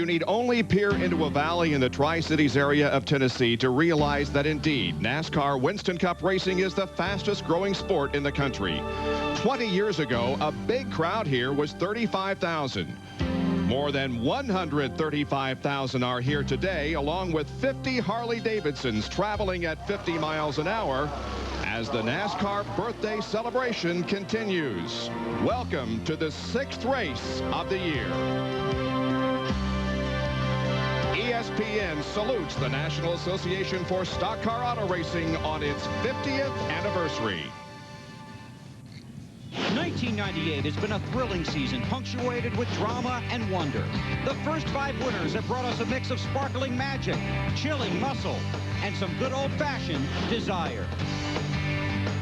need only peer into a valley in the Tri-Cities area of Tennessee to realize that indeed NASCAR Winston Cup racing is the fastest growing sport in the country. 20 years ago, a big crowd here was 35,000. More than 135,000 are here today, along with 50 Harley-Davidsons traveling at 50 miles an hour as the NASCAR birthday celebration continues. Welcome to the 6th race of the year. ESPN salutes the National Association for Stock Car Auto Racing on its 50th anniversary. 1998 has been a thrilling season, punctuated with drama and wonder. The first 5 winners have brought us a mix of sparkling magic, chilling muscle, and some good old-fashioned desire.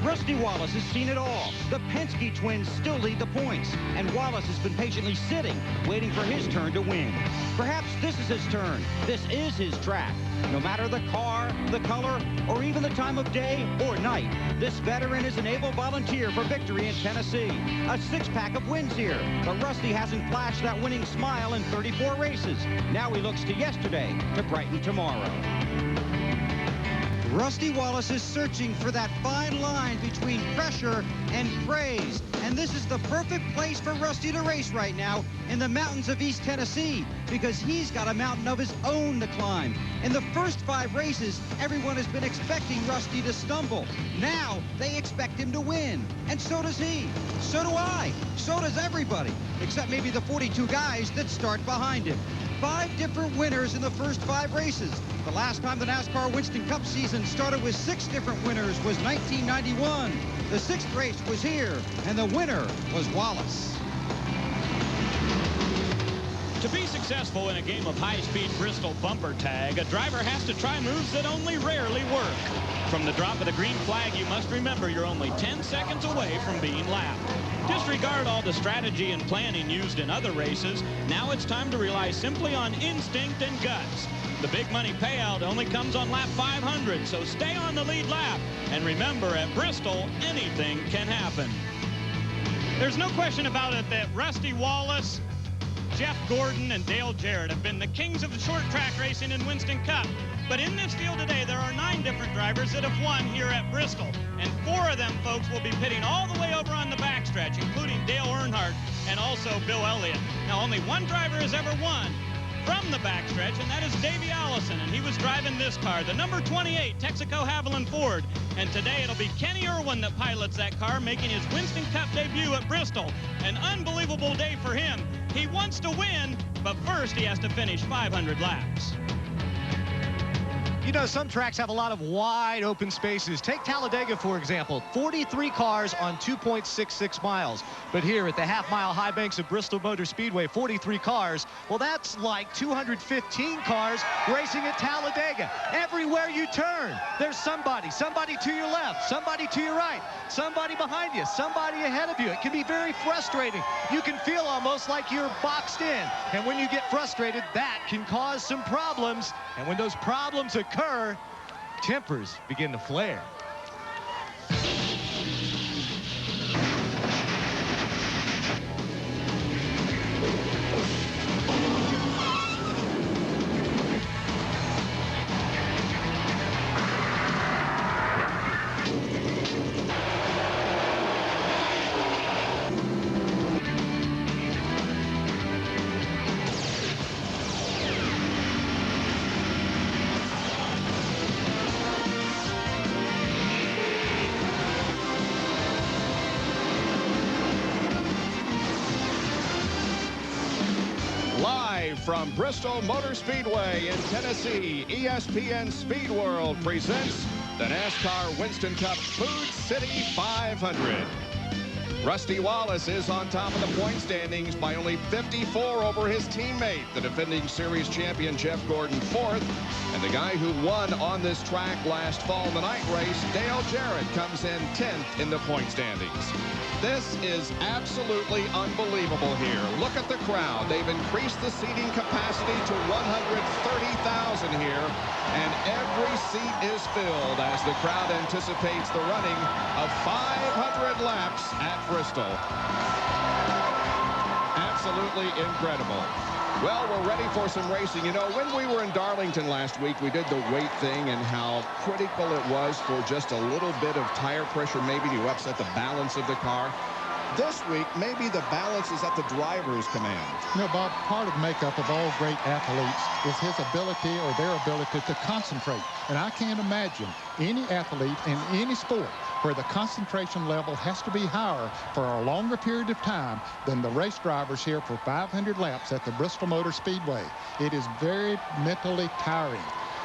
Rusty Wallace has seen it all. The Penske twins still lead the points, and Wallace has been patiently sitting, waiting for his turn to win. Perhaps this is his turn. This is his track. No matter the car, the color, or even the time of day or night, this veteran is an able volunteer for victory in Tennessee. A 6-pack of wins here, but Rusty hasn't flashed that winning smile in 34 races. Now he looks to yesterday to brighten tomorrow. Rusty Wallace is searching for that fine line between pressure and praise. And this is the perfect place for Rusty to race right now in the mountains of East Tennessee, because he's got a mountain of his own to climb. In the first 5 races, everyone has been expecting Rusty to stumble. Now they expect him to win. And so does he. So do I. So does everybody, except maybe the 42 guys that start behind him. 5 different winners in the first 5 races. The last time the NASCAR Winston Cup season started with 6 different winners was 1991. The 6th race was here, and the winner was Wallace. To be successful in a game of high-speed Bristol bumper tag, a driver has to try moves that only rarely work. From the drop of the green flag, you must remember you're only 10 seconds away from being lapped. Disregard all the strategy and planning used in other races. Now it's time to rely simply on instinct and guts. The big money payout only comes on lap 500, so stay on the lead lap. And remember, at Bristol, anything can happen. There's no question about it that Rusty Wallace, Jeff Gordon, and Dale Jarrett have been the kings of the short track racing in Winston Cup. But in this field today, there are 9 different drivers that have won here at Bristol. And 4 of them, folks, will be pitting all the way over on the backstretch, including Dale Earnhardt and also Bill Elliott. Now, only one driver has ever won from the backstretch, and that is Davey Allison, and he was driving this car, the number 28 Texaco Haviland Ford. And today it'll be Kenny Irwin that pilots that car, making his Winston Cup debut at Bristol. An unbelievable day for him. He wants to win, but first he has to finish 500 laps. You know, some tracks have a lot of wide open spaces. Take Talladega, for example, 43 cars on 2.66 miles. But here at the half-mile high banks of Bristol Motor Speedway, 43 cars. Well, that's like 215 cars racing at Talladega. Everywhere you turn, there's somebody to your left, somebody to your right, somebody behind you, somebody ahead of you. It can be very frustrating. You can feel almost like you're boxed in. And when you get frustrated, that can cause some problems. And when those problems occur, tempers begin to flare. From Bristol Motor Speedway in Tennessee, ESPN Speed World presents the NASCAR Winston Cup Food City 500. Rusty Wallace is on top of the point standings by only 54 over his teammate, the defending series champion Jeff Gordon, 4th. And the guy who won on this track last fall in the night race, Dale Jarrett, comes in 10th in the point standings. This is absolutely unbelievable here. Look at the crowd. They've increased the seating capacity to 130,000 here, and every seat is filled as the crowd anticipates the running of 500 laps at Bristol. Absolutely incredible. Well, we're ready for some racing. You know, when we were in Darlington last week, we did the weight thing and how critical it was for just a little bit of tire pressure maybe to upset the balance of the car. This week, maybe the balance is at the driver's command. You know, Bob, part of makeup of all great athletes is his ability or their ability to concentrate. And I can't imagine any athlete in any sport where the concentration level has to be higher for a longer period of time than the race drivers here for 500 laps at the Bristol Motor Speedway. It is very mentally tiring,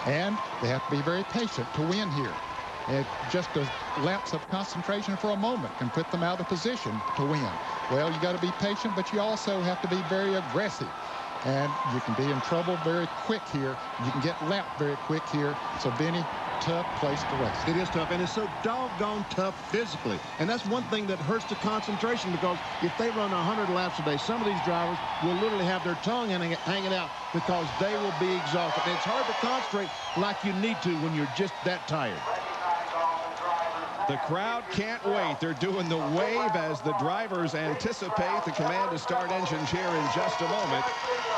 and they have to be very patient to win here. Just a lapse of concentration for a moment can put them out of position to win. Well, you got to be patient, but you also have to be very aggressive. And you can be in trouble very quick here. You can get lapped very quick here. So, Benny, tough place to race. It is tough, and it's so doggone tough physically. And that's one thing that hurts the concentration, because if they run 100 laps a day, some of these drivers will literally have their tongue hanging out because they will be exhausted. And it's hard to concentrate like you need to when you're just that tired. The crowd can't wait. They're doing the wave as the drivers anticipate the command to start engines here in just a moment.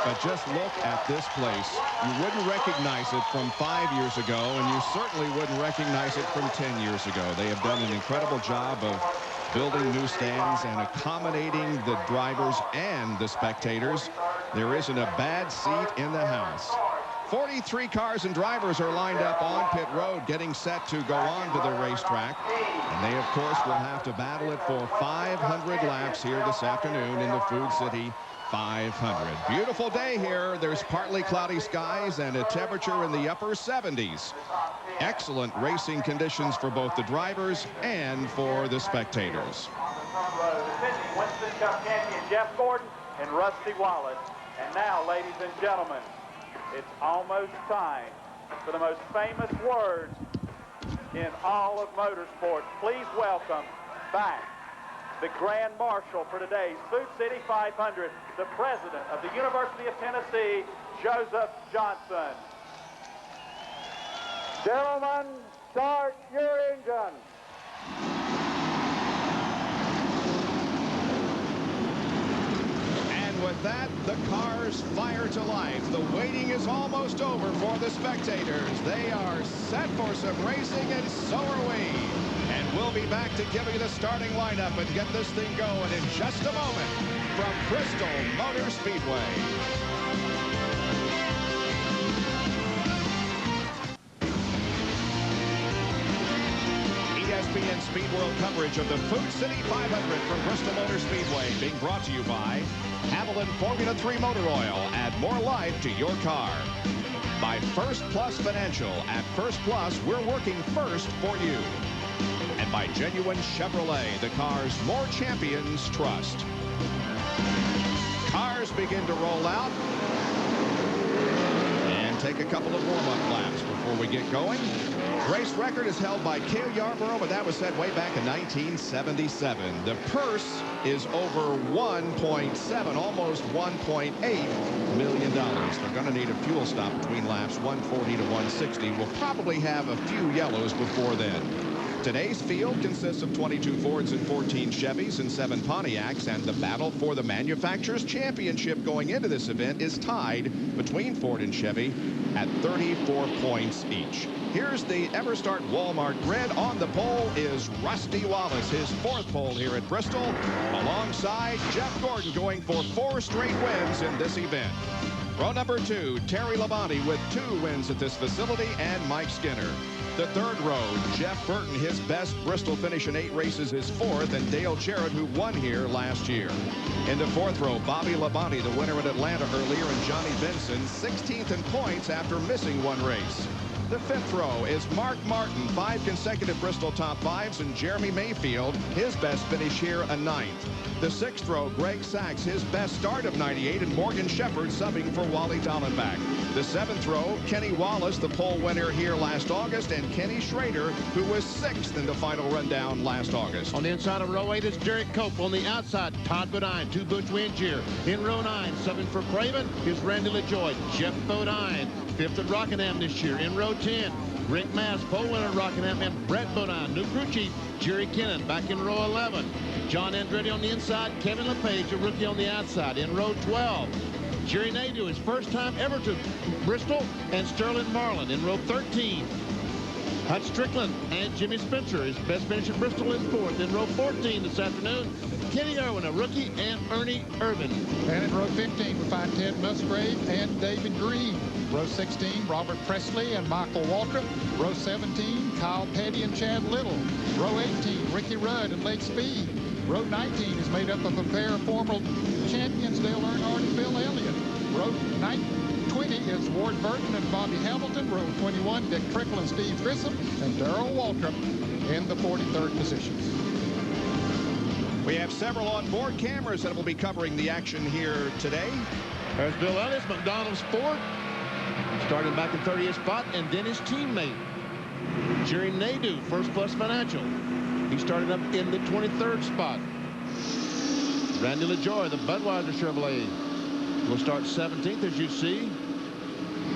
But just look at this place. You wouldn't recognize it from 5 years ago, and you certainly wouldn't recognize it from 10 years ago. They have done an incredible job of building new stands and accommodating the drivers and the spectators. There isn't a bad seat in the house. 43 cars and drivers are lined up on pit road, getting set to go on to the racetrack. And they, of course, will have to battle it for 500 laps here this afternoon in the Food City 500. Beautiful day here. There's partly cloudy skies and a temperature in the upper 70s. Excellent racing conditions for both the drivers and for the spectators. Winston Cup champion Jeff Gordon and Rusty Wallace. And now, ladies and gentlemen, it's almost time for the most famous words in all of motorsports. Please welcome back the Grand Marshal for today's Food City 500, the president of the University of Tennessee, Joseph Johnson. Gentlemen, start your engine. With that, the cars fire to life. The waiting is almost over for the spectators. They are set for some racing, and so are we. And we'll be back to give you the starting lineup and get this thing going in just a moment from Bristol Motor Speedway. ESPN Speed World coverage of the Food City 500 from Bristol Motor Speedway, being brought to you by Haviland Formula 3 Motor Oil. Add more life to your car. By First Plus Financial. At First Plus, we're working first for you. And by Genuine Chevrolet, the cars more champions trust. Cars begin to roll out. And take a couple of warm-up laps before we get going. Race record is held by Cale Yarborough, but that was set way back in 1977. The purse is over 1.7, almost $1.8 million. They're going to need a fuel stop between laps 140 to 160. We'll probably have a few yellows before then. Today's field consists of 22 Fords and 14 Chevys and 7 Pontiacs, and the battle for the manufacturer's championship going into this event is tied between Ford and Chevy at 34 points each. Here's the Everstart Walmart grid. On the pole is Rusty Wallace, his 4th pole here at Bristol, alongside Jeff Gordon going for 4 straight wins in this event. Row number 2, Terry Labonte with 2 wins at this facility, and Mike Skinner. The 3rd row, Jeff Burton, his best Bristol finish in 8 races is 4th, and Dale Jarrett, who won here last year. In the 4th row, Bobby Labonte, the winner at Atlanta earlier, and Johnny Benson, 16th in points after missing 1 race. The 5th row is Mark Martin, 5 consecutive Bristol top 5s, and Jeremy Mayfield, his best finish here, a 9th. The 6th row, Greg Sachs, his best start of 98, and Morgan Shepherd subbing for Wally Dallenbach. The 7th row, Kenny Wallace, the pole winner here last August, and Kenny Schrader, who was 6th in the final rundown last August. On the inside of row 8 is Derek Cope. On the outside, Todd Bodine, 2 Butch wins here. In row 9, subbing for Craven is Randy LaJoy. Jeff Bodine, 5th at Rockingham this year. In row 10, Rick Mass, pole winner at Rockingham, and Brett Bodine. New crew chief, Jerry Kennan, back in row 11. John Andretti on the inside, Kevin LePage, a rookie on the outside. In row 12, Jerry Nadeau, his first time ever to Bristol, and Sterling Marlin in row 13. Hutch Strickland and Jimmy Spencer. His best finish at Bristol is 4th. In row 14 this afternoon, Kenny Irwin, a rookie, and Ernie Irvin. And in row 15, we find Ted Musgrave and David Green. Row 16, Robert Presley and Michael Waltrip. Row 17, Kyle Petty and Chad Little. Row 18, Ricky Rudd and Lake Speed. Row 19 is made up of a pair of former champions, Dale Earnhardt and Bill Elliott. Row 20 is Ward Burton and Bobby Hamilton. Row 21, Dick Trickle and Steve Grissom, and Darrell Waltrip in the 43rd positions. We have several on-board cameras that will be covering the action here today. There's Bill Elliott, McDonald's Ford, starting back in 30th spot, and then his teammate, Jerry Nadeau, First Plus Financial. He started up in the 23rd spot. Randy LaJoy, the Budweiser Chevrolet, will start 17th, as you see.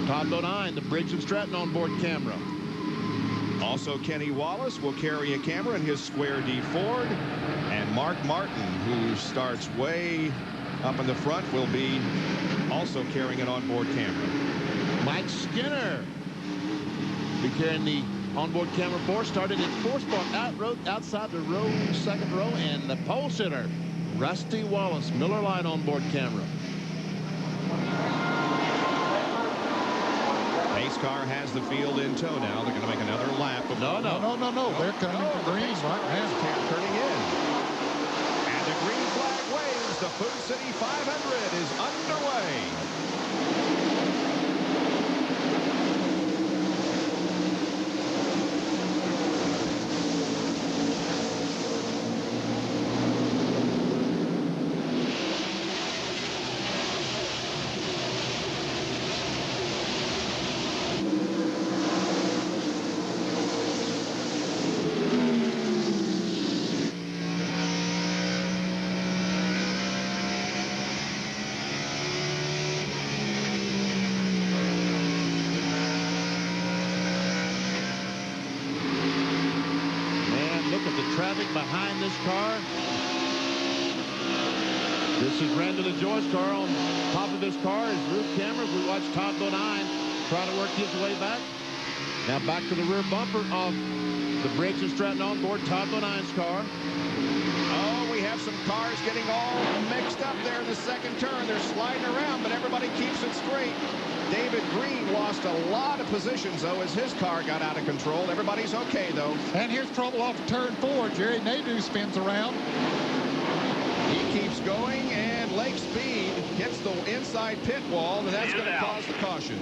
Todd Bodine, the Briggs & Stratton onboard camera. Also, Kenny Wallace will carry a camera in his Square D Ford. And Mark Martin, who starts way up in the front, will be also carrying an onboard camera. Mike Skinner be carrying the onboard camera 4, started in 4th spot outside the second row, and the pole sitter, Rusty Wallace, Miller Lite onboard camera. Pace car has the field in tow now. They're going to make another lap. No. They're coming to green right now. Turning in. And the green flag waves. The Food City 500 is underway. Traffic behind this car. This is Randy LaJoy's car. On top of his car is roof cameras. We watch Todd Bodine try to work his way back. Now back to the rear bumper of the Briggs & Stratton onboard, Todd Bodine's car. Oh, we have some cars getting all mixed up there in the second turn. They're sliding around, but everybody keeps it straight. David Green lost a lot of positions, though, as his car got out of control. Everybody's okay, though. And here's trouble off of turn 4. Jerry Nadeau spins around. He keeps going, and Lake Speed hits the inside pit wall, and that's going to cause the caution.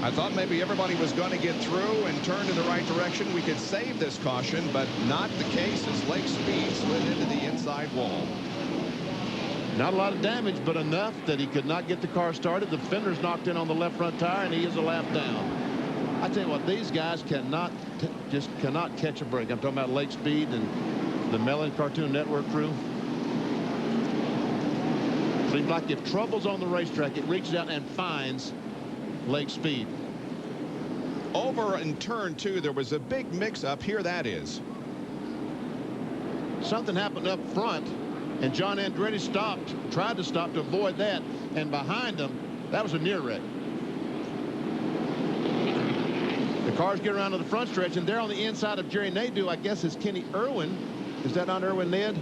I thought maybe everybody was going to get through and turn in the right direction. We could save this caution, but not the case as Lake Speed slid into the inside wall. Not a lot of damage, but enough that he could not get the car started. The fender's knocked in on the left front tire, and he is a lap down. I tell you what, these guys just cannot catch a break. I'm talking about Lake Speed and the Mellon Cartoon Network crew. Seems like if trouble's on the racetrack, it reaches out and finds Lake Speed. Over in turn 2, there was a big mix-up. Here that is. Something happened up front, and John Andretti tried to stop to avoid that, and behind him, that was a near wreck. The cars get around to the front stretch, and there on the inside of Jerry Nadeau, I guess, is Kenny Irwin. Is that not Irwin, Ned?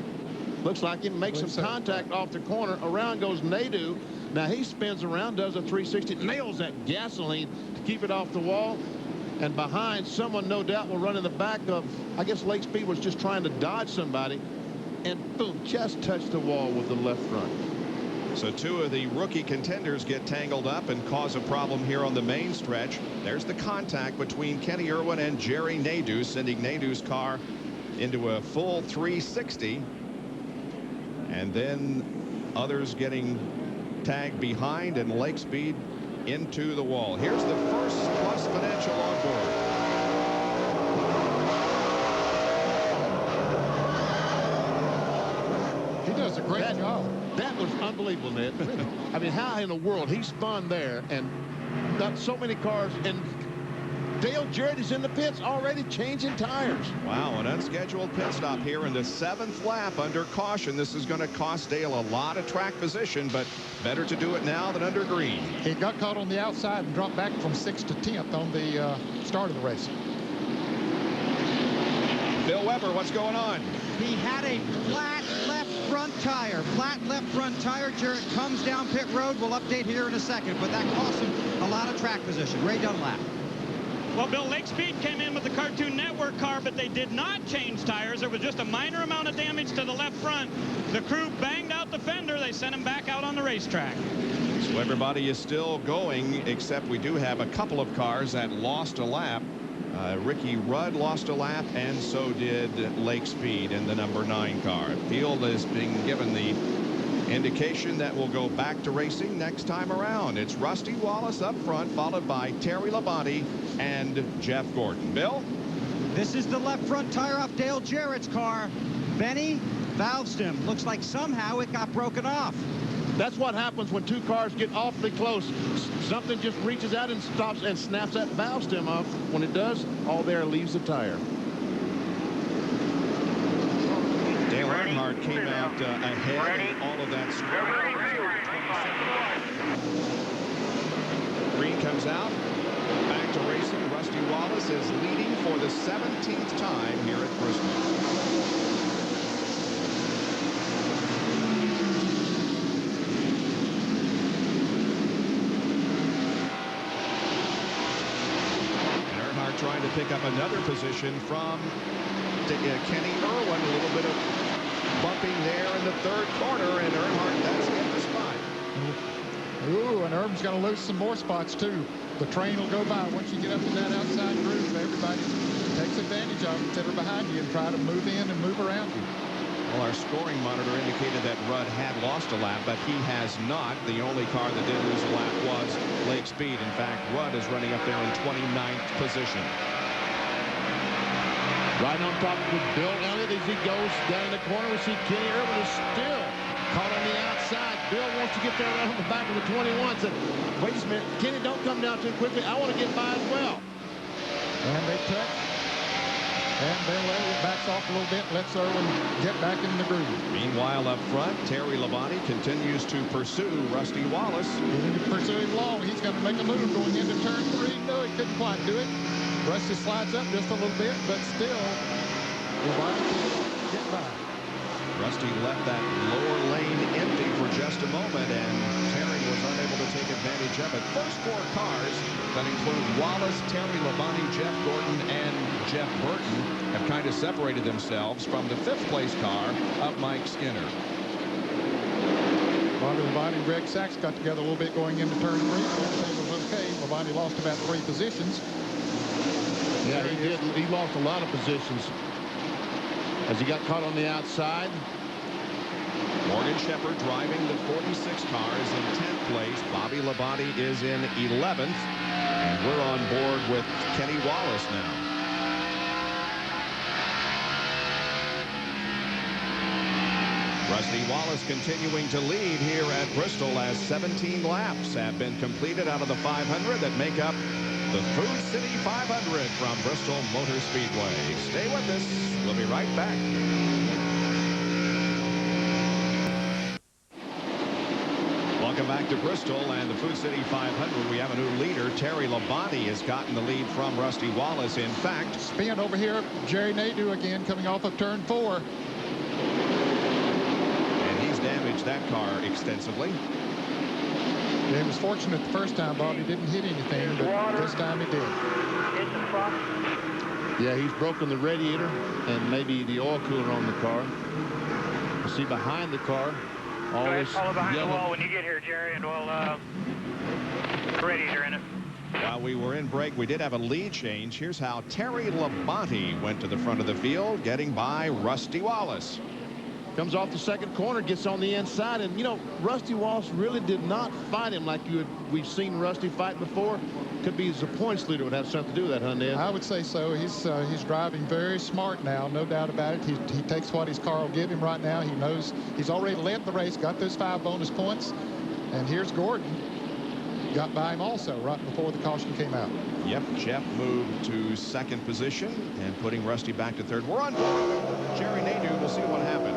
Looks like him. Makes some contact off the corner. Around goes Nadeau. Now he spins around, does a 360, nails that gasoline to keep it off the wall. And behind, someone no doubt will run in the back of, I guess Lake Speed was just trying to dodge somebody. And boom, just touched the wall with the left front. So 2 of the rookie contenders get tangled up and cause a problem here on the main stretch. There's the contact between Kenny Irwin and Jerry Nadeau, sending Nadeau's car into a full 360. And then others getting tagged behind, and Lake Speed into the wall. Here's the First Plus Financial on board. He does a great job. That was unbelievable, Ned. I mean, how in the world he spun there and got so many cars, and Dale Jarrett is in the pits already changing tires. Wow, an unscheduled pit stop here in the 7th lap under caution. This is going to cost Dale a lot of track position, but better to do it now than under green. He got caught on the outside and dropped back from 6th to 10th on the start of the race. Bill Weber, what's going on? He had a flat left front tire. Flat left front tire. Jarrett comes down pit road. We'll update here in a second, but that cost him a lot of track position. Ray Dunlap. Well, Bill, Lake Speed came in with the Cartoon Network car, but they did not change tires. There was just a minor amount of damage to the left front. The crew banged out the fender. They sent him back out on the racetrack. So everybody is still going, except we do have a couple of cars that lost a lap. Ricky Rudd lost a lap, and so did Lake Speed in the number 9 car. Field is being given the indication that we'll go back to racing next time around. It's Rusty Wallace up front, followed by Terry Labonte and Jeff Gordon. Bill? This is the left front tire off Dale Jarrett's car. Benny, valve stem. Looks like somehow it got broken off. That's what happens when two cars get awfully close. Something just reaches out and stops and snaps that valve stem off. When it does, all there leaves the tire. Dale Earnhardt came out ahead in all of that scoring. Green comes out. Back to racing. Rusty Wallace is leading for the 17th time here at Bristol. Trying to pick up another position from Kenny Irwin. A little bit of bumping there in the 3rd corner, and Earnhardt, that's in the spot. Ooh, and Irvin's going to lose some more spots too. The train will go by. Once you get up to that outside groove, everybody takes advantage of it that are behind you and try to move in and move around you. Well, our scoring monitor indicated that Rudd had lost a lap, but he has not. The only car that did lose a lap was Lake Speed. In fact, Rudd is running up there in 29th position. Right on top with Bill Elliott as he goes down in the corner. We see Kenny Irwin is still caught on the outside. Bill wants to get there right on the back of the 21. Said, wait a minute, Kenny, don't come down too quickly. I want to get by as well. And they touch. And Bill Elliott backs off a little bit, lets Irwin get back in the groove. Meanwhile, up front, Terry Labonte continues to pursue Rusty Wallace. He didn't pursue him long. He's going to make a move going into turn 3. No, he couldn't quite do it. Rusty slides up just a little bit, but still, Labonte can't get by. Rusty left that lower lane empty for just a moment, and Terry was unable to take advantage of it. First 4 cars that include Wallace, Terry Labonte, Jeff Gordon, and Jeff Burton have kind of separated themselves from the 5th place car of Mike Skinner. Bobby Labonte and Greg Sachs got together a little bit going into turn 3. Everything was okay. Labonte lost about 3 positions. Yeah, he did. He lost a lot of positions as he got caught on the outside. Morgan Shepherd driving the 46 car is in 10th place. Bobby Labonte is in 11th. And we're on board with Kenny Wallace now. Rusty Wallace continuing to lead here at Bristol as 17 laps have been completed out of the 500 that make up the Food City 500 from Bristol Motor Speedway. Stay with us. We'll be right back. Welcome back to Bristol and the Food City 500. We have a new leader. Terry Labonte has gotten the lead from Rusty Wallace. In fact, spin over here, Jerry Nadeau again coming off of turn 4. And he's damaged that car extensively. He was fortunate the first time, Bob. He didn't hit anything, but this time he did. Yeah, he's broken the radiator and maybe the oil cooler on the car. You see behind the car, all this follow behind yellow. the wall when you get here, Jerry, and we'll put the radiator in it. While we were in break, we did have a lead change. Here's how Terry Labonte went to the front of the field, getting by Rusty Wallace. Comes off the second corner, gets on the inside, and you know, Rusty Wallace really did not fight him like we've seen Rusty fight before. Could be the points leader would have something to do with that, huh, Ned? I would say so. He's driving very smart now, no doubt about it. He takes what his car will give him right now. He knows he's already led the race, got those 5 bonus points, and here's Gordon. Got by him also right before the caution came out. Yep, Jeff moved to second position and putting Rusty back to third. We're on board. Jerry Nadeau. We'll see what happened.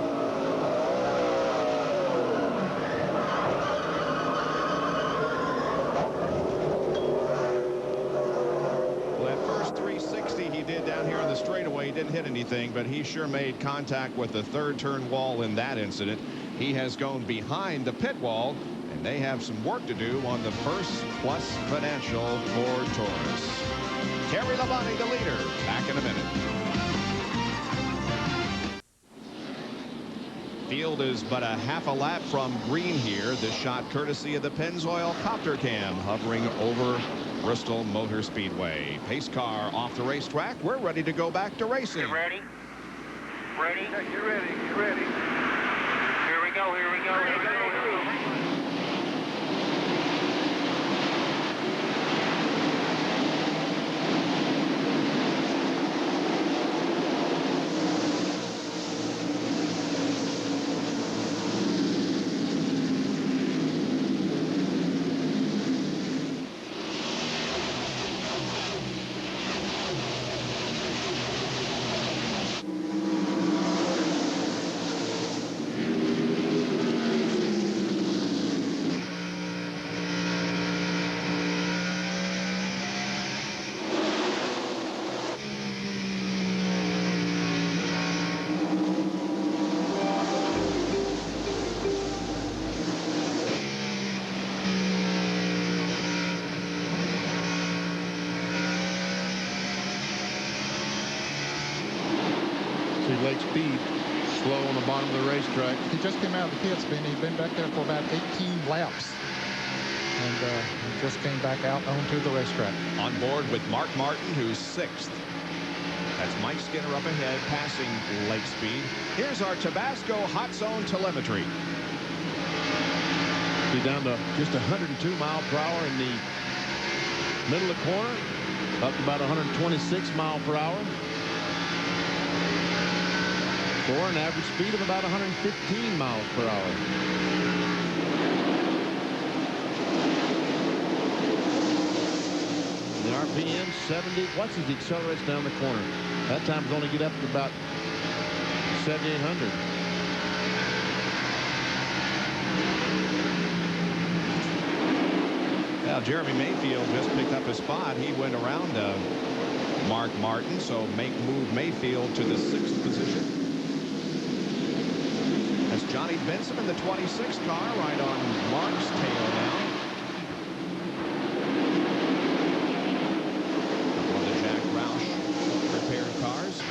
Well, that first 360 he did down here on the straightaway, he didn't hit anything, but he sure made contact with the third turn wall in that incident. He has gone behind the pit wall, and they have some work to do on the First Plus Financial for Taurus. Terry Labonte, the leader. Back in a minute. Field is but a half a lap from green here. This shot courtesy of the Pennzoil Copter Cam hovering over Bristol Motor Speedway. Pace car off the racetrack. We're ready to go back to racing. You ready? Ready? Yeah, get ready. Get ready. Here we go. Here we go. Here we go. Lake Speed slow on the bottom of the racetrack. He just came out of the pits, Ben. He'd been back there for about 18 laps. And he just came back out onto the racetrack. On board with Mark Martin, who's sixth. That's Mike Skinner up ahead, passing Lake Speed. Here's our Tabasco hot zone telemetry. He's down to just 102 miles per hour in the middle of the corner, up to about 126 miles per hour. For an average speed of about 115 miles per hour. The RPM 70. Watch as he accelerates down the corner. That time's going to get up to about 7,800. Now Jeremy Mayfield just picked up his spot. He went around Mark Martin, so move Mayfield to the 6th position. That's Johnny Benson in the 26th car, right on Mark's tail now. Couple of the Jack Roush repaired cars.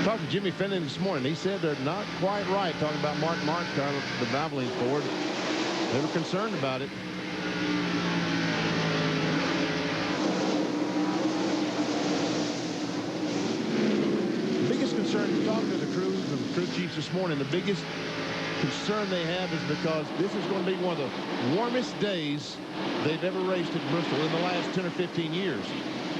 Talked to Jimmy Fenton this morning. He said they're not quite right talking about Mark Martin's car, the Valvoline Ford. They were concerned about it. Talking to the crew chiefs this morning, the biggest concern they have is because this is going to be one of the warmest days they've ever raced at Bristol in the last 10 or 15 years.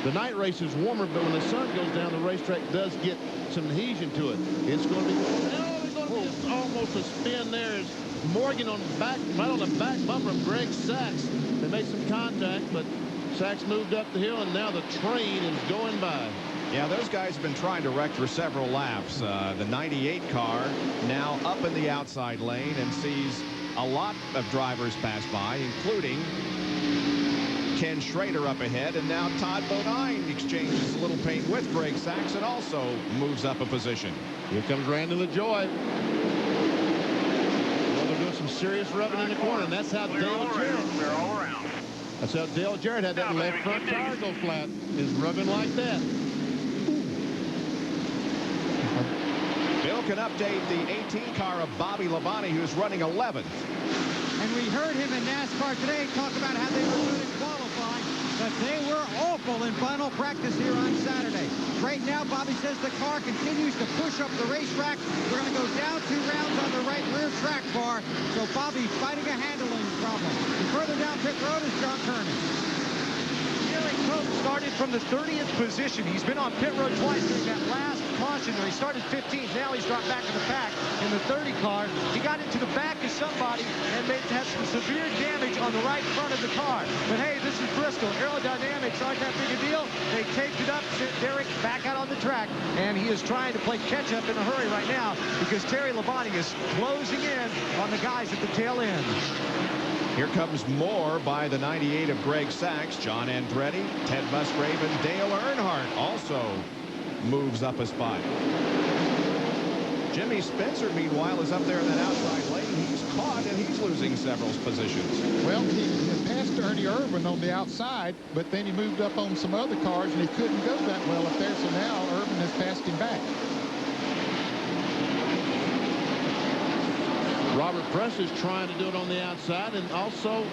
The night race is warmer, but when the sun goes down, the racetrack does get some adhesion to it. It's going to be, there's going to be almost a spin there. Is Morgan on the back, right on the back bumper of Greg Sachs. They made some contact, but Sachs moved up the hill, and now the train is going by. Yeah, those guys have been trying to wreck for several laps. The 98 car now up in the outside lane and sees a lot of drivers pass by, including Ken Schrader up ahead, and now Todd Bodine exchanges a little paint with Greg Sachs and also moves up a position. Here comes Randy LaJoy. Well, they're doing some serious rubbing in the corner, and that's how Dale Jarrett. They're all around. That's how Dale Jarrett had that left front tire go flat. Is rubbing like that. Bill can update the 18 car of Bobby Labonte, who's running 11th. And we heard him in NASCAR today talk about how they were good in qualifying, but they were awful in final practice here on Saturday. Right now, Bobby says the car continues to push up the racetrack. We're going to go down 2 rounds on the right rear track bar. So Bobby fighting a handling problem. And further down pit road is John Kernan. Cope started from the 30th position. He's been on pit road twice during that last caution, or he started 15th. Now he's dropped back in the pack in the 30 car. He got into the back of somebody and had some severe damage on the right front of the car. But hey, this is Bristol. Aerodynamics aren't that big a deal. They taped it up, sent Derek back out on the track, and he is trying to play catch-up in a hurry right now because Terry Labonte is closing in on the guys at the tail end. Here comes more by the 98 of Greg Sachs. John Andretti, Ted Musgrave, and Dale Earnhardt also moves up a spot. Jimmy Spencer, meanwhile, is up there in that outside lane. He's caught, and he's losing several positions. Well, he passed Ernie Irvin on the outside, but then he moved up on some other cars, and he couldn't go that well up there, so now Irvin has passed him back. Robert Press is trying to do it on the outside, and also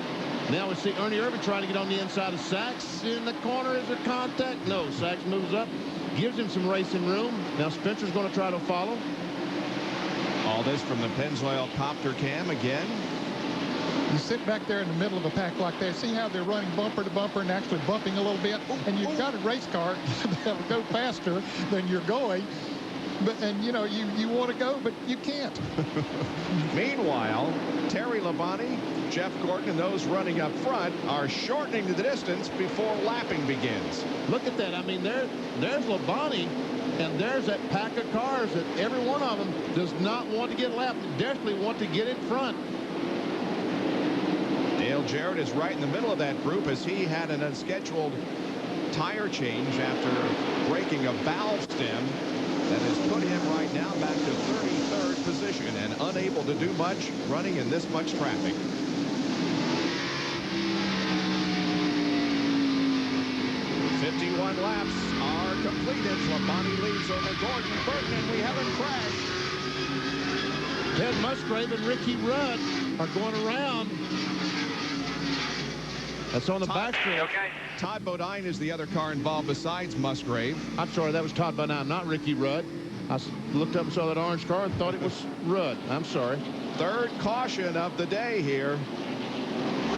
now we see Ernie Irvin trying to get on the inside of Sachs. In the corner, is there contact? No, Sachs moves up, gives him some racing room. Now Spencer's going to try to follow. All this from the Pennzoil copter cam again. You sit back there in the middle of a pack like that, see how they're running bumper to bumper and actually bumping a little bit, and you've got a race car that'll go faster than you're going. But, and you know, you want to go, but you can't. Meanwhile, Terry Labonte, Jeff Gordon, and those running up front are shortening the distance before lapping begins. Look at that. I mean, there's Labonte, and there's that pack of cars that every one of them does not want to get lapped, desperately want to get in front. Dale Jarrett is right in the middle of that group as he had an unscheduled tire change after breaking a valve stem that has put him right now back to 33rd position and unable to do much running in this much traffic. "51 laps are completed. Labonte leads over Gordon, Burton, and we haven't crashed." Ted Musgrave and Ricky Rudd are going around. That's on the backstretch. Okay. Todd Bodine is the other car involved besides Musgrave. I'm sorry, that was Todd Bodine, not Ricky Rudd. I looked up and saw that orange car and thought it was Rudd. I'm sorry. Third caution of the day here.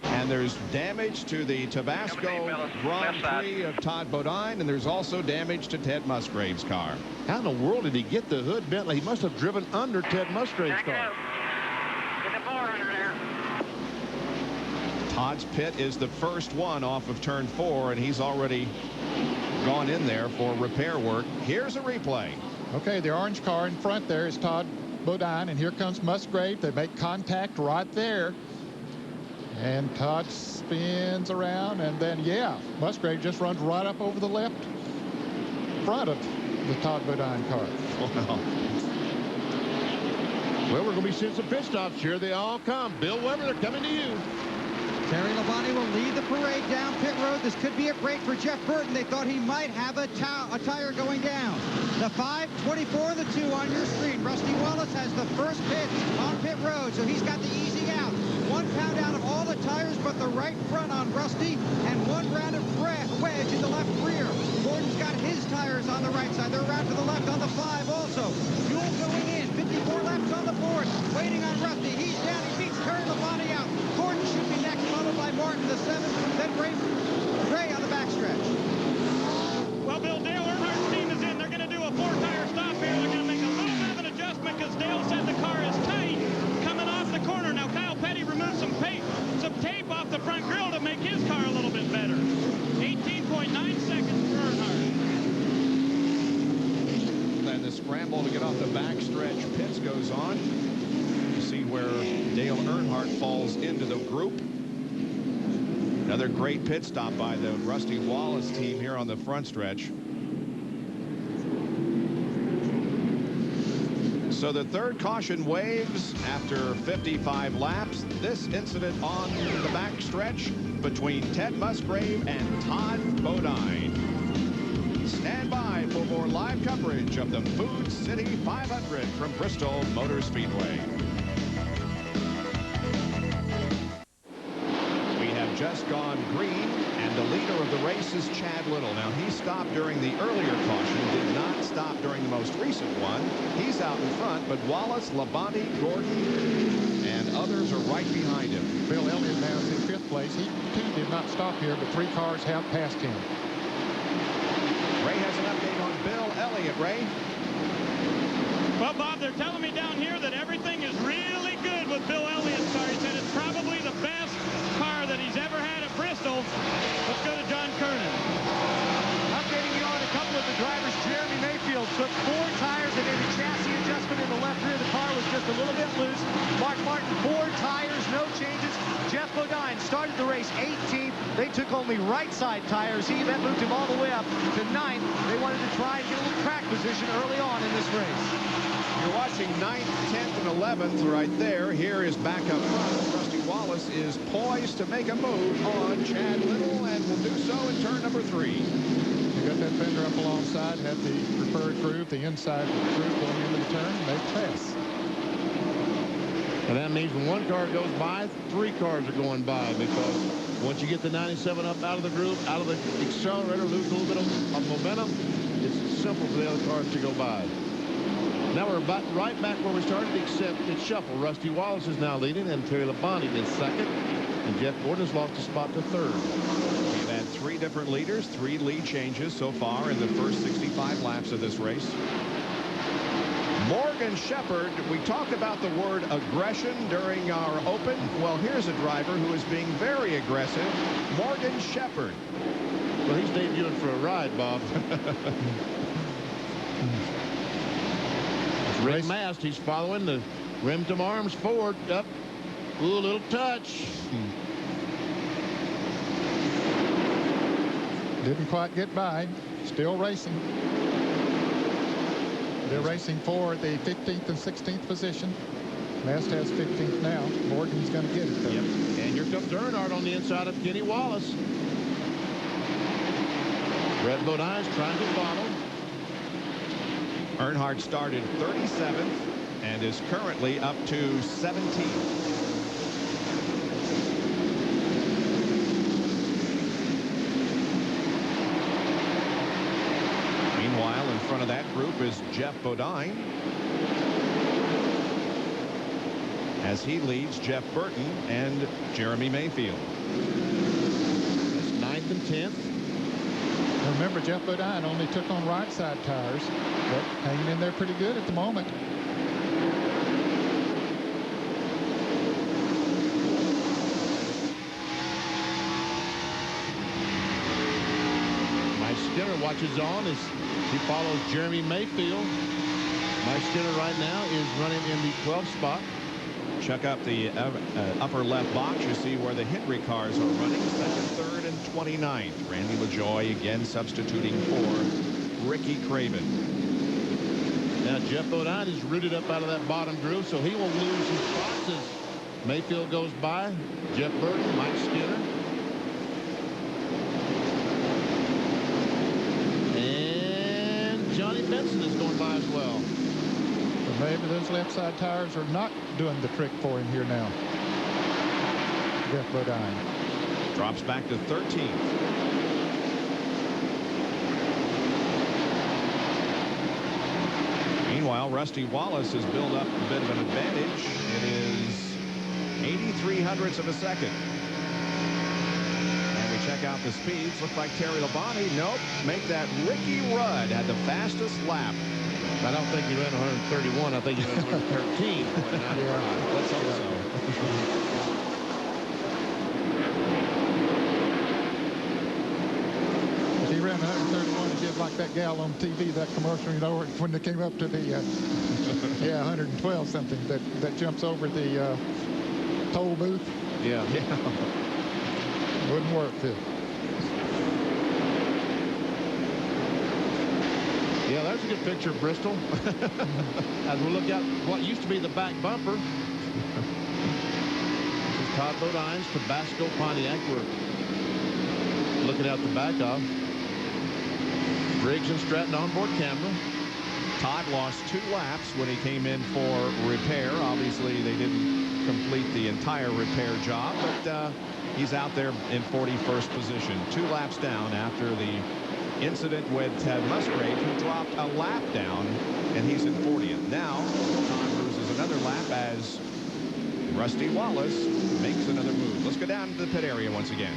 And there's damage to the Tabasco Grand Prix of Todd Bodine, and there's also damage to Ted Musgrave's car. How in the world did he get the hood bent? He must have driven under Ted Musgrave's Back it car. up. Get the 400 there. Todd's pit is the first one off of turn 4, and he's already gone in there for repair work. Here's a replay. Okay, the orange car in front there is Todd Bodine, and here comes Musgrave. They make contact right there. And Todd spins around, and then, yeah, Musgrave just runs right up over the left front of the Todd Bodine car. Well, we're going to be seeing some pit stops. Here they all come. Bill Weber, they're coming to you. Terry Labonte will lead the parade down pit road. This could be a break for Jeff Burton. They thought he might have a tire going down. The 5:24 and the 2 on your screen. Rusty Wallace has the first pit on pit road, so he's got the easing out. 1 pound out of all the tires but the right front on Rusty, and 1 round of wedge in the left rear. Gordon's got his tires on the right side. They're around to the left on the 5 also. Fuel going in. 54 laps on the board. Waiting on Rusty. He's down. He beats Terry Labonte out. Gordon should be next, followed by Martin, the 7th, then Ray on the backstretch. Well, Bill, Dale Earnhardt's team is in. They're going to do a 4-tire stop here. They're going to make a little bit of an adjustment because Dale said the car is tight coming off the corner. Now, Kyle Petty removed some tape off the front grille to make his car a little bit better. 18.9 seconds for Earnhardt. Then the scramble to get off the backstretch pits goes on. You see where Dale Earnhardt falls into the group. Another great pit stop by the Rusty Wallace team here on the front stretch. So the third caution waves after 55 laps. This incident on the backstretch between Ted Musgrave and Todd Bodine. Stand by for more live coverage of the Food City 500 from Bristol Motor Speedway. Just gone green, and the leader of the race is Chad Little. Now, he stopped during the earlier caution, did not stop during the most recent one. He's out in front, but Wallace, Labonte, Gordon, and others are right behind him. Bill Elliott now is in 5th place. He, too, did not stop here, but 3 cars have passed him. Ray has an update on Bill Elliott. Ray? Well, Bob, they're telling me down here that everything is really good with Bill Elliott's car. He said it's probably the best car that he's ever had at Bristol. Let's go to John Kernan. Updating you on a couple of the drivers. Jeremy Mayfield took 4 tires and made a chassis adjustment in the left rear. The car was just a little bit loose. Mark Martin, 4 tires, no changes. Jeff Bodine started the race 18th. They took only right side tires. That moved him all the way up to 9th. They wanted to try and get a little track position early on in this race. You're watching 9th, 10th, and 11th right there. Here is back up front. Rusty Wallace is poised to make a move on Chad Little and will do so in turn number 3. You got that fender up alongside, had the preferred groove, the inside groove going into the turn, they pass. And that means when one car goes by, 3 cars are going by, because once you get the 97 up out of the groove, out of the accelerator, lose a little bit of momentum, it's simple for the other cars to go by. Now we're about right back where we started, except it's shuffle. Rusty Wallace is now leading, and Terry Labonte is second, and Jeff Gordon has lost a spot to 3rd. We've had 3 different leaders, 3 lead changes so far in the first 65 laps of this race. Morgan Shepherd, we talked about the word aggression during our open. Well, here's a driver who is being very aggressive, Morgan Shepherd. Well, he's debuting for a ride, Bob. Rick Mast, he's following the rim-to arms forward. Up. Ooh, a little touch. Didn't quite get by. Still racing. They're racing for the 15th and 16th position. Mast has 15th now. Morgan's going to get it, though. Yep. And here comes Earnhardt on the inside of Kenny Wallace. Red Bodine's trying to follow. Earnhardt started 37th and is currently up to 17th. Meanwhile, in front of that group is Jeff Bodine, as he leads Jeff Burton and Jeremy Mayfield. That's 9th and 10th. Remember, Jeff Bodine only took on right side tires, but hanging in there pretty good at the moment. Mike Skinner watches on as he follows Jeremy Mayfield. Mike Skinner right now is running in the 12th spot. Check up the upper left box. You see where the Hendrick cars are running. 2nd, 3rd, and 29th. Randy LaJoie again substituting for Ricky Craven. Now Jeff Bodine is rooted up out of that bottom groove, so he will lose his spots as Mayfield goes by. Jeff Burton, Mike Skinner. And Johnny Benson is going by as well. Maybe those left side tires are not doing the trick for him here now. Jeff Bodine drops back to 13th. Meanwhile, Rusty Wallace has built up a bit of an advantage. It is 83 hundredths of a second. And we check out the speeds. Looks like Terry Labonte. Nope. Make that Ricky Rudd had the fastest lap. I don't think he ran 131. I think he ran 113. Let's hope so. If he ran 131, he did like that gal on TV, that commercial, you know, when they came up to the, yeah, 112 something, that jumps over the toll booth. Yeah. Wouldn't work, too. Yeah, there's a good picture of Bristol. As we look at what used to be the back bumper. This is Todd Bodine's Tabasco Pontiac. We're looking out the back of. Briggs and Stratton onboard camera. Todd lost 2 laps when he came in for repair. Obviously, they didn't complete the entire repair job, but he's out there in 41st position. 2 laps down after the incident with Ted Musgrave, who dropped a lap down, and he's in 40th. Now, Todd loses another lap as Rusty Wallace makes another move. Let's go down to the pit area once again.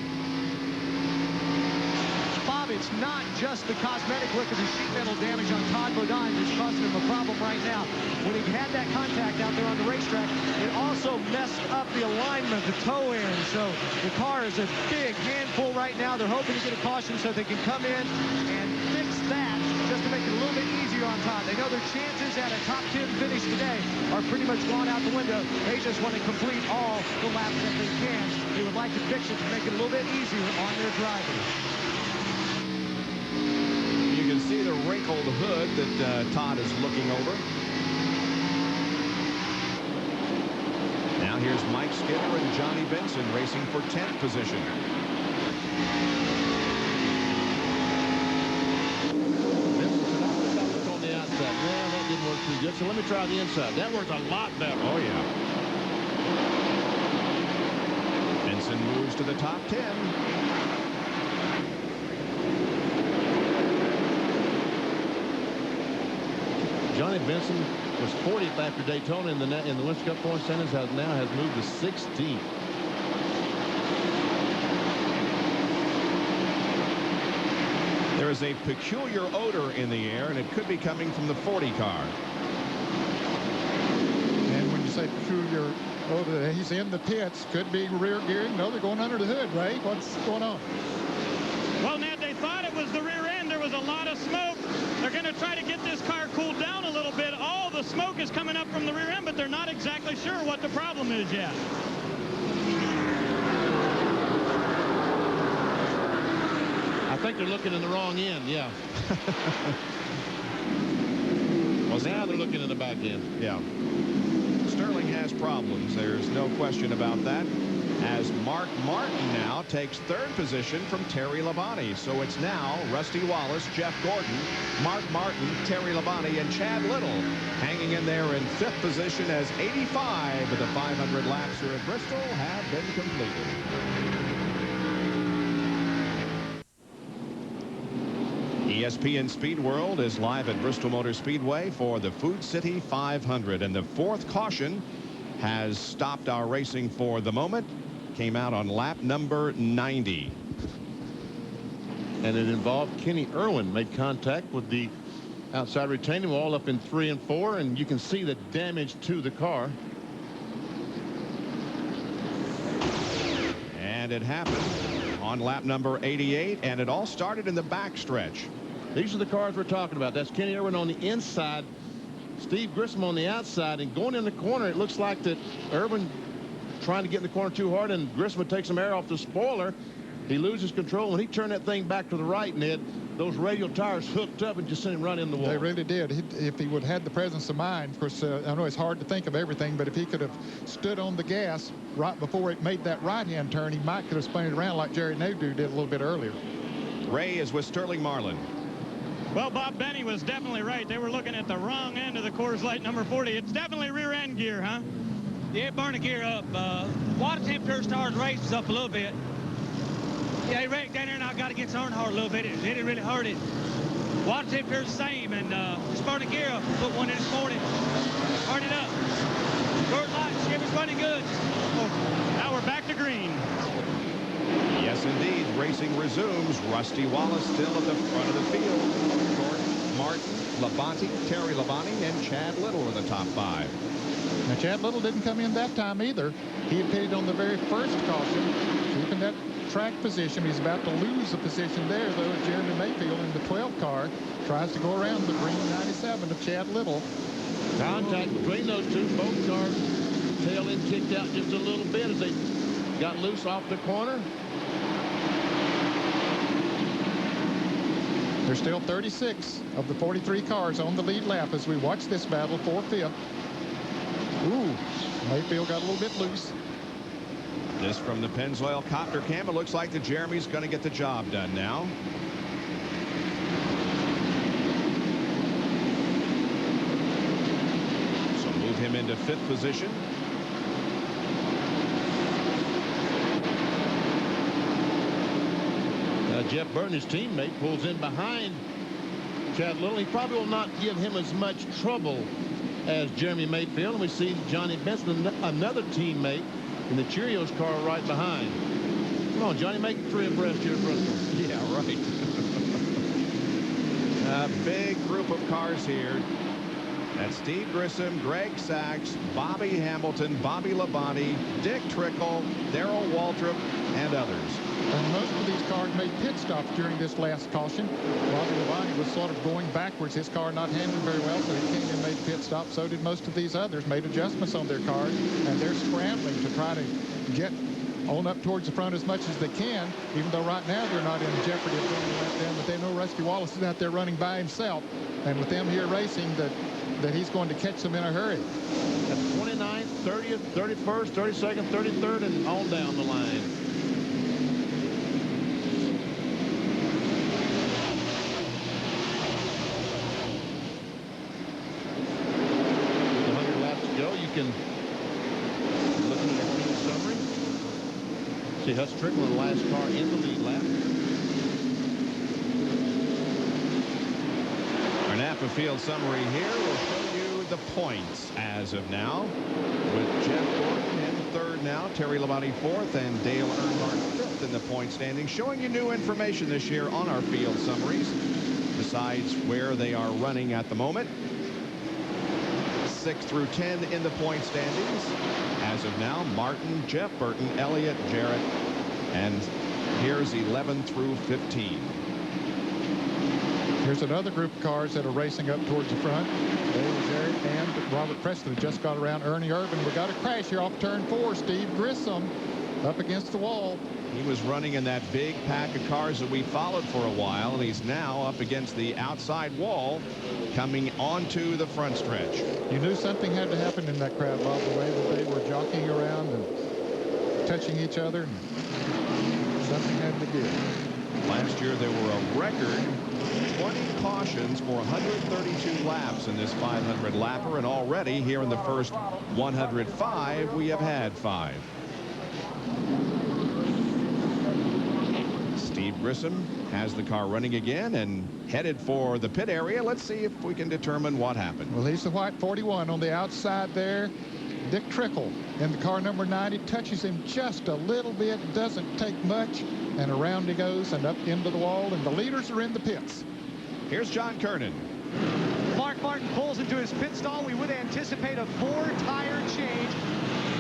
Bob, it's not just the cosmetic look of the sheet metal damage on Todd Bodine that's causing him a problem right now. When he had that contact out there on the racetrack, it also messed up the alignment, the toe end. So the car is a big handful right now. They're hoping to get a caution so they can come in and fix that just to make it a little bit easier on Todd. They know their chances at a top 10 finish today are pretty much gone out the window. They just want to complete all the laps that they can. They would like to fix it to make it a little bit easier on their drivers. You can see the wrinkled hood that Todd is looking over. Now here's Mike Skinner and Johnny Benson racing for 10th position. On the outside. Well, that didn't work too good, so let me try the inside. That worked a lot better. Oh, yeah. Benson moves to the top 10. Johnny Benson was 40th after Daytona in the Winston Cup point standings. Now has moved to 16th. There is a peculiar odor in the air, and it could be coming from the 40 car. And when you say peculiar odor, he's in the pits. Could be rear gearing. No, they're going under the hood, Ray. What's going on? Well, Ned, they thought it was the rear end. There was a lot of smoke. They're going to try to get this car cooled down a little bit. All the smoke is coming up from the rear end, but they're not exactly sure what the problem is yet. I think they're looking in the wrong end, yeah. Well, now they're looking in the back end. Yeah. Sterling has problems. There's no question about that. As Mark Martin now takes 3rd position from Terry Labonte. So it's now Rusty Wallace, Jeff Gordon, Mark Martin, Terry Labonte, and Chad Little hanging in there in 5th position as 85 of the 500 laps here at Bristol have been completed. ESPN Speed World is live at Bristol Motor Speedway for the Food City 500, and the 4th caution has stopped our racing for the moment. Came out on lap number 90. And it involved Kenny Irwin. Made contact with the outside retaining wall up in 3 and 4, and you can see the damage to the car. And it happened on lap number 88, and it all started in the backstretch. These are the cars we're talking about. That's Kenny Irwin on the inside, Steve Grissom on the outside, and going in the corner, it looks like that Irwin trying to get in the corner too hard, and Grissom takes some air off the spoiler. He loses control. When he turned that thing back to the right, Ned, those radial tires hooked up and just sent him right in the wall. They really did. If he would have had the presence of mind, of course, I know it's hard to think of everything, but if he could have stood on the gas right before it made that right-hand turn, he might could have spun it around like Jerry Nadeau did a little bit earlier. Ray is with Sterling Marlin. Well, Bob Benny was definitely right. They were looking at the wrong end of the Coors Light number 40. It's definitely rear end gear, huh? Yeah, burn the gear up. Water temperature started raising up a little bit. Yeah, he wrecked down there, and I got against Earnhardt a little bit. It didn't really hurt it. Water temperature's the same, and just burn the gear up. Put one in this morning. Burn it up. Coors Light, Chevrolet's running good. Now we're back to green. Yes, indeed. Racing resumes. Rusty Wallace still at the front of the field. Gordon, Martin, Labonte, Terry Labonte, and Chad Little are the top 5. Now, Chad Little didn't come in that time either. He had pitted on the very first caution, keeping that track position. He's about to lose the position there, though, as Jeremy Mayfield in the 12 car tries to go around the green 97 of Chad Little. Contact between those two. Both cars tail end kicked out just a little bit as they got loose off the corner. There's still 36 of the 43 cars on the lead lap as we watch this battle for 5th. Ooh, Mayfield got a little bit loose. This from the Pennzoil copter cam. It looks like the Jeremy's going to get the job done now. So move him into 5th position. Jeff Burton, his teammate, pulls in behind Chad Little. He probably will not give him as much trouble as Jeremy Mayfield. And we see Johnny Benson, another teammate, in the Cheerios car right behind. Come on, Johnny, make it 3 abreast here at Bristol. Yeah, right. A big group of cars here. That's Steve Grissom, Greg Sachs, Bobby Hamilton, Bobby Labonte, Dick Trickle, Darrell Waltrip, and others. And most of these cars made pit stops during this last caution. Bobby Labonte was sort of going backwards, his car not handling very well, so he came in and made a pit stop. So did most of these others, made adjustments on their cars, and they're scrambling to try to get on up towards the front as much as they can, even though right now they're not in jeopardy of being let down. But they know Rusty Wallace is out there running by himself, and with them here racing, that he's going to catch them in a hurry. At 29th, 30th, 31st, 32nd, 33rd, and on down the line. With 100 laps to go, you can look at the field summary. See Hutch Trickle, the last car in the lead lap. Our Napa field summary here will show you the points as of now, with Jeff Gordon in third now, Terry Labonte fourth, and Dale Earnhardt fifth in the point standing, showing you new information this year on our field summaries, besides where they are running at the moment. 6 through 10 in the point standings. As of now, Martin, Jeff Burton, Elliott, Jarrett, and here's 11 through 15. Here's another group of cars that are racing up towards the front. Dale Jarrett and Robert Preston just got around Ernie Irvin. We got a crash here off turn 4. Steve Grissom up against the wall. He was running in that big pack of cars that we followed for a while, and he's now up against the outside wall coming onto the front stretch. You knew something had to happen in that crowd, Bob, the way that they were jockeying around and touching each other. Something had to give. Last year there were a record 20 cautions for 132 laps in this 500 lapper, and already here in the first 105 we have had 5. Steve Grissom has the car running again and headed for the pit area. Let's see if we can determine what happened. Well, he's the white 41 on the outside there. Dick Trickle in the car number 90 touches him just a little bit, doesn't take much, and around he goes and up into the wall, and the leaders are in the pits. Here's John Kernan. Mark Martin pulls into his pit stall. We would anticipate a 4-tire change.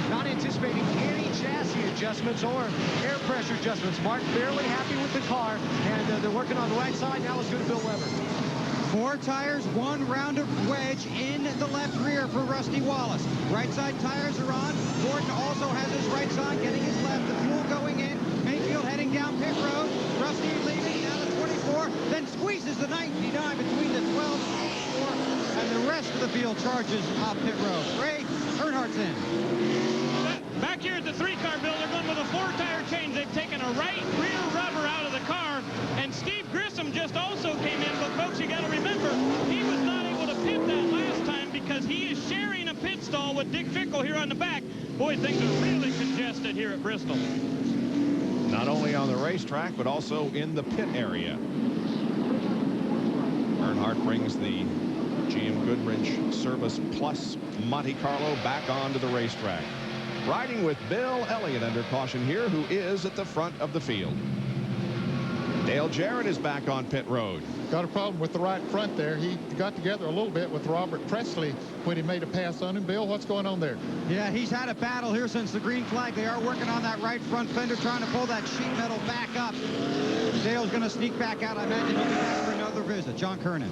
Not anticipating any chassis adjustments or air pressure adjustments. Mark fairly happy with the car, and they're working on the right side. Now let's go to Bill Weber. 4 tires, 1 round of wedge in the left rear for Rusty Wallace. Right side tires are on. Gordon also has his right side, getting his left. The fuel going in. Mayfield heading down pit road. Rusty leaving down the 24, then squeezes the 99 between the 12 and the rest of the field charges off pit road. Ray Earnhardt's in. Back here at the 3-car build, they're going with a 4-tire change. They've taken a right rear rubber out of the car, and Steve Grissom just also came in. But folks, you got to remember, he was not able to pit that last time because he is sharing a pit stall with Dick Trickle here on the back. Boy, things are really congested here at Bristol. Not only on the racetrack, but also in the pit area. Earnhardt brings the GM Goodrich Service Plus Monte Carlo back onto the racetrack. Riding with Bill Elliott under caution here, who is at the front of the field. Dale Jarrett is back on pit road. Got a problem with the right front there. He got together a little bit with Robert Presley when he made a pass on him. Bill, what's going on there? Yeah, he's had a battle here since the green flag. They are working on that right front fender, trying to pull that sheet metal back up. Dale's going to sneak back out. I imagine he'll be back for another visit. John Kernan.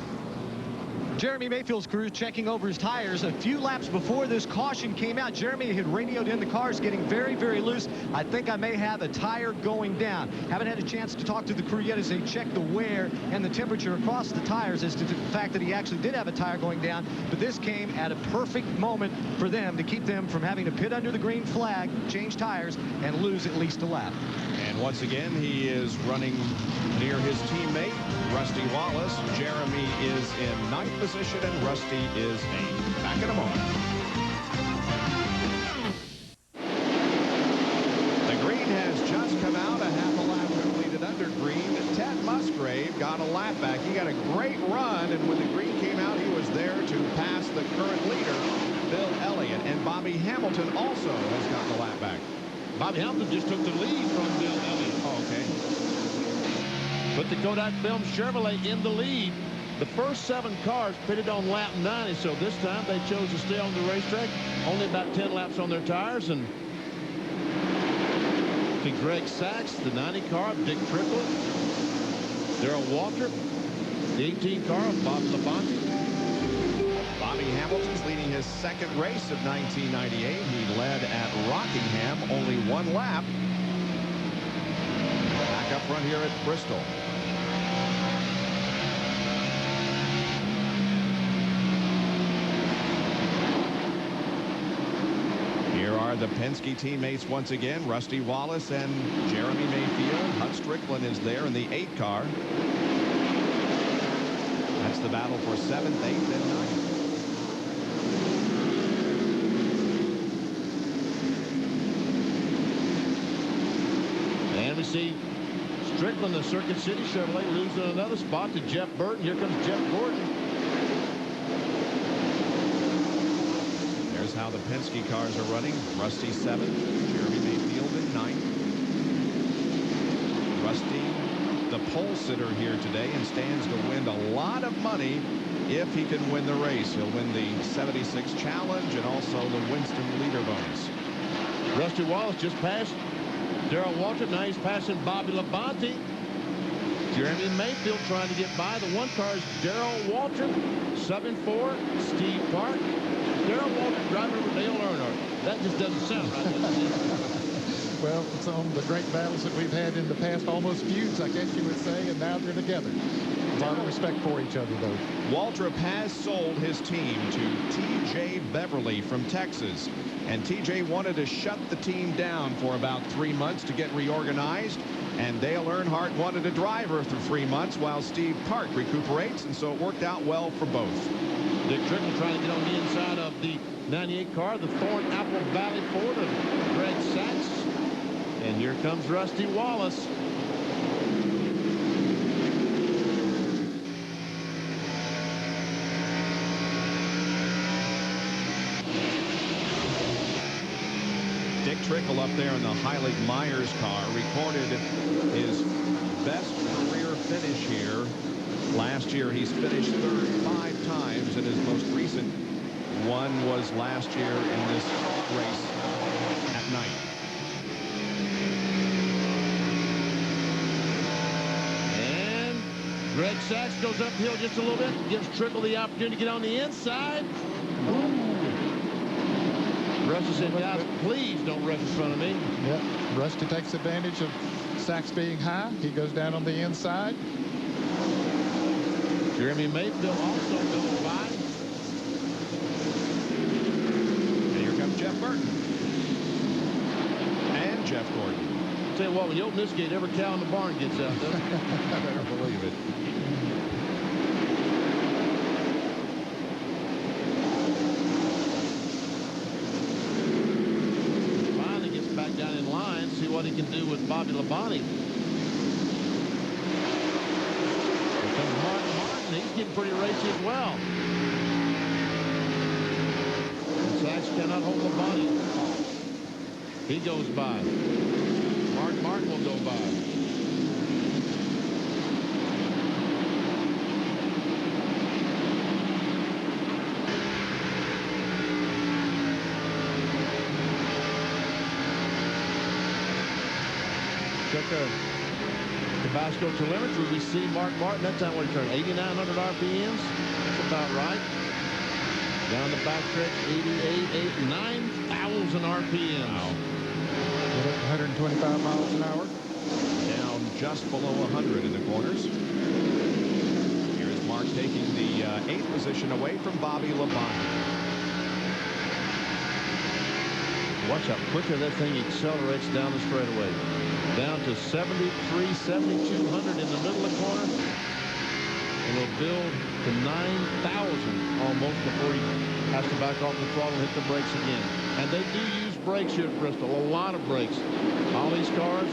Jeremy Mayfield's crew checking over his tires. A few laps before this caution came out, Jeremy had radioed in the cars getting very, very loose. I think I may have a tire going down. Haven't had a chance to talk to the crew yet as they check the wear and the temperature across the tires as to the fact that he actually did have a tire going down. But this came at a perfect moment for them to keep them from having to pit under the green flag, change tires, and lose at least a lap. And once again, he is running near his teammate, Rusty Wallace. Jeremy is in 9th position, and Rusty is 8th. Back in a moment. The green has just come out, a half a lap completed under green. Ted Musgrave got a lap back. He got a great run, and when the green came out, he was there to pass the current leader, Bill Elliott. And Bobby Hamilton also has gotten a lap back. Bobby Hamilton just took the lead from Bill Elliott. Oh, okay. Put the Kodak Film Chevrolet in the lead. The first 7 cars pitted on lap 90, so this time they chose to stay on the racetrack. Only about 10 laps on their tires. And to Greg Sachs, the 90 car, Dick Trickle, Darrell Waltrip, the 18 car, Bob Labonte. Bobby Hamilton's leading his second race of 1998. He led at Rockingham, only 1 lap. Back up front here at Bristol. Here are the Penske teammates once again, Rusty Wallace and Jeremy Mayfield. Hut Strickland is there in the 8 car. That's the battle for 7th, 8th, and 9th. And we see Strickland, the Circuit City Chevrolet, losing another spot to Jeff Burton. Here comes Jeff Gordon. There's how the Penske cars are running. Rusty 7th, Jeremy Mayfield in 9th. Rusty, the pole sitter here today, and stands to win a lot of money if he can win the race. He'll win the 76 Challenge and also the Winston leader bonus. Rusty Wallace just passed Darrell Waltrip. Now he's passing Bobby Labonte. Jeremy Mayfield trying to get by. The 1 car is Darrell Waltrip. Subbing for Steve Park. Darrell Waltrip driving over Dale Earnhardt. That just doesn't sound right, does it? Well, some of the great battles that we've had in the past, almost feuds, I guess you would say, and now they're together. A lot of respect for each other, though. Waltrip has sold his team to T.J. Beverly from Texas. And T.J. wanted to shut the team down for about 3 months to get reorganized. And Dale Earnhardt wanted a driver for 3 months while Steve Park recuperates. And so it worked out well for both. Dick Trickle trying to get on the inside of the 98 car, the Thorn Apple Valley Ford of Greg Sachs. And here comes Rusty Wallace. Dick Trickle up there in the Heilig Myers car recorded his best career finish here. Last year he's finished third 5 times, and his most recent one was last year in this race at night. And Greg Sachs goes uphill just a little bit, gives Trickle the opportunity to get on the inside. Rusty said, guys, please don't rush in front of me. Yep. Rusty takes advantage of Sachs being high. He goes down on the inside. Jeremy Mayfield also goes by. And here comes Jeff Burton. And Jeff Gordon. Tell you what, when you open this gate, every cow in the barn gets out, doesn't it? I better believe it. Down in line, see what he can do with Bobby Labonte. Here comes Martin. He's getting pretty racy as well. And Sachs cannot hold Labonte. He goes by. Martin will go by. Check our Tabasco telemetry. We see Mark Martin. That time what he turned 8,900 RPMs. That's about right. Down the backstretch, 9,000 RPMs. Wow. 125 miles an hour. Down just below 100 in the corners. Here's Mark taking the 8th position away from Bobby Labonte. Watch how quickly that thing accelerates down the straightaway. Down to 73, 7,200 in the middle of the corner. And it'll build to 9,000 almost before he has to back off the throttle and hit the brakes again. And they do use brakes here at Bristol, a lot of brakes. All these cars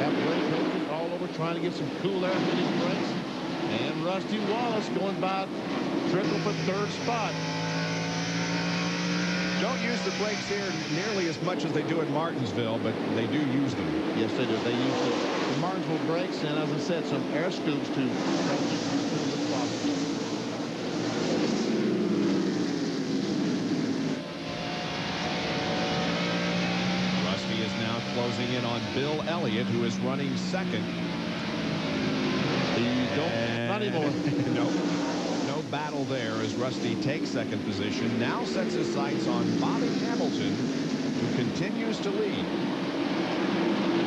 have brake coaches all over trying to get some cool air through these brakes. And Rusty Wallace going by Trickle for 3rd spot. Don't use the brakes here nearly as much as they do in Martinsville, but they do use them. Yes, they do. They use the Martinsville brakes, and as I said, some air scoops to make it as smooth as possible. closing in on Bill Elliott, who is running second. Not anymore. No battle there as Rusty takes second position. Now sets his sights on Bobby Hamilton, who continues to lead.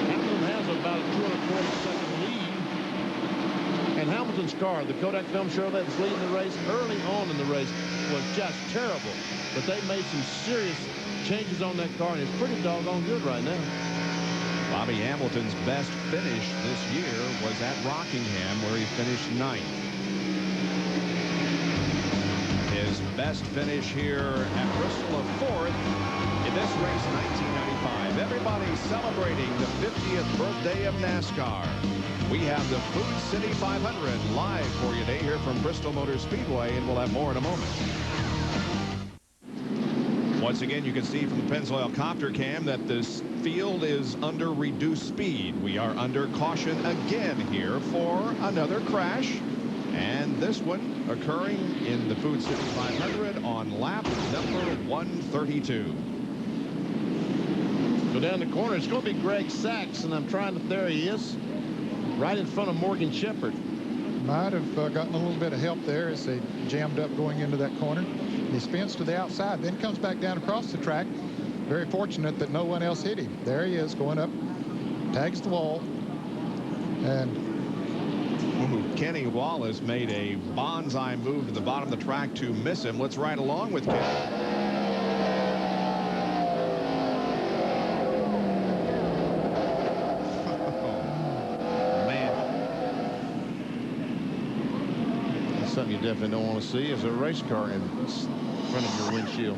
Hamilton has about a 240-second lead. And Hamilton's car, the Kodak Film Chevrolet that's leading the race early on in the race, was just terrible. But they made some serious changes on that car, and it's pretty doggone good right now. Bobby Hamilton's best finish this year was at Rockingham, where he finished 9th. His best finish here at Bristol of 4th in this race in 1995. Everybody celebrating the 50th birthday of NASCAR. We have the Food City 500 live for you today here from Bristol Motor Speedway, and we'll have more in a moment. Once again, you can see from the Pennzoil Copter Cam that this field is under reduced speed. We are under caution again here for another crash, and this one occurring in the Food City 500 on lap number 132. Go down the corner. It's going to be Greg Sachs, and I'm trying to. There he is, right in front of Morgan Shepherd. Might have gotten a little bit of help there as they jammed up going into that corner. He spins to the outside, then comes back down across the track. Very fortunate that no one else hit him. There he is going up, tags the wall, and Kenny Wallace made a bonsai move to the bottom of the track to miss him. Let's ride along with Kenny. Something you definitely don't want to see is a race car in front of your windshield.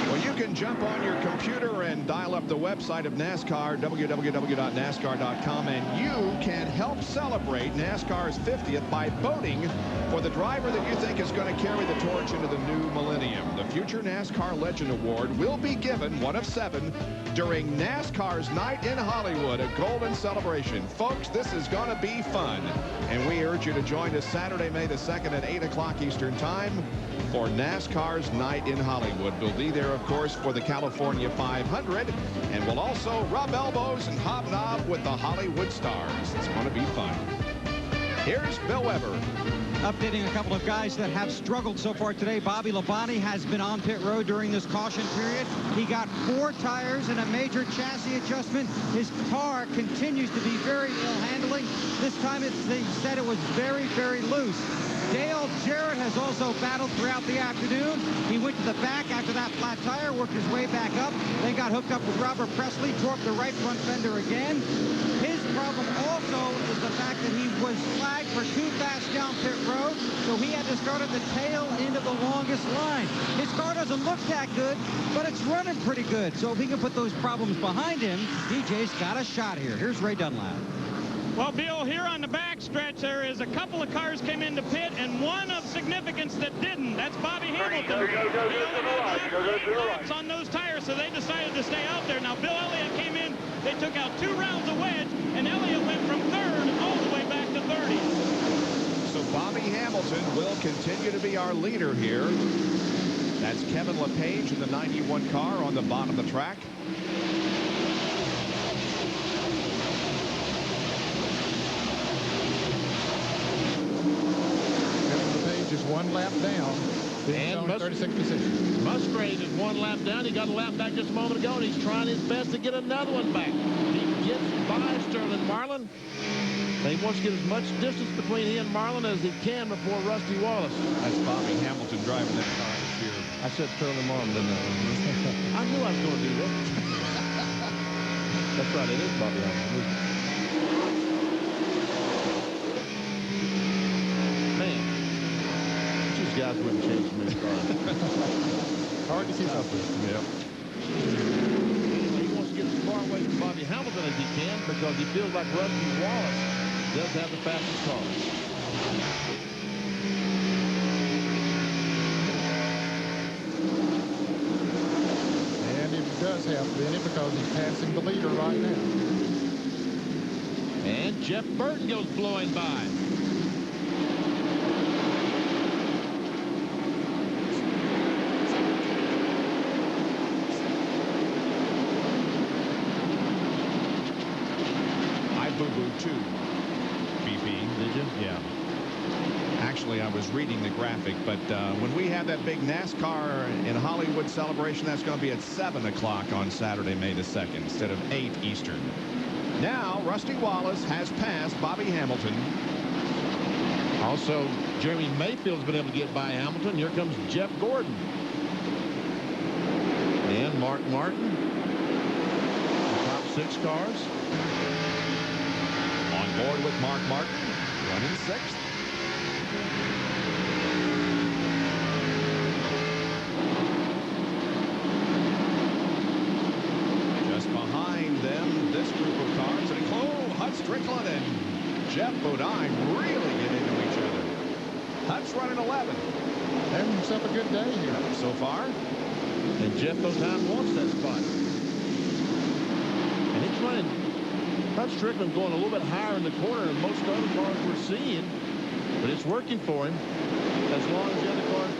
Well, you can jump on your computer and dial up the website of NASCAR, www.nascar.com, and you can help celebrate NASCAR's 50th by voting for the driver that you think is going to carry the torch into the new millennium. The Future NASCAR Legend Award will be given, one of 7, during NASCAR's Night in Hollywood, a golden celebration. Folks, this is going to be fun, and we urge you to join us Saturday, May the 2nd at 8 o'clock Eastern Time for NASCAR's Night in Hollywood. We'll be there, of course, for the California 500, and we'll also rub elbows and hobnob with the Hollywood stars. It's going to be fun. Here's Bill Weber. Updating a couple of guys that have struggled so far today. Bobby Labonte has been on pit road during this caution period. He got 4 tires and a major chassis adjustment. His car continues to be very ill handling. This time they said it was very, very loose. Dale Jarrett has also battled throughout the afternoon. He went to the back after that flat tire, worked his way back up, then got hooked up with Robert Presley, tore up the right front fender again. His problem also is the fact that he was flagged for too fast down pit road, so he had to start at the tail end of the longest line. His car doesn't look that good, but it's running pretty good. So if he can put those problems behind him, DJ's got a shot here. Here's Ray Dunlap. Well, Bill, here on the back stretch, there is a couple of cars came into pit, and one of significance that didn't. That's Bobby Hamilton. He only had laps on those tires, so they decided to stay out there. Now, Bill Elliott came in. They took out 2 rounds of wedge, and Elliott went from 3rd all the way back to 30. So Bobby Hamilton will continue to be our leader here. That's Kevin LePage in the 91 car on the bottom of the track. Just 1 lap down. And 36th position. Musgrave is 1 lap down. He got a lap back just a moment ago, and he's trying his best to get another one back. He gets by Sterling Marlin. And he wants to get as much distance between he and Marlin as he can before Rusty Wallace. That's Bobby Hamilton driving that car this year. I said Sterling Marlin, didn't I? I knew I was going to do that. That's right, it is Bobby Hamilton. Guys wouldn't change from his car. Hard to keep up with. Yep. He wants to get as far away from Bobby Hamilton as he can because he feels like Rusty Wallace does have the fastest car. And he does have Benny because he's passing the leader right now. And Jeff Burton goes blowing by. reading the graphic, but when we have that big NASCAR in Hollywood celebration, that's going to be at 7 o'clock on Saturday, May the 2nd, instead of 8 Eastern. Now, Rusty Wallace has passed Bobby Hamilton. Also, Jeremy Mayfield's been able to get by Hamilton. Here comes Jeff Gordon. And Mark Martin. The top 6 cars. On board with Mark Martin, running 6th. Just behind them, this group of cars. And Hut Strickland and Jeff Bodine really get into each other. Hut's running 11. Having himself a good day here so far. And Jeff Bodine wants that spot. And he's running. Hut Strickland going a little bit higher in the corner than most other cars we're seeing. But it's working for him as long as the other cars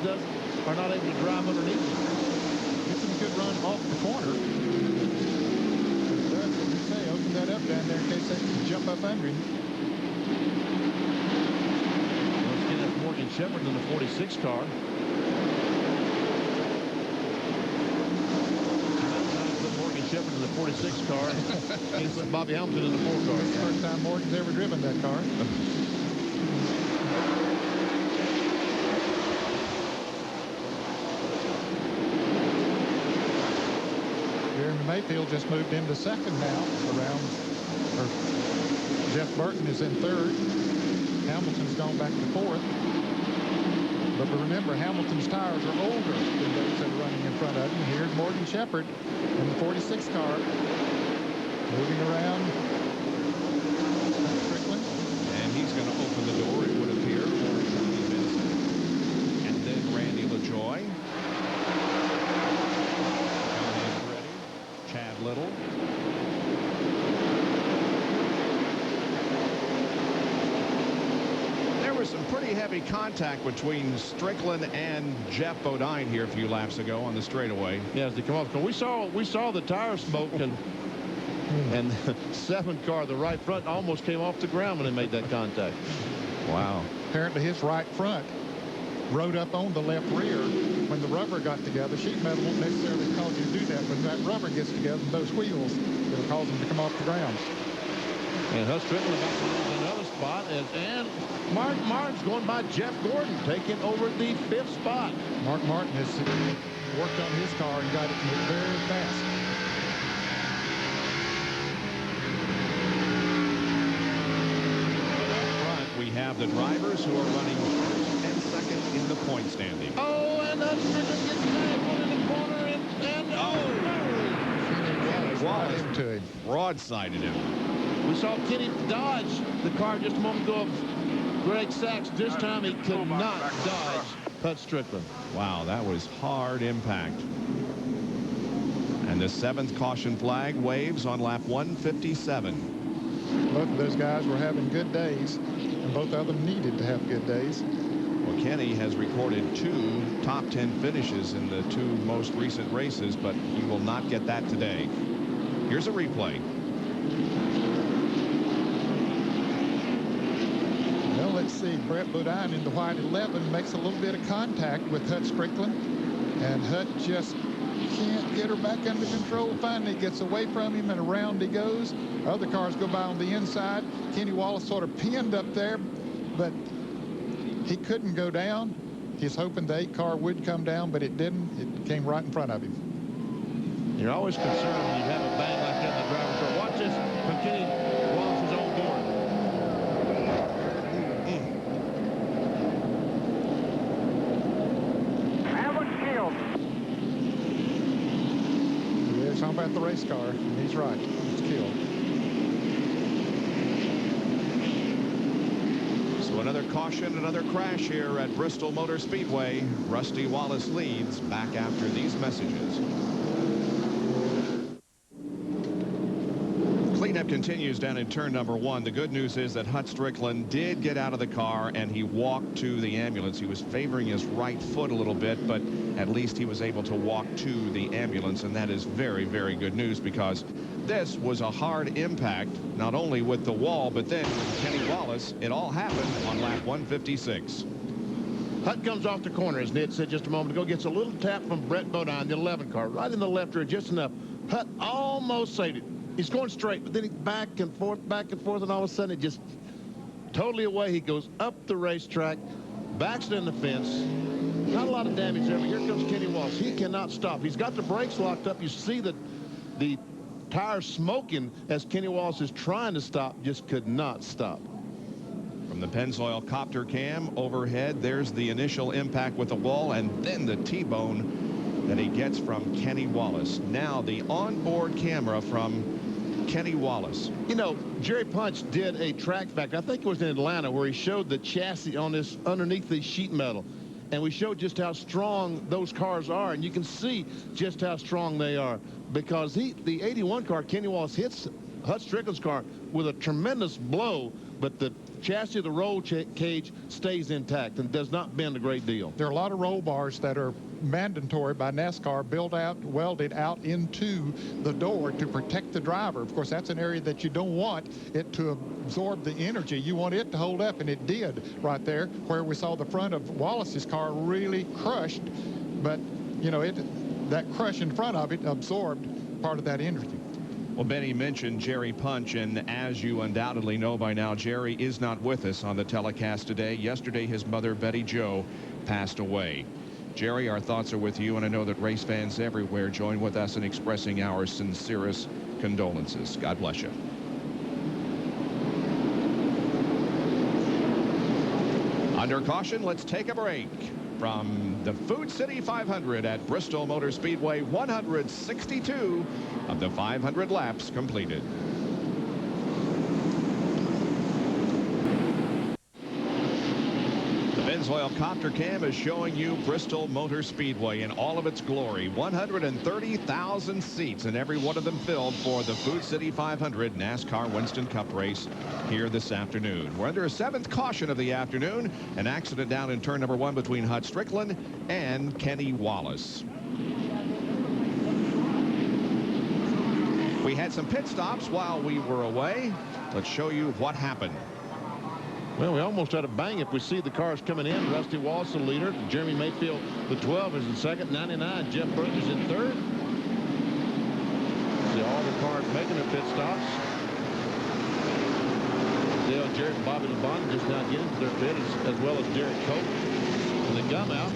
are not able to drive underneath him. Gets him a good run off the corner. Does, as you say, open that up down there in case they can jump up under him. Once again, that's Morgan Shepherd in the 46 car. Morgan Shepherd in the 46 car. Against Bobby Hamilton in the 4 car. It's the first time Morgan's ever driven that car. Jeremy Mayfield just moved into 2nd now. Jeff Burton is in 3rd. Hamilton's gone back to 4th. But remember, Hamilton's tires are older than those that are running in front of him. Here's Morgan Shepherd in the 46 car. Moving around. Strickland. And he's going to open the door, it would appear, for Johnny Benson. And then Randy LaJoy. John Andretti. Chad Little. There was some pretty heavy contact between Strickland and Jeff Bodine here a few laps ago on the straightaway. Yeah, as they come off. We saw the tire smoke, and the 7th car, the right front, almost came off the ground when they made that contact. Wow. Apparently his right front rode up on the left rear when the rubber got together. Sheet metal won't necessarily cause you to do that, but when that rubber gets together, those wheels, it'll cause them to come off the ground. And Hut Strickland about to lose another spot, and Mark Martin's going by Jeff Gordon, taking over the 5th spot. Mark Martin has worked on his car and got it moved very fast. We have the drivers who are running 1st and 2nd in the point standing. Oh, and Hut Strickland gets back one in the corner, and Wallace broadsided him. We saw Kenny dodge the car just a moment ago of Greg Sachs. This time he could not dodge Hut Strickland. Wow, that was hard impact. And the 7th caution flag waves on lap 157. Both of those guys were having good days, and both of them needed to have good days. Well, Kenny has recorded 2 top 10 finishes in the 2 most recent races, but he will not get that today. Here's a replay. Well, let's see. Brett Bodine in the white 11 makes a little bit of contact with Hut Strickland, and Hut just can't get her back under control. Finally gets away from him, and around he goes. Other cars go by on the inside. Kenny Wallace sort of pinned up there, but he couldn't go down. He's hoping the 8 car would come down, but it didn't. It came right in front of him. You're always concerned when you have a bang like that in the driver's car. Watch this from Kenny Wallace's own board. Hamilton killed. Yeah, talking about the race car. He's right. It's killed. So another caution, another crash here at Bristol Motor Speedway. Rusty Wallace leads back after these messages. Cleanup continues down in turn number 1. The good news is that Hut Strickland did get out of the car and he walked to the ambulance. He was favoring his right foot a little bit, but at least he was able to walk to the ambulance, and that is very, very good news, because this was a hard impact, not only with the wall, but then with Kenny Wallace. It all happened on lap 156. Hutt comes off the corner, as Ned said just a moment ago, gets a little tap from Brett Bodine, the 11 car, right in the left rear, just enough. Hutt almost saved it. He's going straight, but then he back and forth, and all of a sudden it just totally away. He goes up the racetrack, backs it in the fence. Not a lot of damage there, but here comes Kenny Wallace. He cannot stop. He's got the brakes locked up. You see the tires smoking as Kenny Wallace is trying to stop, just could not stop. From the Pennzoil copter cam overhead, there's the initial impact with the wall, and then the T-bone that he gets from Kenny Wallace. Now the onboard camera from Kenny Wallace. You know, Jerry Punch did a track fact, I think it was in Atlanta, where he showed the chassis on this underneath the sheet metal. And we showed just how strong those cars are, and you can see just how strong they are, because the 81 car, Kenny Wallace, hits Hutt Strickland's car with a tremendous blow, but the chassis of the roll cage stays intact and does not bend a great deal. There are a lot of roll bars that are mandatory by NASCAR, welded out into the door to protect the driver. Of course, that's an area that you don't want it to absorb the energy. You want it to hold up, and it did right there, where we saw the front of Wallace's car really crushed. But, you know, that crush in front of it absorbed part of that energy. Well, Benny mentioned Jerry Punch, and as you undoubtedly know by now, Jerry is not with us on the telecast today. Yesterday, his mother, Betty Jo, passed away. Jerry, our thoughts are with you, and I know that race fans everywhere join with us in expressing our sincerest condolences. God bless you. Under caution, let's take a break. From the Food City 500 at Bristol Motor Speedway, 162 of the 500 laps completed. The Pennzoil copter cam is showing you Bristol Motor Speedway in all of its glory. 130,000 seats, and every one of them filled for the Food City 500 NASCAR Winston Cup race here this afternoon. We're under a 7th caution of the afternoon. An accident down in turn number 1 between Hutt Strickland and Kenny Wallace. We had some pit stops while we were away. Let's show you what happened. Well, we almost had a bang if we see the cars coming in. Rusty Wallace, the leader. Jeremy Mayfield, the 12, is in second. 99, Jeff Burke is in third. See all the cars making their pit stops. Dale Jarrett and Bobby Labonte just now getting to their pit, as well as Derek Cope and the gum out.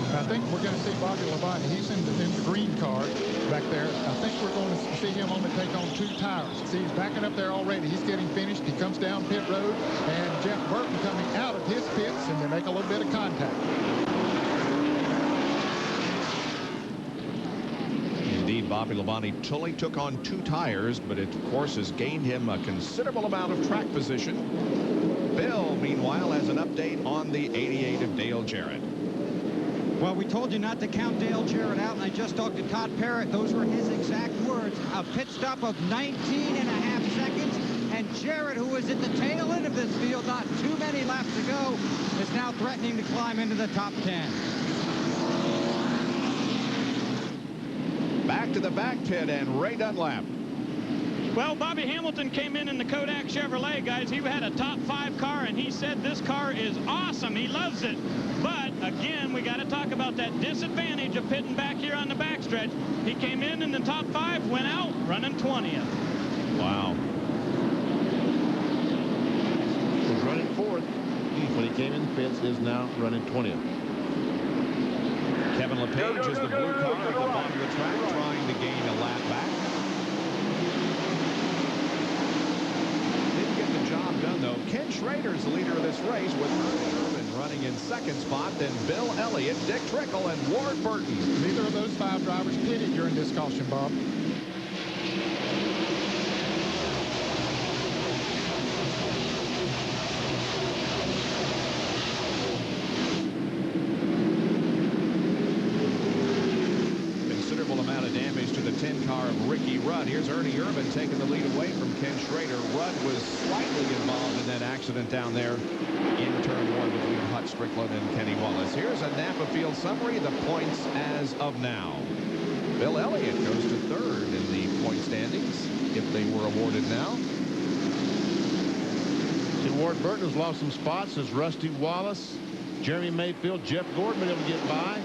I think we're going to see Bobby Labonte. He's in the green car back there. I think we're going to see him only take on 2 tires. See, he's backing up there already. He's getting finished. He comes down pit road, and Jeff Burton coming out of his pits, and they make a little bit of contact. Indeed, Bobby Labonte totally took on 2 tires, but it, of course, has gained him a considerable amount of track position. Bill, meanwhile, has an update on the 88 of Dale Jarrett. Well, we told you not to count Dale Jarrett out, and I just talked to Todd Parrott. Those were his exact words. A pit stop of 19.5 seconds, and Jarrett, who was at the tail end of this field not too many laps ago, is now threatening to climb into the top 10. Back to the back pit, and Ray Dunlap. Well, Bobby Hamilton came in the Kodak Chevrolet, guys. He had a top 5 car, and he said this car is awesome. He loves it. But, again, we got to talk about that disadvantage of pitting back here on the backstretch. He came in the top 5, went out running 20th. Wow. He was running 4th when he came in the pits, is now running 20th. Kevin LePage is the blue car at the bottom of the track, trying to gain a lap back. Didn't get the job done, though. Ken Schrader is the leader of this race with Irvin running in 2nd spot, then Bill Elliott, Dick Trickle, and Ward Burton. Neither of those 5 drivers pitted during this caution, Bob. Rudd. Here's Ernie Irvin taking the lead away from Ken Schrader. Rudd was slightly involved in that accident down there in turn 1 between Hutt Strickland and Kenny Wallace. Here's a Napa Field summary, the points as of now. Bill Elliott goes to 3rd in the point standings if they were awarded now. See, Ward Burton has lost some spots as Rusty Wallace, Jeremy Mayfield, Jeff Gordon been able to get by.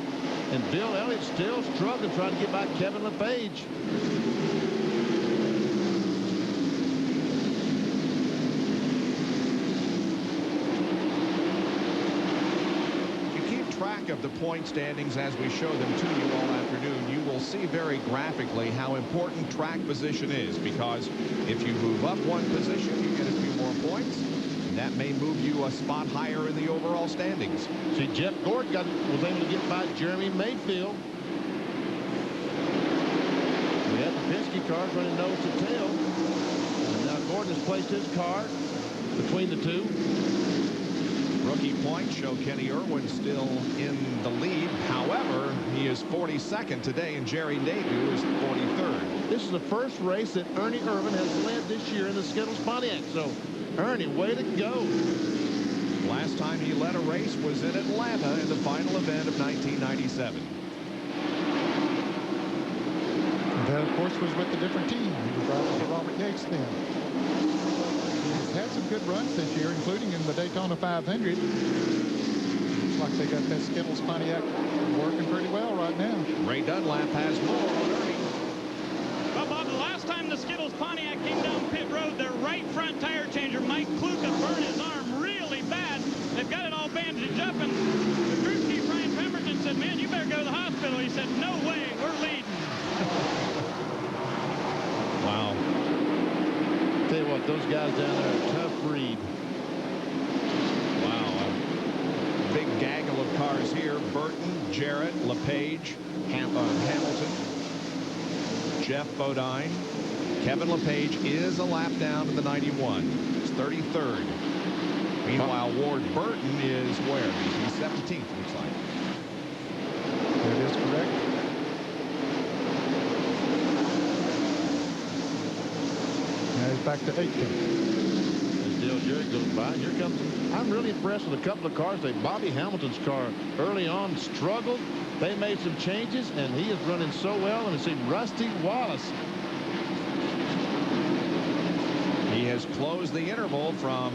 And Bill Elliott still struggling trying to get by Kevin LePage. Of the point standings as we show them to you all afternoon, you will see very graphically how important track position is, because if you move up one position, you get a few more points, and that may move you a spot higher in the overall standings. See, Jeff Gordon was able to get by Jeremy Mayfield. We have the Penske cars running nose to tail, and now Gordon has placed his car between the two. Rookie points show Kenny Irwin still in the lead. However, he is 42nd today, and Jerry Nadeau is 43rd. This is the first race that Ernie Irvin has led this year in the Skittles Pontiac. So, Ernie, way to go. Last time he led a race was in Atlanta in the final event of 1997. And that, of course, was with a different team. He was driving for Robert Yates then. Had some good runs this year, including in the Daytona 500. Looks like they got that Skittles Pontiac working pretty well right now. Ray Dunlap has more on Ernie. Well, Bob, the last time the Skittles Pontiac came down pit road, their right front tire changer, Mike Kluka, burned his arm really bad. They've got it all bandaged up, and the crew chief, Ryan Pemberton, said, man, you better go to the hospital. He said, no way, we're leading. Wow. Tell you what, those guys down there are a tough read. Wow. A big gaggle of cars here. Burton, Jarrett, LePage, Hamilton, Jeff Bodine. Kevin LePage is a lap down to the 91. He's 33rd. Meanwhile, Ward Burton is where? He's 17th, looks like. That is correct. Back to 18. As Dale Jarrett goes by, here comes. I'm really impressed with a couple of cars. Bobby Hamilton's car early on struggled. They made some changes, and he is running so well. And see Rusty Wallace. He has closed the interval from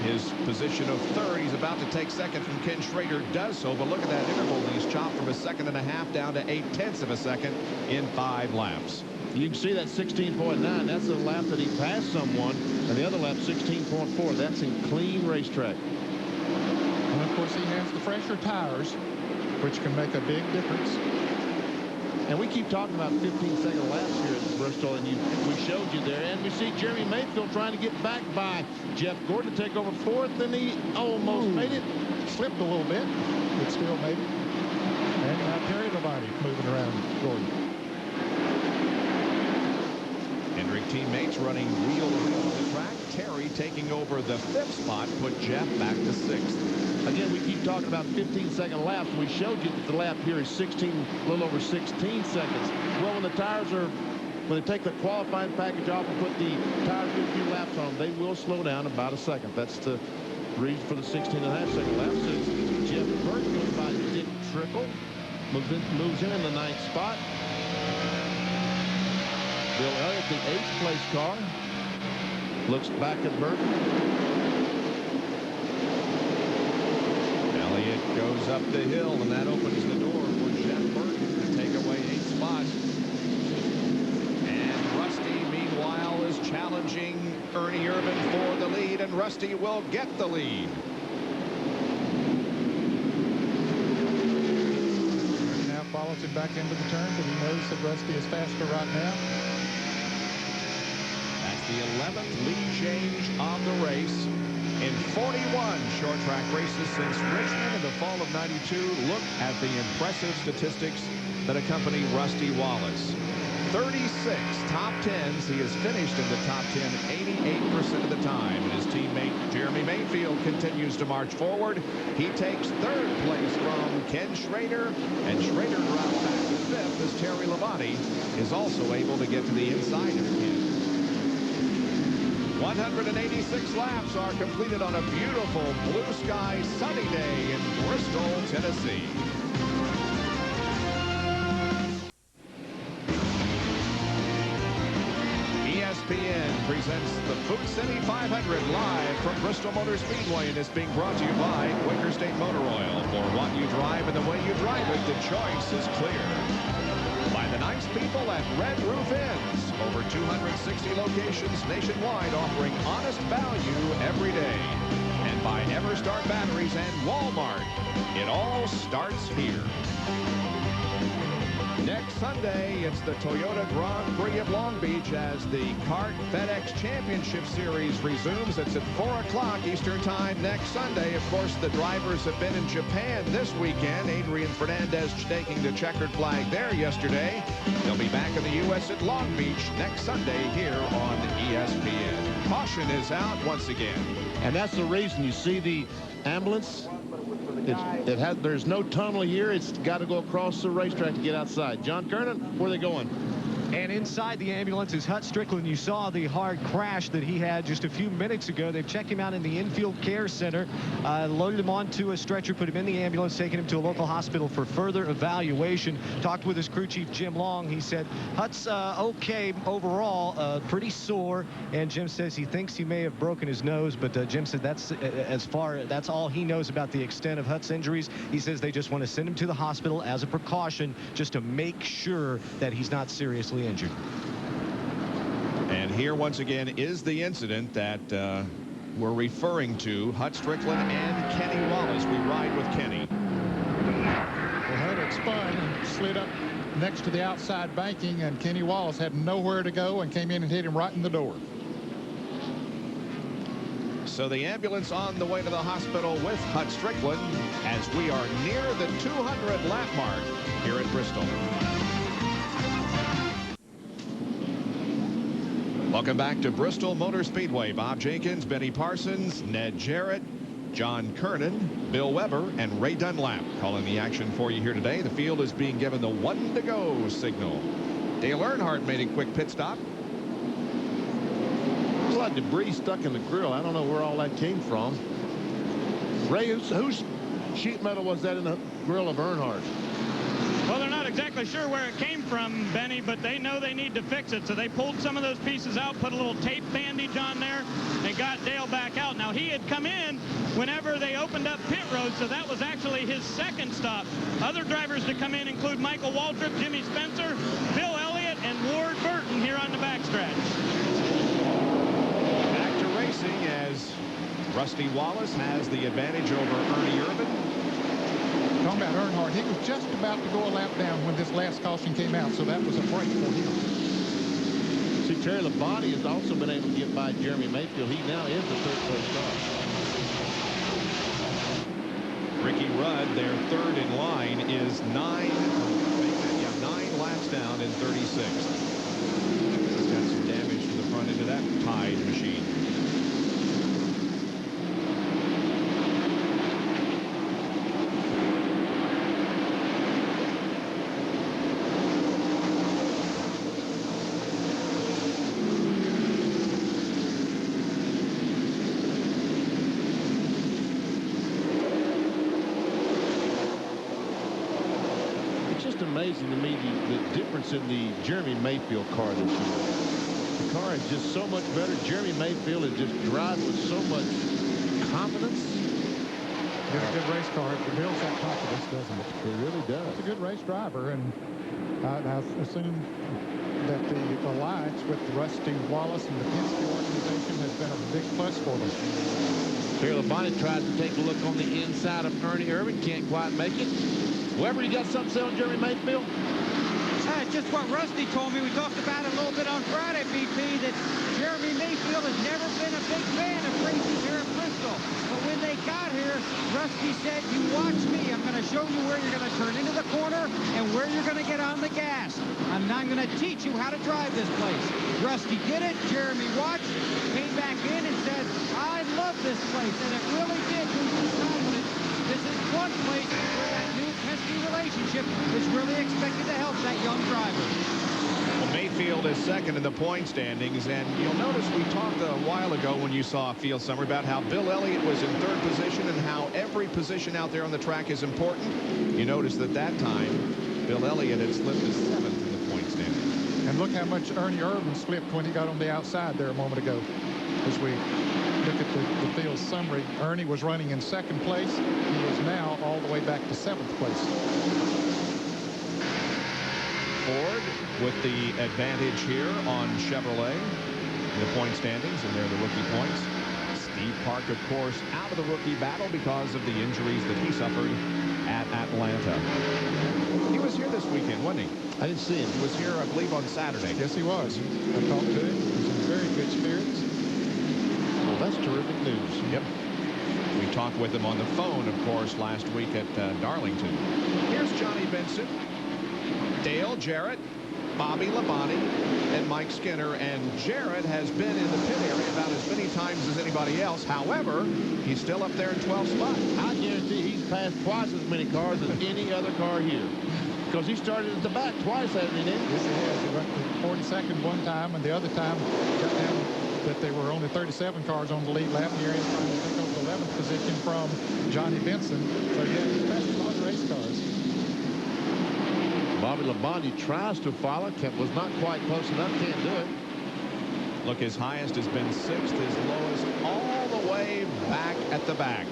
his position of third. He's about to take second from Ken Schrader. Does so, but look at that interval. He's chopped from a second and a half down to 0.8 of a second in 5 laps. You can see that 16.9. That's the lap that he passed someone, and the other lap 16.4. That's in clean racetrack. And of course, he has the fresher tires, which can make a big difference. And we keep talking about 15-second laps here at Bristol, and we showed you there. And we see Jeremy Mayfield trying to get back by Jeff Gordon to take over fourth, and he almost made it. Slipped a little bit, but still made it. And now Terry Labonte moving around Gordon. Hendrick teammates running wheel to wheel on the track. Terry taking over the 5th spot, put Jeff back to 6th. Again, we keep talking about 15-second laps. We showed you that the lap here is a little over 16 seconds. Well, when the tires are, when they take the qualifying package off and put the tires 50 laps on, they will slow down about a second. That's the reason for the 16.5-second lap. So Jeff Burton goes by Dick Trickle, moves in the 9th spot. Bill Elliott, the 8th place car, looks back at Burton. Elliott goes up the hill, and that opens the door for Jeff Burton to take away 8th spot. And Rusty, meanwhile, is challenging Ernie Irvin for the lead, and Rusty will get the lead. Ernie now follows him back into the turn, but he knows that Rusty is faster right now. The 11th lead change on the race in 41 short track races since Richmond in the fall of '92. Look at the impressive statistics that accompany Rusty Wallace. 36 top 10s. He has finished in the top 10 88% of the time. And his teammate Jeremy Mayfield continues to march forward. He takes 3rd place from Ken Schrader, and Schrader drops back to 5th as Terry Labonte is also able to get to the inside of Ken. 186 laps are completed on a beautiful blue sky sunny day in Bristol, Tennessee. ESPN presents the Food City 500 live from Bristol Motor Speedway, and is being brought to you by Quaker State Motor Oil. For what you drive and the way you drive it, the choice is clear. By the nice people at Red Roof Inns. Over 260 locations nationwide offering honest value every day. And by Everstart Batteries and Walmart. It all starts here. Next Sunday, it's the Toyota Grand Prix of Long Beach as the CART FedEx Championship Series resumes. It's at 4 o'clock Eastern Time next Sunday. Of course, the drivers have been in Japan this weekend. Adrian Fernandez taking the checkered flag there yesterday. They'll be back in the U.S. at Long Beach next Sunday here on ESPN. Caution is out once again. And that's the reason you see the ambulance. There's no tunnel here. It's got to go across the racetrack to get outside. John Kernan, where are they going? And inside the ambulance is Hut Strickland. You saw the hard crash that he had just a few minutes ago. They've checked him out in the infield care center, loaded him onto a stretcher, put him in the ambulance, taken him to a local hospital for further evaluation. Talked with his crew chief, Jim Long. He said Hut's okay overall, pretty sore. And Jim says he thinks he may have broken his nose, but Jim said that's all he knows about the extent of Hut's injuries. He says they just want to send him to the hospital as a precaution, just to make sure that he's not seriously injured. And here once again is the incident that we're referring to. Hut Strickland and Kenny Wallace. We ride with Kenny. Well, Hut had spun and slid up next to the outside banking, and Kenny Wallace had nowhere to go and came in and hit him right in the door. So the ambulance on the way to the hospital with Hut Strickland as we are near the 200 lap mark here at Bristol. Welcome back to Bristol Motor Speedway. Bob Jenkins, Benny Parsons, Ned Jarrett, John Kernan, Bill Weber, and Ray Dunlap calling the action for you here today. The field is being given the 1 to go signal. Dale Earnhardt made a quick pit stop. There's a lot of debris stuck in the grill. I don't know where all that came from. Ray, whose sheet metal was that in the grill of Earnhardt? Well, they're not exactly sure where it came from, Benny, but they know they need to fix it. So they pulled some of those pieces out, put a little tape bandage on there, and got Dale back out. Now, he had come in whenever they opened up pit road, so that was actually his second stop. Other drivers to come in include Michael Waltrip, Jimmy Spencer, Bill Elliott, and Ward Burton here on the backstretch. Back to racing as Rusty Wallace has the advantage over Ernie Irvin. Talking about Earnhardt, he was just about to go a lap down when this last caution came out, so that was a break for him. See, Terry Labonte has also been able to get by Jeremy Mayfield. He now is the third place car. Ricky Rudd, their third in line, is 9 laps down in 36th. He's got some damage to the front end of that Tide machine. Amazing to me the difference in the Jeremy Mayfield car this year. The car is just so much better. Jeremy Mayfield is just driving with so much confidence. It's a good race car. It builds that confidence, doesn't it? It really does. It's a good race driver, and I assume that the alliance with Rusty Wallace and the Penske organization has been a big plus for them. Terry Labonte tries to take a look on the inside of Ernie Irvin. Can't quite make it. Weber, you got something to say on Jeremy Mayfield? Just what Rusty told me. We talked about it a little bit on Friday, BP, that Jeremy Mayfield has never been a big fan of racing here at Bristol. But when they got here, Rusty said, you watch me. I'm going to show you where you're going to turn into the corner and where you're going to get on the gas. I'm going to teach you how to drive this place. Rusty did it. Jeremy watched, came back in and said, I love this place. And it really did boost his confidence. This is one place where that new Penske relationship is really expected to help that young driver. Well, Mayfield is second in the point standings, and you'll notice we talked a while ago when you saw a field summary about how Bill Elliott was in third position and how every position out there on the track is important. You notice that time Bill Elliott had slipped to seventh in the point standings. And look how much Ernie Irvin slipped when he got on the outside there a moment ago. As we look at the field summary, Ernie was running in 2nd place. He is now all the way back to 7th place. Ford with the advantage here on Chevrolet in the point standings, and they're the rookie points. Steve Park, of course, out of the rookie battle because of the injuries that he suffered at Atlanta. He was here this weekend, wasn't he? I didn't see him. He was here, I believe, on Saturday. Yes, he was. I talked to him. He's in very good spirits. Well, that's terrific news. Yep. We talked with him on the phone, of course, last week at Darlington. Here's Johnny Benson, Dale Jarrett, Bobby Labonte, and Mike Skinner. And Jarrett has been in the pit area about as many times as anybody else. However, he's still up there in 12th spot. I guarantee he's passed twice as many cars as any other car here. Because he started at the back twice, hasn't he? Yes, he has. He went 42nd one time, and the other time got down that there were only 37 cars on the lead lap. Here he is trying to take over the 11th position from Johnny Benson. So, yeah, he's passed a lot of race cars. Bobby Labonte tries to follow. Was not quite close enough. Can't do it. Look, his highest has been 6th, his lowest all the way back at the back.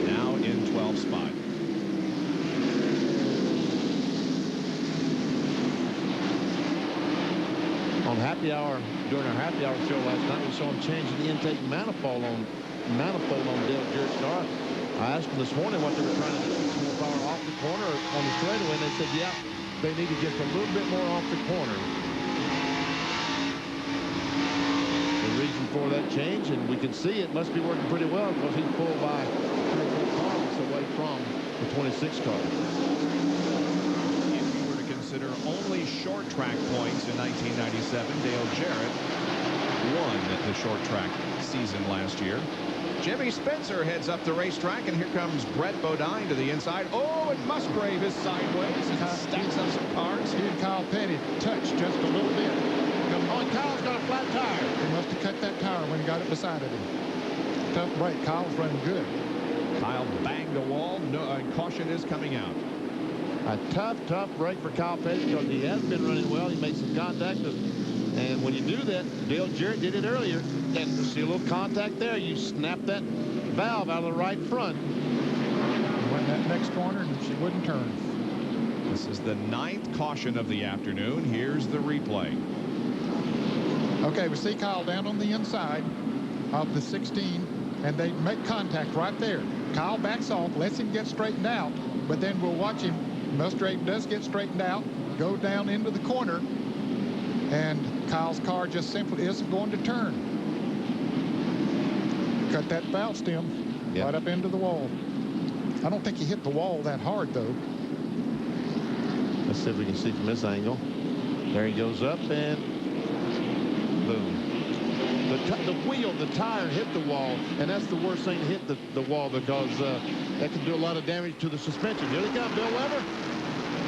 Now in 12th spot. On happy hour, during our happy hour show last night, we saw him changing the intake manifold on Dale Jarrett's car. I asked him this morning what they were trying to do. More power off the corner on the straightaway, and they said, yeah, they needed just a little bit more off the corner. The reason for that change, and we can see it must be working pretty well because he's pulled by 3 or 4 cars away from the 26 car. If you were to consider only short track points in 1997, Dale Jarrett won the short track season last year. Jimmy Spencer heads up the racetrack, and here comes Brett Bodine to the inside. Oh, and Musgrave is sideways and stacks up some cars. He and Kyle Petty touched just a little bit. Oh, and Kyle's got a flat tire. He must have cut that tire when he got it beside of him. Tough break. Kyle's running good. Kyle banged a wall. No, caution is coming out. A tough break for Kyle Petty because he has been running well. He made some contact. And when you do that, Dale Jarrett did it earlier. And you see a little contact there. You snap that valve out of the right front. Went that next corner, and she wouldn't turn. This is the 9th caution of the afternoon. Here's the replay. Okay, we see Kyle down on the inside of the 16, and they make contact right there. Kyle backs off, lets him get straightened out, but then we'll watch him. Musgrave does get straightened out, go down into the corner, and Kyle's car just simply isn't going to turn. Cut that valve stem right up into the wall. I don't think he hit the wall that hard, though. Let's see if we can see from this angle. There he goes up, and boom. The tire hit the wall, and that's the worst thing to hit the wall because that can do a lot of damage to the suspension. Here they come, Bill Weber.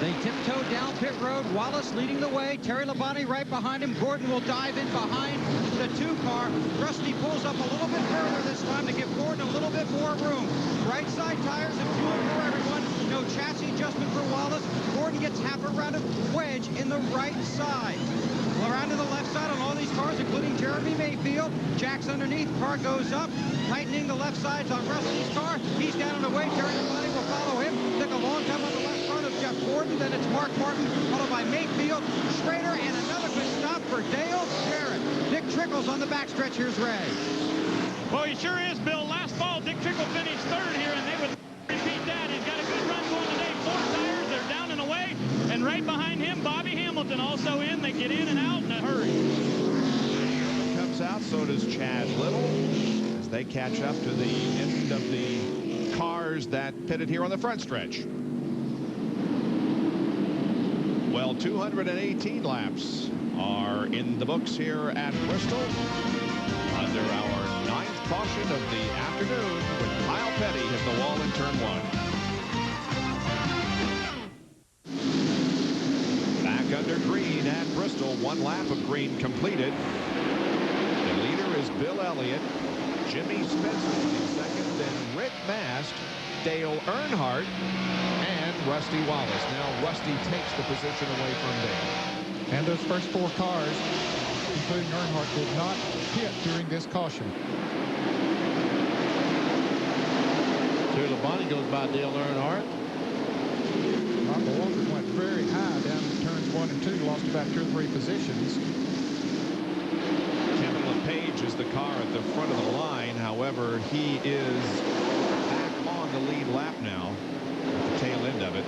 They tiptoe down pit road. Wallace leading the way. Terry Labonte right behind him. Gordon will dive in behind the 2 car. Rusty pulls up a little bit further this time to give Gordon a little bit more room. Right side tires and fuel for everyone. No chassis adjustment for Wallace. Gordon gets half a round of wedge in the right side. Around to the left side on all these cars, including Jeremy Mayfield. Jack's underneath. Car goes up, tightening the left sides on Rusty's car. He's down and away. Terry Labonte will follow him. Took a long time on the left front of Jeff Gordon. Then it's Mark Martin, followed by Mayfield, Schrader, and another good stop for Dale Jarrett. Dick Trickle's on the backstretch. Here's Ray. Well, he sure is, Bill. Last fall, Dick Trickle finished 3rd here, and they would repeat that. He's got a good run going today. 4 tires, they're down and away. And right behind him, Bobby Hamilton also in. They get in and out in a hurry. Comes out, so does Chad Little, as they catch up to the end of the cars that pitted here on the front stretch. Well, 218 laps are in the books here at Bristol under our 9th caution of the afternoon when Kyle Petty hit the wall in turn 1. Back under green at Bristol. 1 lap of green completed. The leader is Bill Elliott. Jimmy Spencer in second, then Rick Mast, Dale Earnhardt, and Rusty Wallace. Now Rusty takes the position away from Dale. And those first 4 cars, including Earnhardt, did not pit during this caution. Terry Labonte goes by Dale Earnhardt. Michael Walker went very high down in turns 1 and 2, lost about 2 or 3 positions. Kevin LePage is the car at the front of the line. However, he is back on the lead lap now at the tail end of it.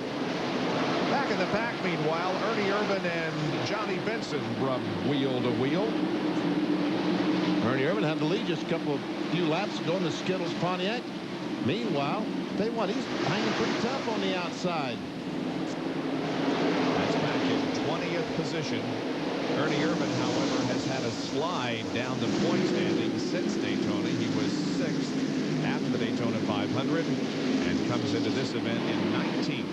Back in the pack, meanwhile, Ernie Irvan and Johnny Benson rub wheel to wheel. Ernie Irvan had the lead just a few laps ago in the Skittles Pontiac. Meanwhile, tell you what, he's hanging pretty tough on the outside. That's back in 20th position. Ernie Irvan, however, has had a slide down the point standings since Daytona. He was 6th after the Daytona 500 and comes into this event in 19th.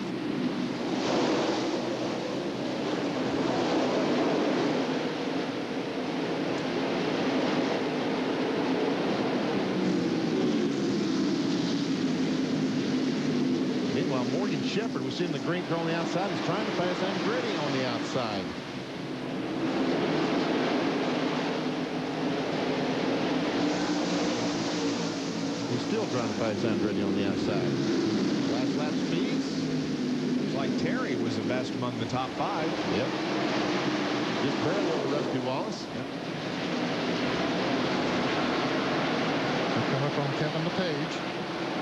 Shepard, we see him the green car on the outside. He's trying to pass Andretti on the outside. He's still trying to pass Andretti on the outside. Last lap speeds. Looks like Terry was the best among the top 5. Yep. Just parallel to Rusty Wallace. Yep. Come up on Kevin LePage.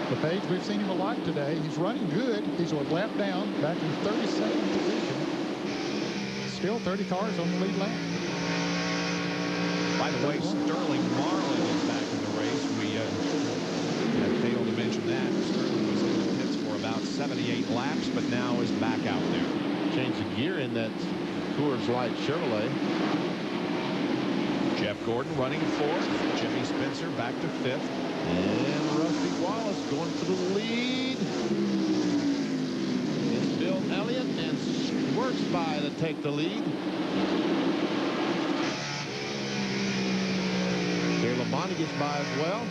LePage, we've seen him a lot today. He's running good. He's a lap down, back in 32nd position. Still 30 cars on the lead lap. By the way, Sterling Marlin is back in the race. We have failed to mention that. Sterling was in the pits for about 78 laps, but now is back out there. Changed the gear in that Coors Light Chevrolet. Jeff Gordon running 4th. Jimmy Spencer back to 5th. And Rusty Wallace going for the lead. It's Bill Elliott and squirts by to take the lead. Terry Labonte gets by as well.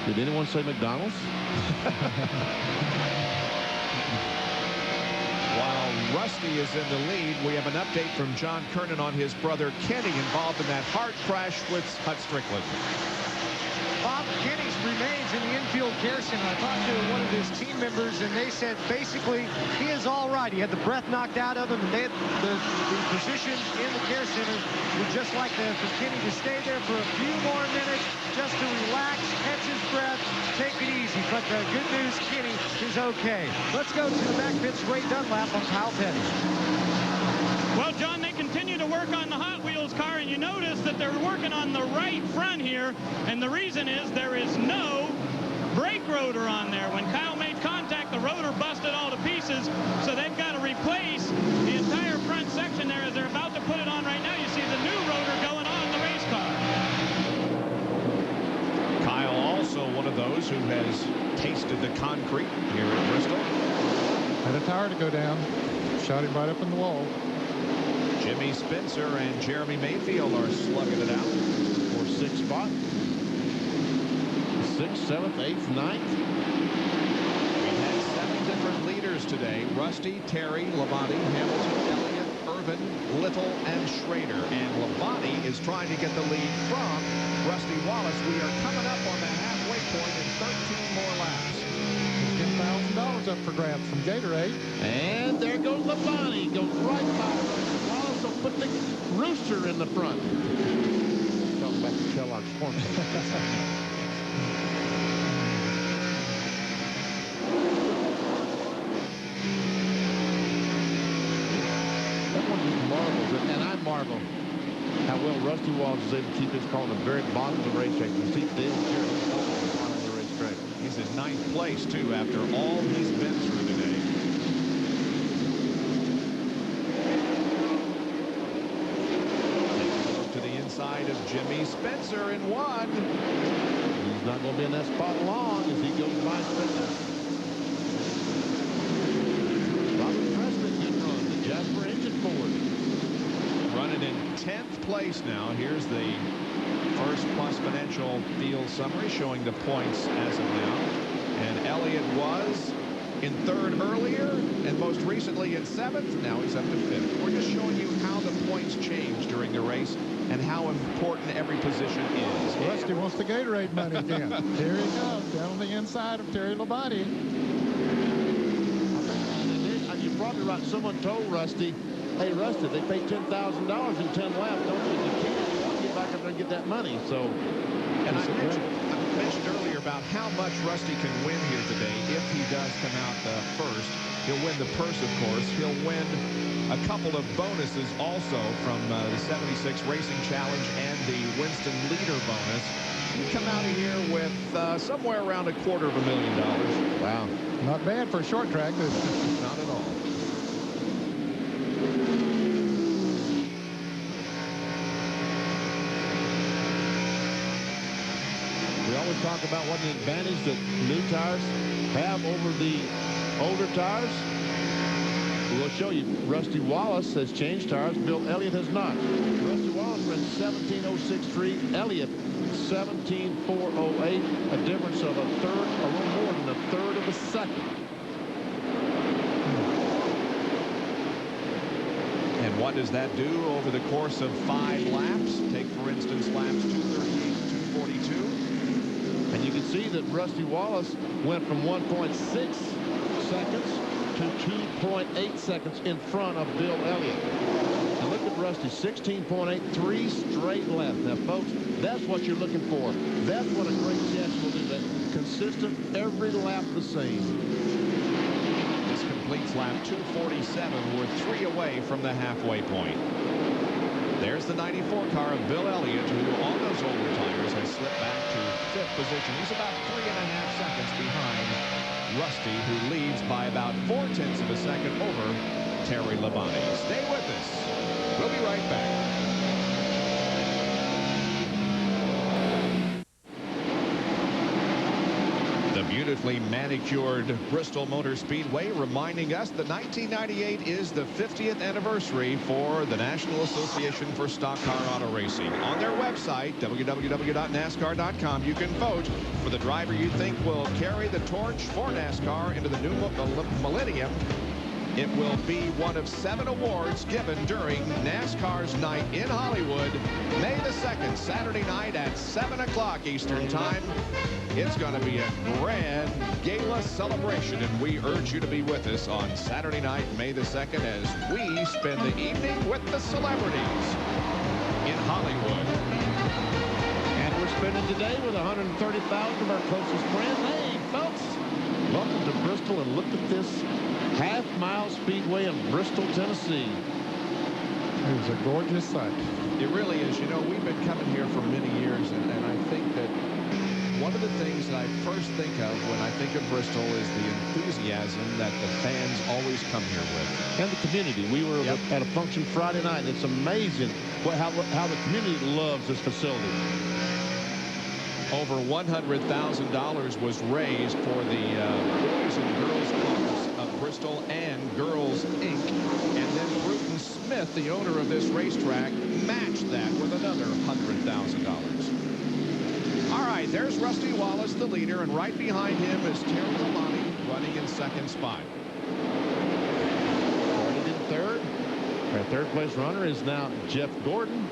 Did anyone say McDonald's? While Rusty is in the lead, we have an update from John Kernan on his brother Kenny involved in that hard crash with Hut Strickland. Bob, Kenny remains in the infield care center. I talked to one of his team members, and they said basically he is all right. He had the breath knocked out of him, and they had the physicians in the care center would just like for Kenny to stay there for a few more minutes just to relax, catch his breath, take it easy. But the good news, Kenny is okay. Let's go to the back pits. Ray Dunlap on Kyle Petty. Well, John, they continue to work on the Hot Wheels car, and you notice that they're working on the right front here, and the reason is there is no brake rotor on there. When Kyle made contact, the rotor busted all to pieces, so they've got to replace the entire front section there as they're about to put it on right now. You see the new rotor going on the race car. Kyle also one of those who has tasted the concrete here at Bristol. Had a tire to go down. Shot him right up in the wall. Jimmy Spencer and Jeremy Mayfield are slugging it out for 6th spot. 6th, 7th, 8th, 9th. We've had 7 different leaders today. Rusty, Terry, Labonte, Hamilton, Elliott, Irvan, Little, and Schrader. And Labonte is trying to get the lead from Rusty Wallace. We are coming up on the halfway point in 13 more laps. $10,000 up for grabs from Gatorade. And there goes Labonte. Goes right by Rusty Wallace. So put the rooster in the front. Talking about the Kellogg's cornflakes. And I marvel how well Rusty Wallace is able to keep his car on the very bottom of the racetrack. You see Dale here on the bottom of the racetrack. He's in 9th place, too, after all he's been through today. Takes it to the inside of Jimmy Spencer in 1. He's not going to be in that spot long as he goes by Spencer. Robert Preston, good run. The Jasper engine Ford. Running in 10th place now. Here's the first plus financial field summary showing the points as of now. And Elliott was in 3rd earlier, and most recently in 7th. Now he's up to 5th. We're just showing you how the points change during the race and how important every position is. Rusty wants the Gatorade money again. Here he comes down on the inside of Terry Labonte. You're probably right. Someone told Rusty, hey, Rusty, they paid $10,000 in 10 laps. Don't you? You can't get back up there and get that money. So, and I mentioned earlier about how much Rusty can win here today if he does come out first. He'll win the purse, of course. He'll win a couple of bonuses also from the 76 Racing Challenge and the Winston Leader bonus. You come out of here with somewhere around $250,000. wow. Not bad for a short track, is it? Not at all. We always talk about what an advantage that new tires have over the older tires. We'll show you. Rusty Wallace has changed tires. Bill Elliott has not. Rusty Wallace ran 17.063. Elliott 17.408. A difference of a third, a little more than a third of a second. And what does that do over the course of 5 laps? Take, for instance, laps 238 to 242. And you can see that Rusty Wallace went from 1.6 seconds to 2.8 seconds in front of Bill Elliott. And look at Rusty, 16.83 straight left. Now, folks, that's what you're looking for. That's what a great chassis will do. That consistent, every lap the same. This completes lap 247. We're 3 away from the halfway point. There's the 94 car of Bill Elliott, who on those older tires has slipped back to 5th position. He's about 3.5 seconds behind Rusty, who leads by about 0.4 of a second over Terry Labonte. Stay with us. We'll be right back. The beautifully manicured Bristol Motor Speedway reminding us that 1998 is the 50th anniversary for the National Association for Stock Car Auto Racing. On their website, www.nascar.com, you can vote for the driver you think will carry the torch for NASCAR into the new millennium. It will be one of 7 awards given during NASCAR's night in Hollywood, May the 2nd, Saturday night at 7 o'clock Eastern Time. It's going to be a grand gala celebration, and we urge you to be with us on Saturday night, May the 2nd, as we spend the evening with the celebrities in Hollywood. And we're spending today with 130,000 of our closest friends. Hey, folks, welcome to Bristol, and look at this half-mile speedway in Bristol, Tennessee. It was a gorgeous sight. It really is. You know, we've been coming here for many years, and I think that one of the things that I first think of when I think of Bristol is the enthusiasm that the fans always come here with. And the community. We were at a function Friday night, and it's amazing how the community loves this facility. Over $100,000 was raised for the Boys and Girls Clubs of Bristol and Girls Inc. And then Bruton Smith, the owner of this racetrack, matched that with another $100,000. All right, there's Rusty Wallace, the leader, and right behind him is Terry Labonte running in 2nd spot. Started in 3rd. Our 3rd place runner is now Jeff Gordon.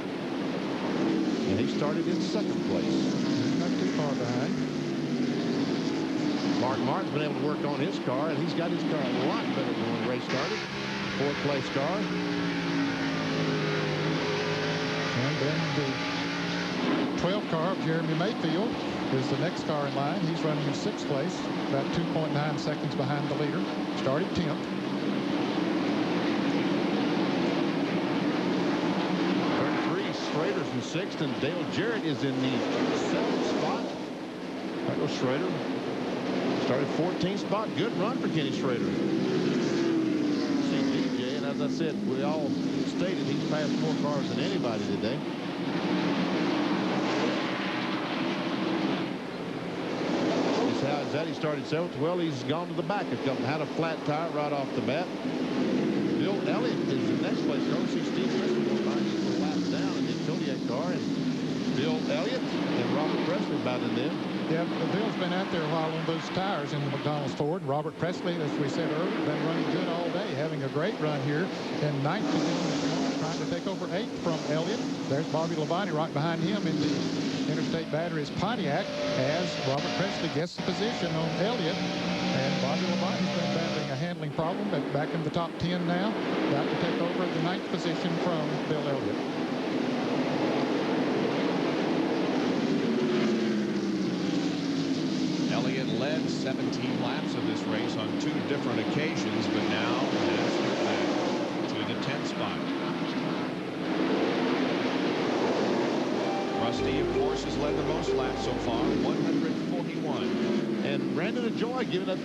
And he started in 2nd place. Not too far behind. Mark Martin's been able to work on his car, and he's got his car a lot better than when the race started. 4th place car. And then the 12 car of Jeremy Mayfield is the next car in line. He's running in 6th place, about 2.9 seconds behind the leader. Started 10th. 33, Schrader's in 6th, and Dale Jarrett is in the 7th spot. There goes Schrader. Started 14th spot. Good run for Kenny Schrader. See DJ, and as I said, we all stated he's passed more cars than anybody today. How is that? He started 7th. Well, he's gone to the back a couple. Had a flat tire right off the bat. Bill Elliott is the next place. Don't see Steve Presley go by. He's a lap down in the Kodiak car. And Bill Elliott and Robert Presley about in them. Yeah, Bill's been out there a while on those tires in the McDonald's Ford. Robert Presley, as we said earlier, been running good all day, having a great run here. In ninth position, trying to take over 8th from Elliott. There's Bobby Labonte right behind him in the Interstate Batteries Pontiac as Robert Presley gets the position on Elliott. And Bobby Labonte's been battling a handling problem, but back in the top 10 now. About to take over the 9th position from Bill Elliott. Elliott led 17 laps of this race on 2 different occasions, but now has slipped back to the 10th spot. Rusty, of course, has led the most laps so far, 141. And Randy LaJoy giving a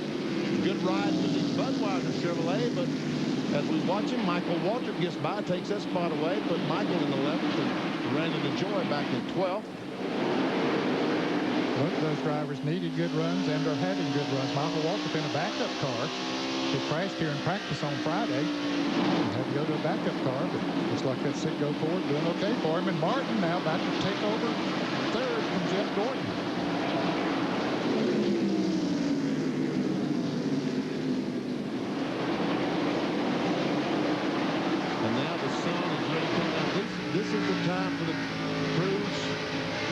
good ride with his Budweiser Chevrolet, but as we watch him, Michael Waltrip gets by, takes that spot away, put Michael in 11th and Randy LaJoy back in 12th. Both of those drivers needed good runs and are having good runs. Michael Waltrip in a backup car. He crashed here in practice on Friday. He had to go to a backup car, but looks like that Citgo Ford doing okay for him. And Martin now about to take over 3rd from Jeff Gordon. And now the sun is really coming out. This is the time for the crews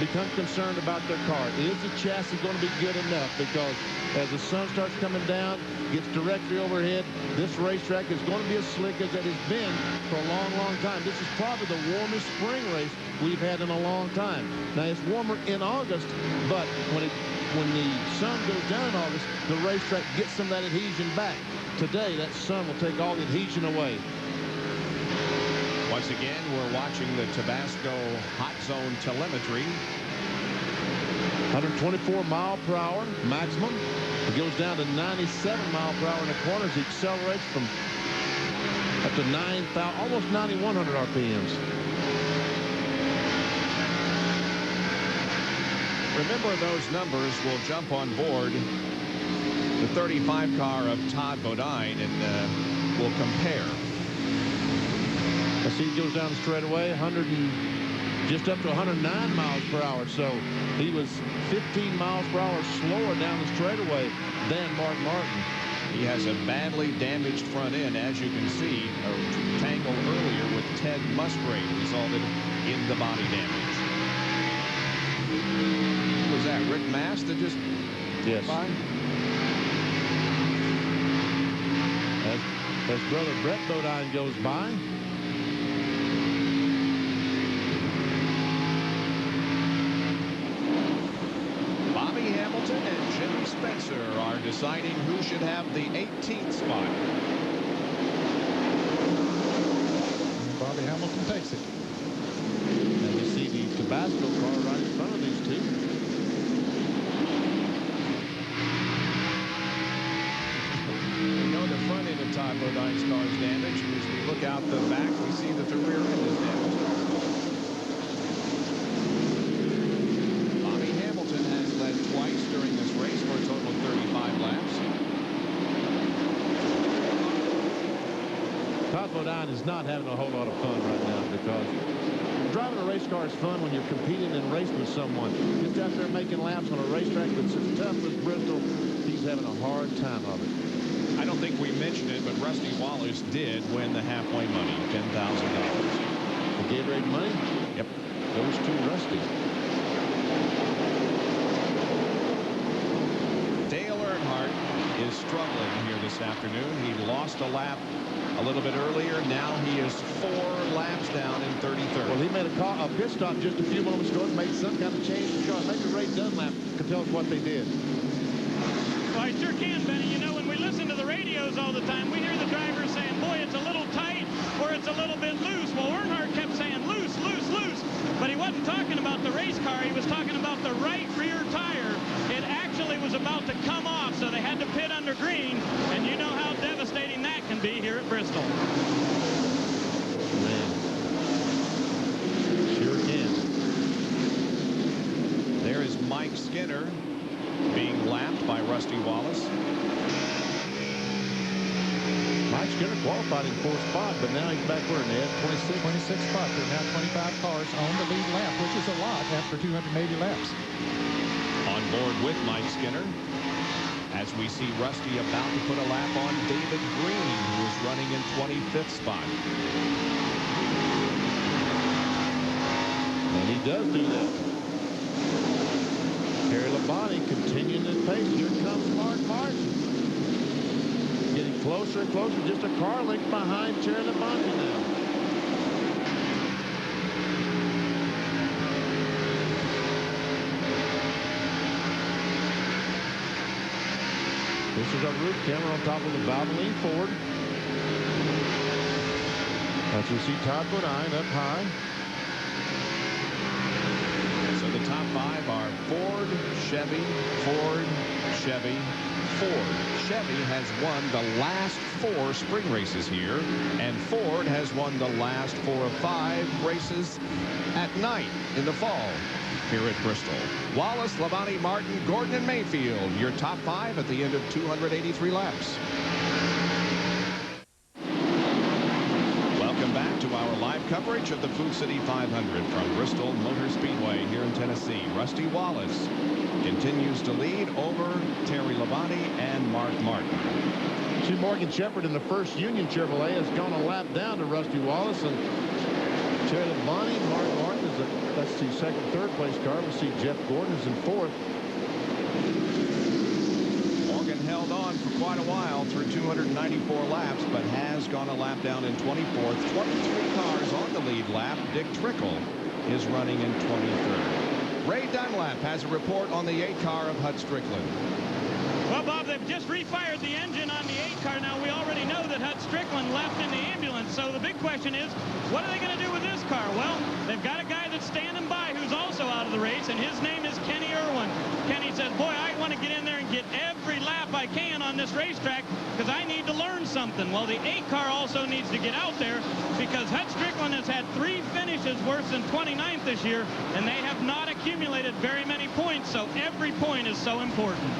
become concerned about their car. Is the chassis going to be good enough? Because as the sun starts coming down, gets directly overhead, this racetrack is going to be as slick as it has been for a long, long time. This is probably the warmest spring race we've had in a long time. Now, it's warmer in August, but when the sun goes down in August, the racetrack gets some of that adhesion back. Today, that sun will take all the adhesion away. Once again, we're watching the Tabasco Hot Zone telemetry. 124 mile per hour maximum. It goes down to 97 mile per hour in the corners. He accelerates from up to 9,000, almost 9,100 RPMs. Remember those numbers. We'll jump on board the 35 car of Todd Bodine and we'll compare. I see he goes down the straightaway, just up to 109 miles per hour. So he was 15 miles per hour slower down the straightaway than Mark Martin. He has a badly damaged front end, as you can see. A tangle earlier with Ted Musgrave resulted in the body damage. Who was that? Rick Mast that just yes. By? As brother Brett Bodine goes by. And Jimmy Spencer are deciding who should have the 18th spot. Bobby Hamilton takes it. And you see the Tabasco car right in front of these two. We know the front end of Todd Bodine's car is damaged. As we look out the back, we see that the rear end is damaged. Twice during this race for a total of 35 laps. Todd Bodine is not having a whole lot of fun right now because driving a race car is fun when you're competing and racing with someone. Just out there making laps on a racetrack that's as tough as Bristol, he's having a hard time of it. I don't think we mentioned it, but Rusty Wallace did win the halfway money, $10,000. The Gatorade money? Yep. Goes to Rusty. Is struggling here this afternoon. He lost a lap a little bit earlier. Now he is 4 laps down in 33rd. Well, he made a pit stop just a few moments ago and made some kind of change in the car. Maybe Ray Dunlap can tell us what they did. Well, I sure can, Benny. You know, when we listen to the radios all the time, we hear the drivers saying, boy, it's a little tight or it's a little bit loose. Well, Earnhardt kept saying loose, loose, loose. But he wasn't talking about the race car. He was talking about the right rear tire. It actually was about to come off, so they had to pit under green. And you know how devastating that can be here at Bristol. Man. Sure can. There is Mike Skinner being lapped by Rusty Wallace. Mike Skinner qualified in 4th spot, but now he's back where, Ned? 26 spots. There are now 25 cars on the lead lap, which is a lot after 280 laps. On Aboard with Mike Skinner, as we see Rusty about to put a lap on David Green, who is running in 25th spot. And he does do that. Terry Labonte continuing his pace. Here comes Mark Martin. Getting closer and closer, just a car length behind Terry Labonte now. This is our roof camera on top of the Valvoline Ford. As we see Todd Bodine up high. So the top 5 are Ford, Chevy, Ford, Chevy, Ford. Chevy has won the last 4 spring races here, and Ford has won the last 4 of 5 races at night in the fall here at Bristol. Wallace, Labonte, Martin, Gordon, and Mayfield, your top 5 at the end of 283 laps. Welcome back to our live coverage of the Food City 500 from Bristol Motor Speedway here in Tennessee. Rusty Wallace continues to lead over Terry Labonte and Mark Martin. See, Morgan Shepherd in the first Union Chevrolet has gone a lap down to Rusty Wallace, and Terry Labonte, Mark Martin is that's the second, third place car. We'll see Jeff Gordon is in 4th. Morgan held on for quite a while through 294 laps, but has gone a lap down in 24th. 23 cars on the lead lap. Dick Trickle is running in 23rd. Ray Dunlap has a report on the 8 car of Hut Strickland. Well, Bob, they've just refired the engine on the 8 car. Now, we already know that Hut Strickland left in the ambulance, so the big question is, what are they going to do with this car? Well, they've got a guy that's standing by who's also out of the race, and his name is Kenny Irwin. Kenny says, boy, I want to get in there and get every lap I can on this racetrack because I need to learn something. Well, the 8 car also needs to get out there because Hut Strickland has had 3 finishes worse than 29th this year, and they have not accumulated very many points, so every point is so important.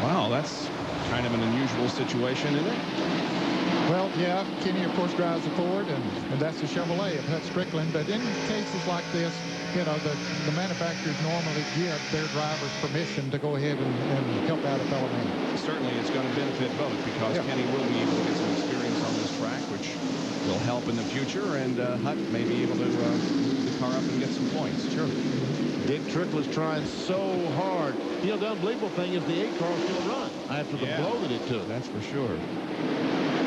Wow, that's kind of an unusual situation, isn't it? Well, yeah, Kenny, of course, drives the Ford, and that's the Chevrolet of Hut Strickland. But in cases like this, you know, the manufacturers normally give their drivers permission to go ahead and help out a fellow man. Certainly, it's going to benefit both because Kenny will be able to get some experience on this track, which will help in the future, and Hut may be able to move the car up and get some points. Sure. Dick Trickle is trying so hard. You know, the unbelievable thing is the 8 car will still run after the blow that it took. That's for sure.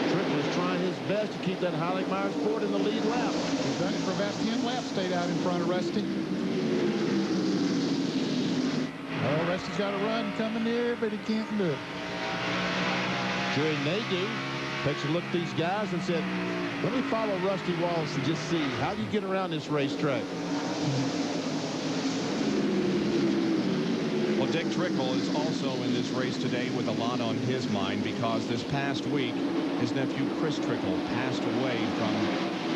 Trickle is trying his best to keep that Highland Myers Ford in the lead lap. He's done it for about 10 laps, stayed out in front of Rusty. Oh, Rusty's got a run coming here, but he can't do it. Jerry Nadeau takes a look at these guys and said, let me follow Rusty Wallace and just see how do you get around this racetrack. Well, Dick Trickle is also in this race today with a lot on his mind because this past week, his nephew Chris Trickle passed away from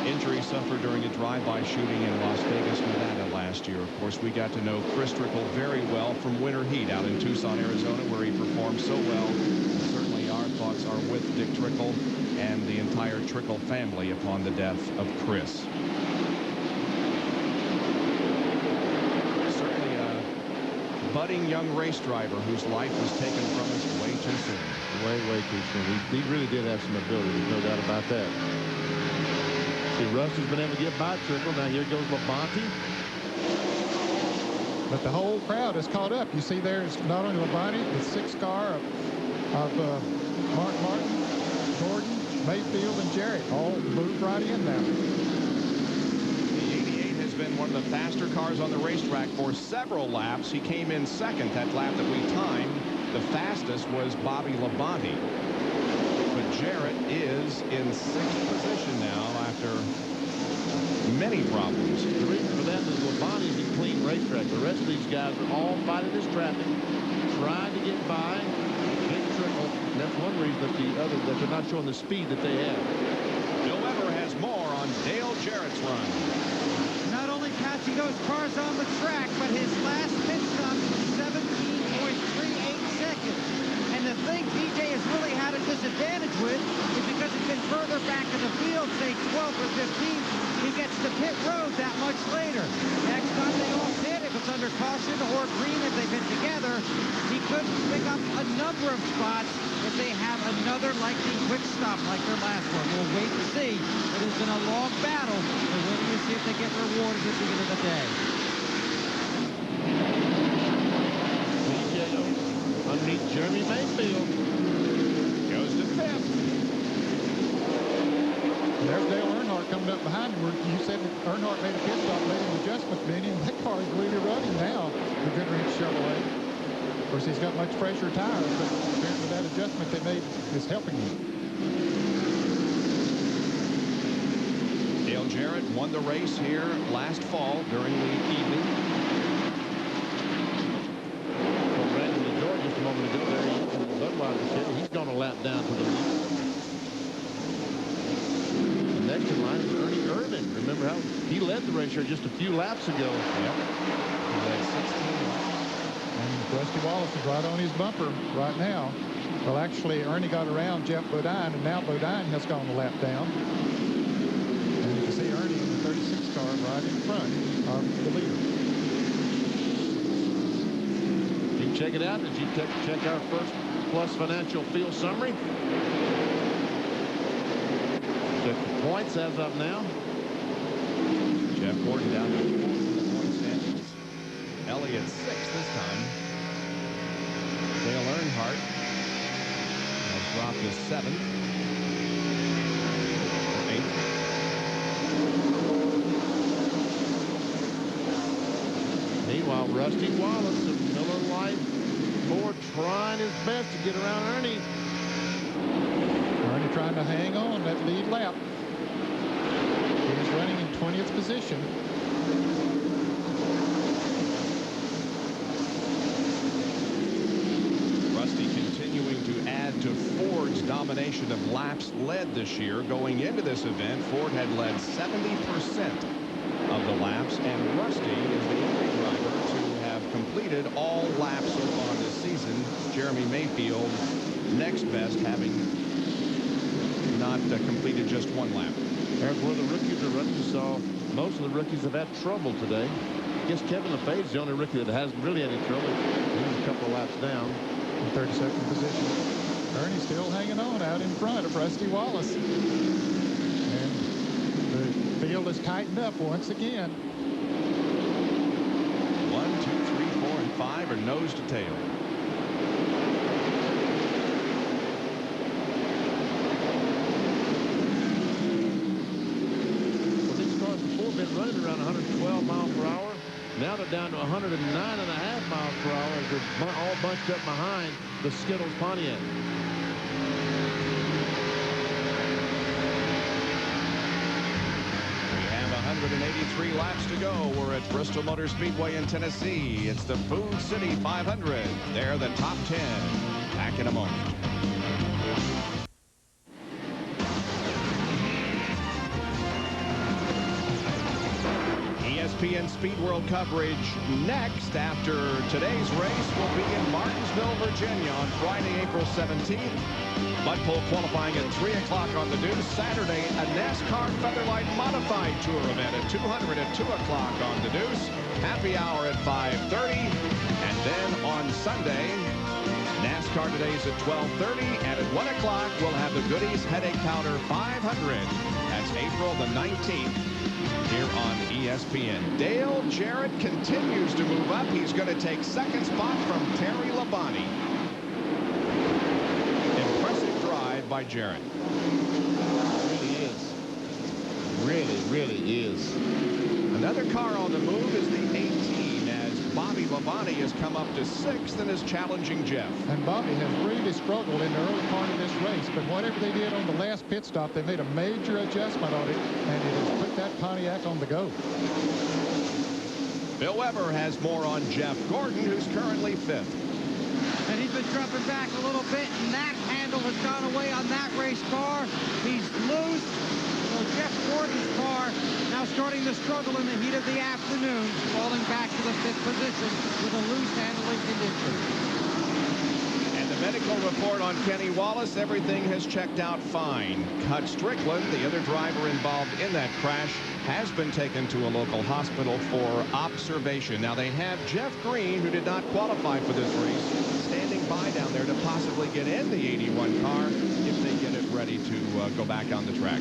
injury suffered during a drive-by shooting in Las Vegas, Nevada last year. Of course, we got to know Chris Trickle very well from Winter Heat out in Tucson, Arizona, where he performed so well. Certainly our thoughts are with Dick Trickle and the entire Trickle family upon the death of Chris. Budding young race driver whose life was taken from us way too soon. Way too soon. He really did have some ability, no doubt about that. See, Rusty's been able to get by Trickle. Now here goes Labonte. But the whole crowd is caught up. You see there's not only Labonte, the 6 car of Mark Martin, Gordon, Mayfield, and Jarrett all moved right in now. Been one of the faster cars on the racetrack for several laps. He came in second that lap that we timed. The fastest was Bobby Labonte. But Jarrett is in 6th position now after many problems. The reason for that is Labonte's a clean racetrack. The rest of these guys are all fighting this traffic, trying to get by Dick Trickle. And that's one reason that that they're not showing the speed that they have. Bill Weber has more on Dale Jarrett's run. Not only passing those cars on the track, but his last pit stop was 17.38 seconds. And the thing PJ has really had a disadvantage with is because he's been further back in the field, say 12 or 15, he gets to pit road that much later. Next time they all pit, it was under caution or green if they've been together. He could pick up a number of spots if they have another likely quick stop like their last one. We'll wait and see. It has been a long battle. We're waiting to see if they get rewarded at the end of the day. Underneath Jeremy Mayfield. Goes to fifth. There's Dale Earnhardt coming up behind him. You said that Earnhardt made a pit stop, made an adjustment, Benny, and that car is really running now. The Goodrich Chevrolet. Of course, he's got much fresher tires, but apparently that adjustment they made is helping him. Dale Jarrett won the race here last fall during the evening. Well, Randy LaJoy just a moment ago there, he's going a lap down to the lead. Next in line is Ernie Irvin. Remember how he led the race here just a few laps ago. Yep. He led 16 laps. And Rusty Wallace is right on his bumper right now. Well, actually, Ernie got around Jeff Bodine, and now Bodine has gone a lap down. And you can see Ernie in the 36 car right in front of the leader. You can check it out as you check our First Plus Financial Field Summary. Check the points as of now. Jeff Gordon down to 4 point standings. Elliott 6 this time. Dale Earnhardt has dropped to 7th. 8th. Meanwhile, Rusty Wallace of Miller Lite Ford trying his best to get around Ernie. Ernie trying to hang on that lead lap. He's running in 20th position. Rusty continuing to add to Ford's domination of laps led this year. Going into this event, Ford had led 70% of the laps, and Rusty is the only driver to have completed all laps so far this season. Jeremy Mayfield next best, having not completed just one lap. There's where the rookies are running. You saw most of the rookies have had trouble today. I guess Kevin LaFade's the only rookie that hasn't really had any trouble. He's a couple of laps down. In 32nd position. Ernie still hanging on out in front of Rusty Wallace. And the field is tightened up once again. 1, 2, 3, 4, and 5 are nose to tail. Been running around 112 miles per hour. Now they're down to 109.5 miles per hour as they're all bunched up behind the Skittles Pontiac. We have 183 laps to go. We're at Bristol Motor Speedway in Tennessee. It's the Food City 500. They're the top 10. Back in a moment. ESPN Speed World coverage next after today's race will be in Martinsville, Virginia on Friday, April 17th. Mudpole qualifying at 3 o'clock on the Deuce. Saturday, a NASCAR Featherlight Modified Tour event at 200 at 2 o'clock on the Deuce. Happy hour at 5:30. And then on Sunday, NASCAR Today's at 12:30. And at 1 o'clock, we'll have the Goodies Headache Powder 500. That's April the 19th. Here on ESPN. Dale Jarrett continues to move up. He's going to take second spot from Terry Labonte. Impressive drive by Jarrett. Really is. Really is. Another car on the move is the 18 as Bobby Labonte has come up to 6th and is challenging Jeff. And Bobby has really struggled in the early part of this race, but whatever they did on the last pit stop, they made a major adjustment on it, and it has put that Pontiac on the go. Bill Weber has more on Jeff Gordon, who's currently 5th. And he's been dropping back a little bit, and that handle has gone away on that race car. He's loose. So Jeff Gordon's car now starting to struggle in the heat of the afternoon, falling back to the 5th position with a loose handling condition. And the medical report on Kenny Wallace. Everything has checked out fine. Cut Strickland, the other driver involved in that crash, has been taken to a local hospital for observation. Now they have Jeff Green, who did not qualify for this race, standing by down there to possibly get in the 81 car if they get it ready to go back on the track.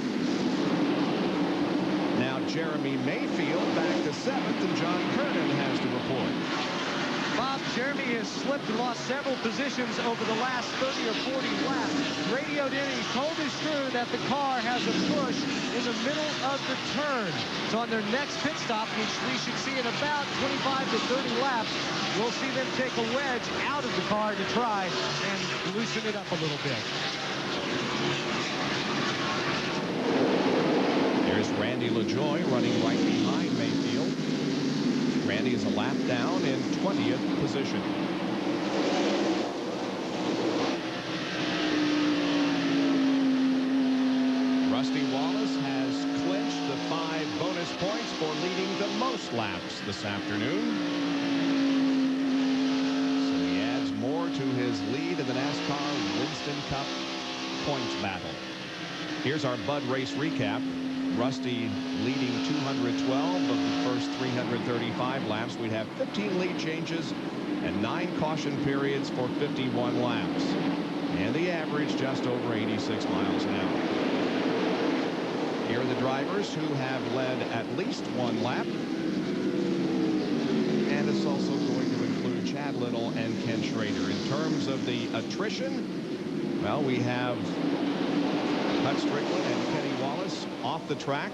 Now Jeremy Mayfield back to 7th, and John Kernan has to report. Bob, Jeremy has slipped and lost several positions over the last 30 or 40 laps. Radioed in, he told his crew that the car has a push in the middle of the turn. So on their next pit stop, which we should see in about 25 to 30 laps, we'll see them take a wedge out of the car to try and loosen it up a little bit. There's Randy LaJoie running right behind Mayfield. Randy is a lap down in 20th position. Rusty Wallace has clinched the 5 bonus points for leading the most laps this afternoon. So he adds more to his lead in the NASCAR Winston Cup points battle. Here's our Bud race recap. Rusty leading 212 of the first 335 laps. We'd have 15 lead changes and 9 caution periods for 51 laps. And the average just over 86 miles an hour. Here are the drivers who have led at least 1 lap. And it's also going to include Chad Little and Ken Schrader. In terms of the attrition, well, we have Cut Strickland and Kenny Wallace off the track.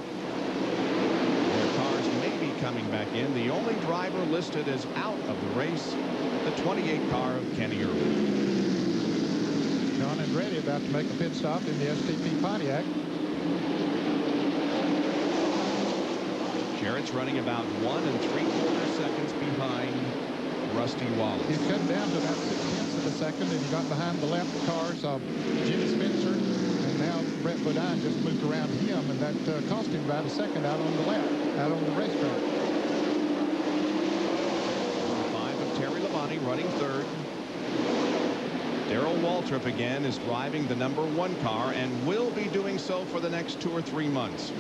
Their cars may be coming back in. The only driver listed as out of the race, the 28 car of Kenny Irwin. John Andretti about to make a pit stop in the STP Pontiac. Jarrett's running about 1 3/4 seconds behind Rusty Wallace. He's cut down to about 6/10 of a second, and he got behind the lap cars of Jimmy Spencer. Now Brett Bodine just moved around him, and that cost him about a second out on the lap, out on the racetrack. 5 of Terry Labonte running 3rd. Darrell Waltrip again is driving the number 1 car and will be doing so for the next 2 or 3 months.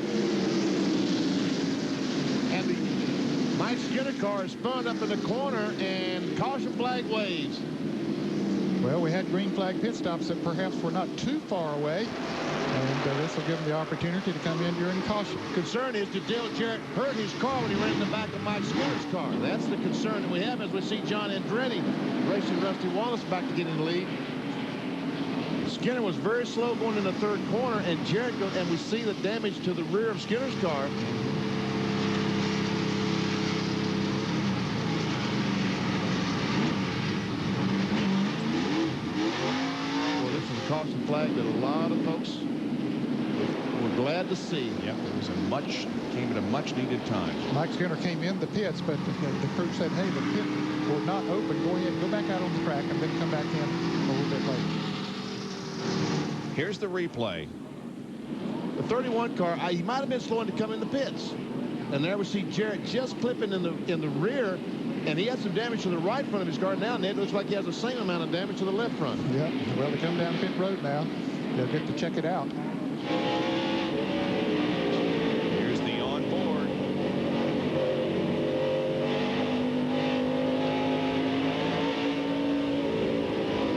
And the Mike Skinner car is spun up in the corner, and caution flag waves. Well, we had green flag pit stops that perhaps were not too far away, and this will give them the opportunity to come in during caution. Concern is, did Dale Jarrett hurt his car when he ran in the back of Mike Skinner's car? That's the concern that we have as we see John Andretti racing Rusty Wallace back to get in the lead. Skinner was very slow going in the 3rd corner, and Jarrett goes, and we see the damage to the rear of Skinner's car. Caution flag that a lot of folks were glad to see. Yep, it was came at a much needed time. Mike Skinner came in the pits, but the crew said, hey, the pit will not open. Go ahead, go back out on the track, and then come back in a little bit later. Here's the replay. The 31 car, he might have been slowing to come in the pits. And there we see Jarrett just clipping in the rear, and he had some damage to the right front of his car. Now it looks like he has the same amount of damage to the left front. Yeah, well, they come down pit road now. They'll get to check it out. Here's the onboard.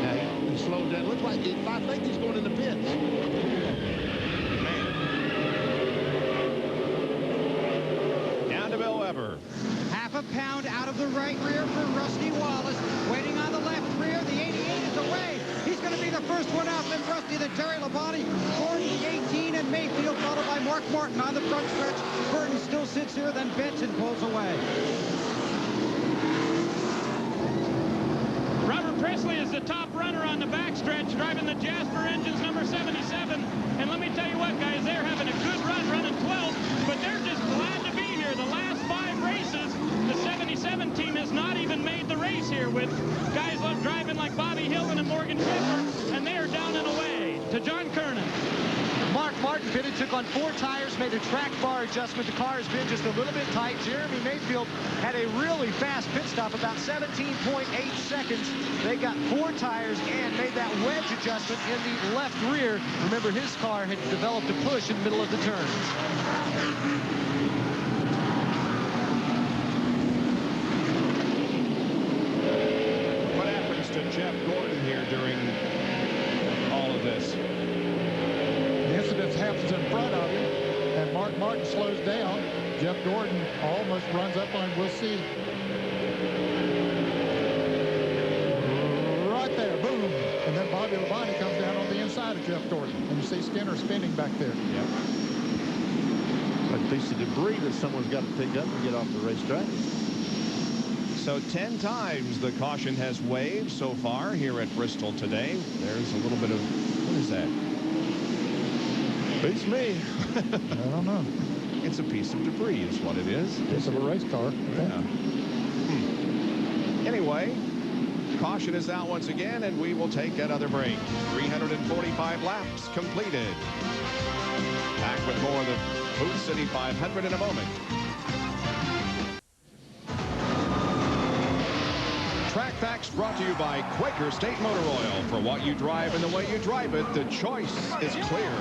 Now he slowed down. Looks like I think he's going in the pits. Half a pound out of the right rear for Rusty Wallace. Waiting on the left rear. The 88 is away. He's going to be the first one out. Then Rusty, then Terry Labonte, Gordon, the 18, and Mayfield, followed by Mark Martin on the front stretch. Burton still sits here. Then Benson pulls away. Robert Presley is the top runner on the backstretch, driving the Jasper engines number 77. And let me tell you what, guys, they're having a good run running 12th, but they're just glad to be here. The last 5 races, the 77 team has not even made the race here, with guys driving like Bobby Hillman and Morgan Shepherd, and they are down and away to John Kernan. Mark Martin pitted, took on 4 tires, made a track bar adjustment. The car has been just a little bit tight. Jeremy Mayfield had a really fast pit stop, about 17.8 seconds. They got 4 tires and made that wedge adjustment in the left rear. Remember, his car had developed a push in the middle of the turns. What happens to Jeff Gordon here during all of this? The incident happens in front of him, and Mark Martin slows down. Jeff Gordon almost runs up on him. We'll see. Right there, boom. And then Bobby Labonte comes down on the inside of Jeff Gordon. And you see Skinner spinning back there. Yep. Like a piece of debris that someone's got to pick up and get off the racetrack. So 10 times the caution has waved so far here at Bristol today. There's a little bit of, what is that? Beats me. I don't know. It's a piece of debris is what it is. Piece of a race car. Yeah. Anyway, caution is out once again, and we will take another break. 345 laps completed. Back with more of the Food City 500 in a moment. Track Facts brought to you by Quaker State Motor Oil. For what you drive and the way you drive it, the choice is clear.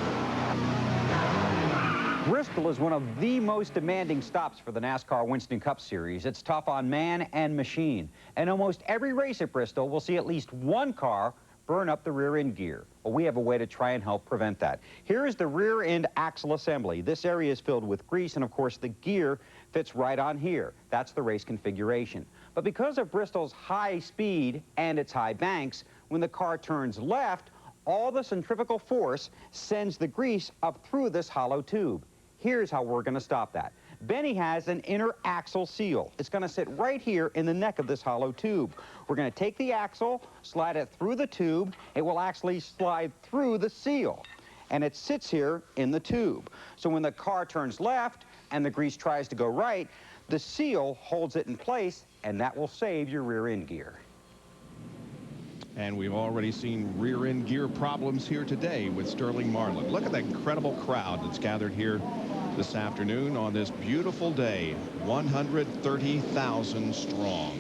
Bristol is one of the most demanding stops for the NASCAR Winston Cup Series. It's tough on man and machine. And almost every race at Bristol will see at least one car burn up the rear end gear. Well, we have a way to try and help prevent that. Here is the rear end axle assembly. This area is filled with grease, and of course the gear fits right on here. That's the race configuration. But because of Bristol's high speed and its high banks, when the car turns left, all the centrifugal force sends the grease up through this hollow tube. Here's how we're going to stop that. Benny has an inner axle seal. It's going to sit right here in the neck of this hollow tube. We're going to take the axle, slide it through the tube. It will actually slide through the seal, and it sits here in the tube. So when the car turns left and the grease tries to go right, the seal holds it in place, and that will save your rear end gear. And we've already seen rear end gear problems here today with Sterling Marlin. Look at that incredible crowd that's gathered here this afternoon on this beautiful day. 130,000 strong.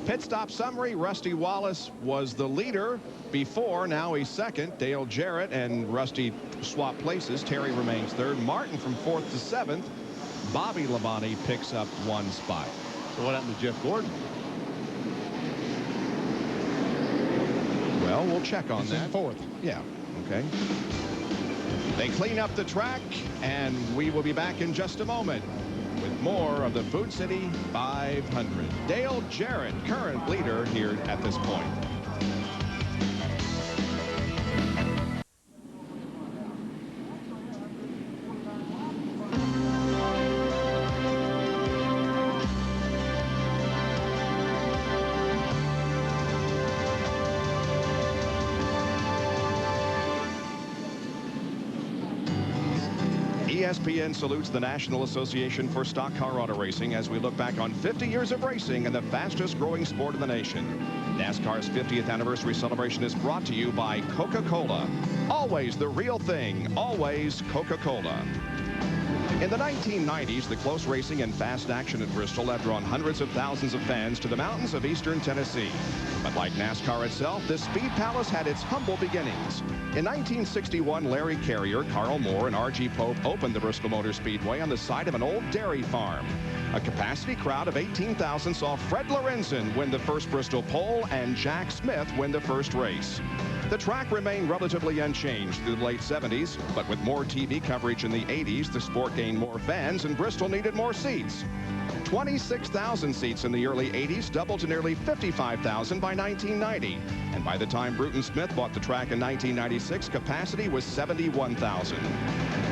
Pit stop summary: Rusty Wallace was the leader before. Now he's second. Dale Jarrett and Rusty swap places. Terry remains third. Martin from 4th to 7th. Bobby Labonte picks up 1 spot. So what happened to Jeff Gordon? Well, we'll check on that. In 4th. Yeah, okay. They clean up the track, and we will be back in just a moment with more of the Food City 500. Dale Jarrett, current leader here at this point. ESPN salutes the National Association for Stock Car Auto Racing as we look back on 50 years of racing and the fastest growing sport in the nation. NASCAR's 50th anniversary celebration is brought to you by Coca-Cola. Always the real thing, always Coca-Cola. In the 1990s, the close racing and fast action at Bristol had drawn hundreds of thousands of fans to the mountains of eastern Tennessee. But like NASCAR itself, the Speed Palace had its humble beginnings. In 1961, Larry Carrier, Carl Moore, and R.G. Pope opened the Bristol Motor Speedway on the site of an old dairy farm. A capacity crowd of 18,000 saw Fred Lorenzen win the first Bristol pole and Jack Smith win the first race. The track remained relatively unchanged through the late 70s, but with more TV coverage in the 80s, the sport gained more fans and Bristol needed more seats. 26,000 seats in the early 80s doubled to nearly 55,000 by 1990. And by the time Bruton Smith bought the track in 1996, capacity was 71,000.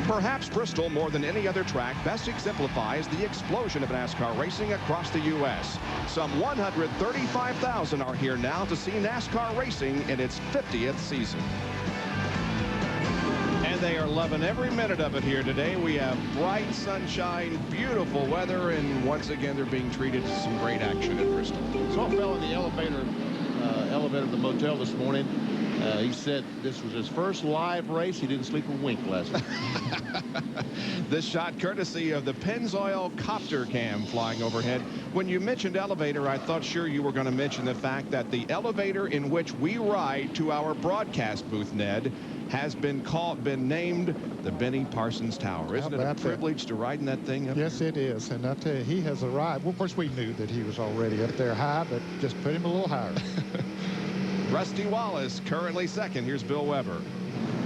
Perhaps Bristol, more than any other track, best exemplifies the explosion of NASCAR racing across the U.S. Some 135,000 are here now to see NASCAR racing in its 50th season. And they are loving every minute of it here today. We have bright sunshine, beautiful weather, and once again they're being treated to some great action at Bristol. So I fell in the elevator elevator at the motel this morning. He said this was his first live race. He didn't sleep a wink last night. This shot courtesy of the Pennzoil copter cam flying overhead. When you mentioned elevator, I thought sure you were going to mention the fact that the elevator in which we ride to our broadcast booth, Ned, has been named the Benny Parsons Tower. Isn't it a privilege to ride in that thing? Yes, it is. And I tell you, he has arrived. Well, of course, we knew that he was already up there high, but just put him a little higher. Rusty Wallace currently second. Here's Bill Weber.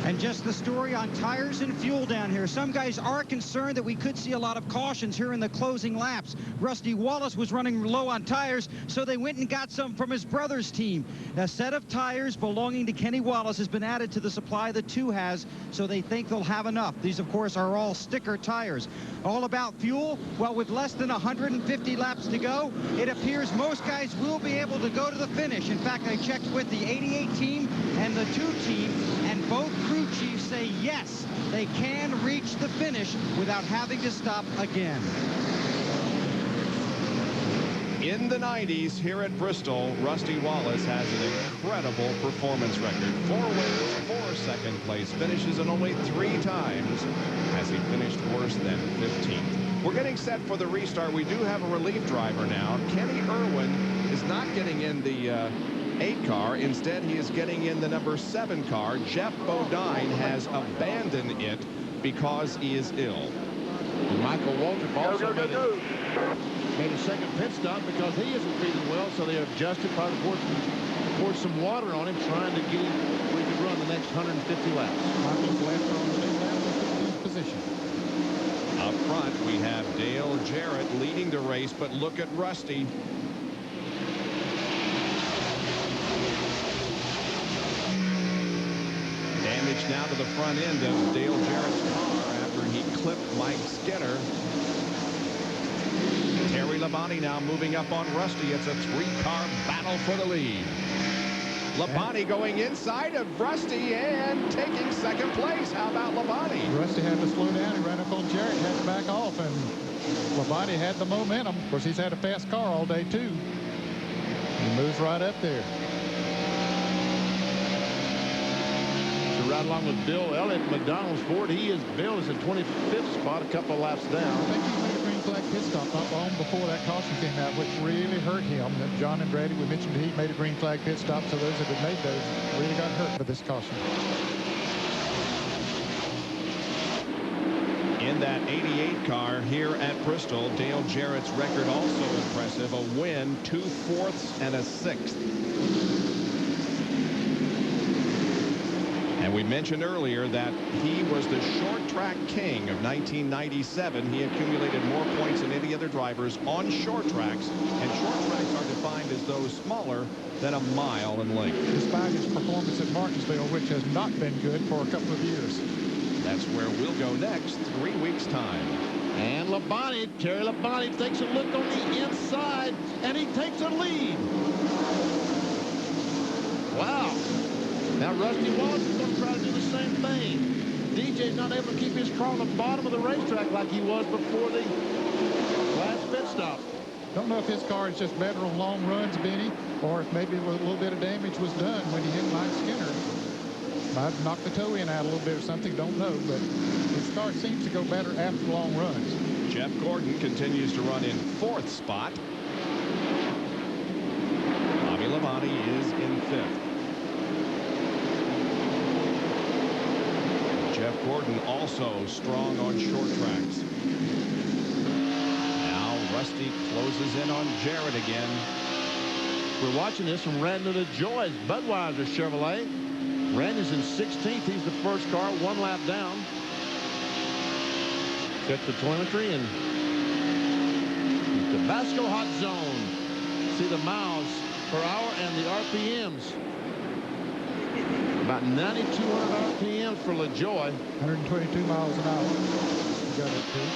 And just the story on tires and fuel down here. Some guys are concerned that we could see a lot of cautions here in the closing laps. Rusty Wallace was running low on tires, so they went and got some from his brother's team. A set of tires belonging to Kenny Wallace has been added to the supply the 2 has, so they think they'll have enough. These, of course, are all sticker tires. All about fuel, well, with less than 150 laps to go, it appears most guys will be able to go to the finish. In fact, I checked with the 88 team and the 2 team, and both crew chiefs say yes, they can reach the finish without having to stop again. In the 90s here at Bristol, Rusty Wallace has an incredible performance record. 4 wins, 4 second place finishes, and only 3 times has he finished worse than 15th. We're getting set for the restart. We do have a relief driver now. Kenny Irwin is not getting in the 8 car. Instead, he is getting in the number 7 car. Jeff Bodine has abandoned it because he is ill. And Michael Waltrip also made a second pit stop because he isn't feeling well, so they adjusted, probably poured some water on him, trying to get him where he could run the next 150 laps. Michael's left on the lead lap in 15th position. Up front, we have Dale Jarrett leading the race, but look at Rusty. Damage now to the front end of Dale Jarrett's car after he clipped Mike Skinner. Terry Labonte now moving up on Rusty. It's a 3-car battle for the lead. Labonte going inside of Rusty and taking second place. How about Labonte? Rusty had to slow down. He ran up on Jarrett, had to back off, and Labonte had the momentum. Of course, he's had a fast car all day, too. He moves right up there. Right along with Bill Elliott, McDonald's Ford. Bill is in 25th spot, a couple of laps down. I think he made a green flag pit stop not long before that caution came out, which really hurt him. That John Andretti, we mentioned he made a green flag pit stop, so those that had made those really got hurt by this caution. In that 88 car here at Bristol, Dale Jarrett's record also impressive. A win, 2 fourths, and a 6th. And we mentioned earlier that he was the short track king of 1997. He accumulated more points than any other drivers on short tracks, and short tracks are defined as those smaller than a mile in length. Despite his performance at Martinsville, which has not been good for a couple of years. That's where we'll go next, 3 weeks' time. And Labonte, Terry Labonte takes a look on the inside, and he takes a lead. Wow. Now Rusty Wallace is going to try to do the same thing. DJ's not able to keep his car on the bottom of the racetrack like he was before the last pit stop. Don't know if his car is just better on long runs, Benny, or if maybe a little bit of damage was done when he hit Mike Skinner. Might have knocked the toe in out a little bit or something, don't know, but his car seems to go better after long runs. Jeff Gordon continues to run in 4th spot. Bobby Labonte is in 5th. Jeff Gordon also strong on short tracks. Now Rusty closes in on Jarrett again. We're watching this from Randy LaJoie's Budweiser Chevrolet. Randy's in 16th. He's the first car, 1 lap down. Check the telemetry and the Tabasco Hot Zone. See the miles per hour and the RPMs. About 9,200 RPMs for LaJoie. 122 miles an hour. You got it, too.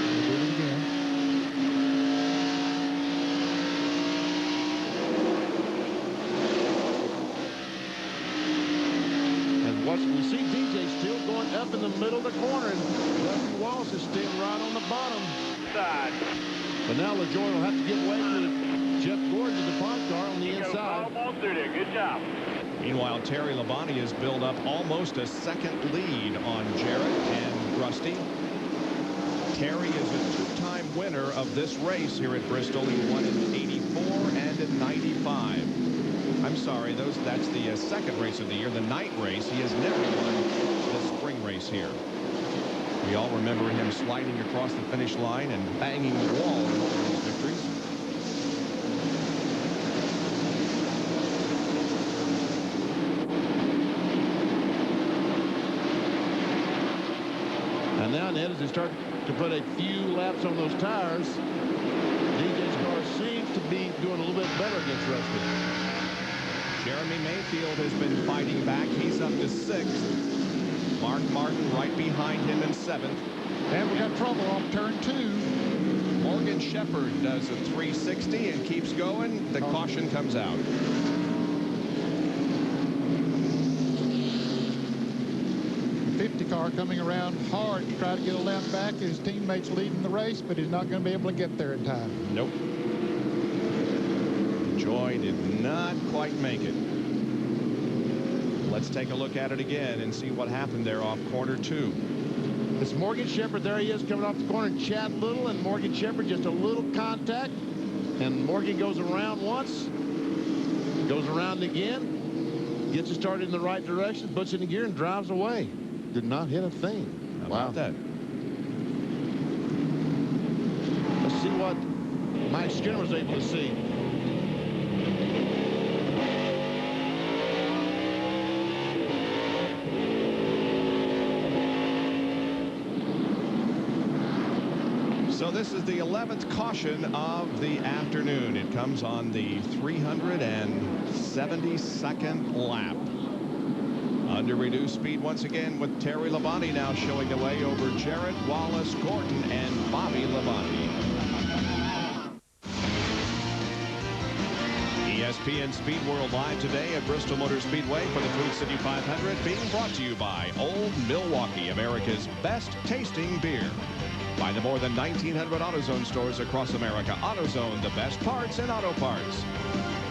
We'll do it again. And we see DJ still going up in the middle of the corner, and Rusty Wallace is staying right on the bottom side. But now LaJoie will have to give way to Jeff Gordon in the front car on the inside. Almost through there. Good job. Meanwhile, Terry Labonte has built up almost a second lead on Jarrett and Rusty. Terry is a two-time winner of this race here at Bristol. He won in '84 and in '95. I'm sorry, that's the second race of the year, the night race. He has never won the spring race here. We all remember him sliding across the finish line and banging the wall in all of these victories. And now, Ned, as they start to put a few laps on those tires, DJ's car seems to be doing a little bit better against Rusty. Jeremy Mayfield has been fighting back. He's up to 6th. Mark Martin right behind him in 7th. And we got trouble on turn 2. Morgan Shepherd does a 360 and keeps going. The caution comes out. The 50 car coming around hard to try to get a lap back. His teammates leading the race, but he's not going to be able to get there in time. Nope. Joy did not quite make it. Let's take a look at it again and see what happened there off corner 2. It's Morgan Shepherd. There he is coming off the corner. Chad Little and Morgan Shepherd, just a little contact. And Morgan goes around once, goes around again, gets it started in the right direction, puts it in gear and drives away. Did not hit a thing. How wow. about that? Let's see what Mike Skinner was able to see. So this is the 11th caution of the afternoon. It comes on the 372nd lap. Under reduced speed once again with Terry Labonte now showing the way over Jarrett, Wallace, Gordon, and Bobby Labonte. ESPN Speed World Live today at Bristol Motor Speedway for the Food City 500, being brought to you by Old Milwaukee, America's best tasting beer. By the more than 1,900 AutoZone stores across America. AutoZone, the best parts in auto parts.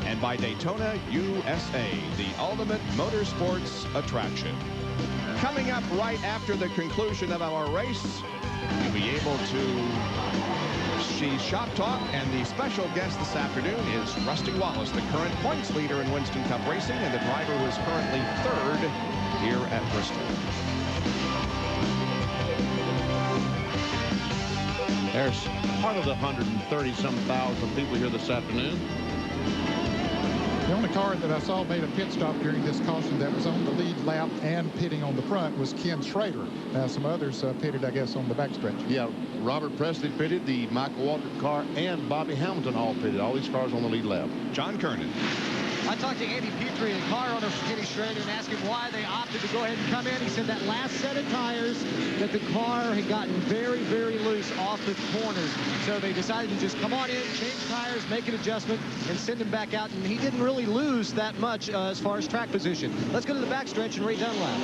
And by Daytona USA, the ultimate motorsports attraction. Coming up right after the conclusion of our race, you'll be able to see Shop Talk, and the special guest this afternoon is Rusty Wallace, the current points leader in Winston Cup racing and the driver who is currently 3rd here at Bristol. There's part of the 130-some thousand people here this afternoon. The only car that I saw made a pit stop during this caution that was on the lead lap and pitting on the front was Ken Schrader. Now, some others pitted, I guess, on the backstretch. Yeah, Robert Presley pitted, the Michael Walter car, and Bobby Hamilton all pitted. All these cars on the lead lap. John Kernan. I talked to Andy Petrie, the car owner for Kenny Schrader, and asked him why they opted to go ahead and come in. He said that last set of tires, that the car had gotten very, very loose off the corners. So they decided to just come on in, change tires, make an adjustment, and send him back out. And he didn't really lose that much as far as track position. Let's go to the backstretch and Ray Dunlap.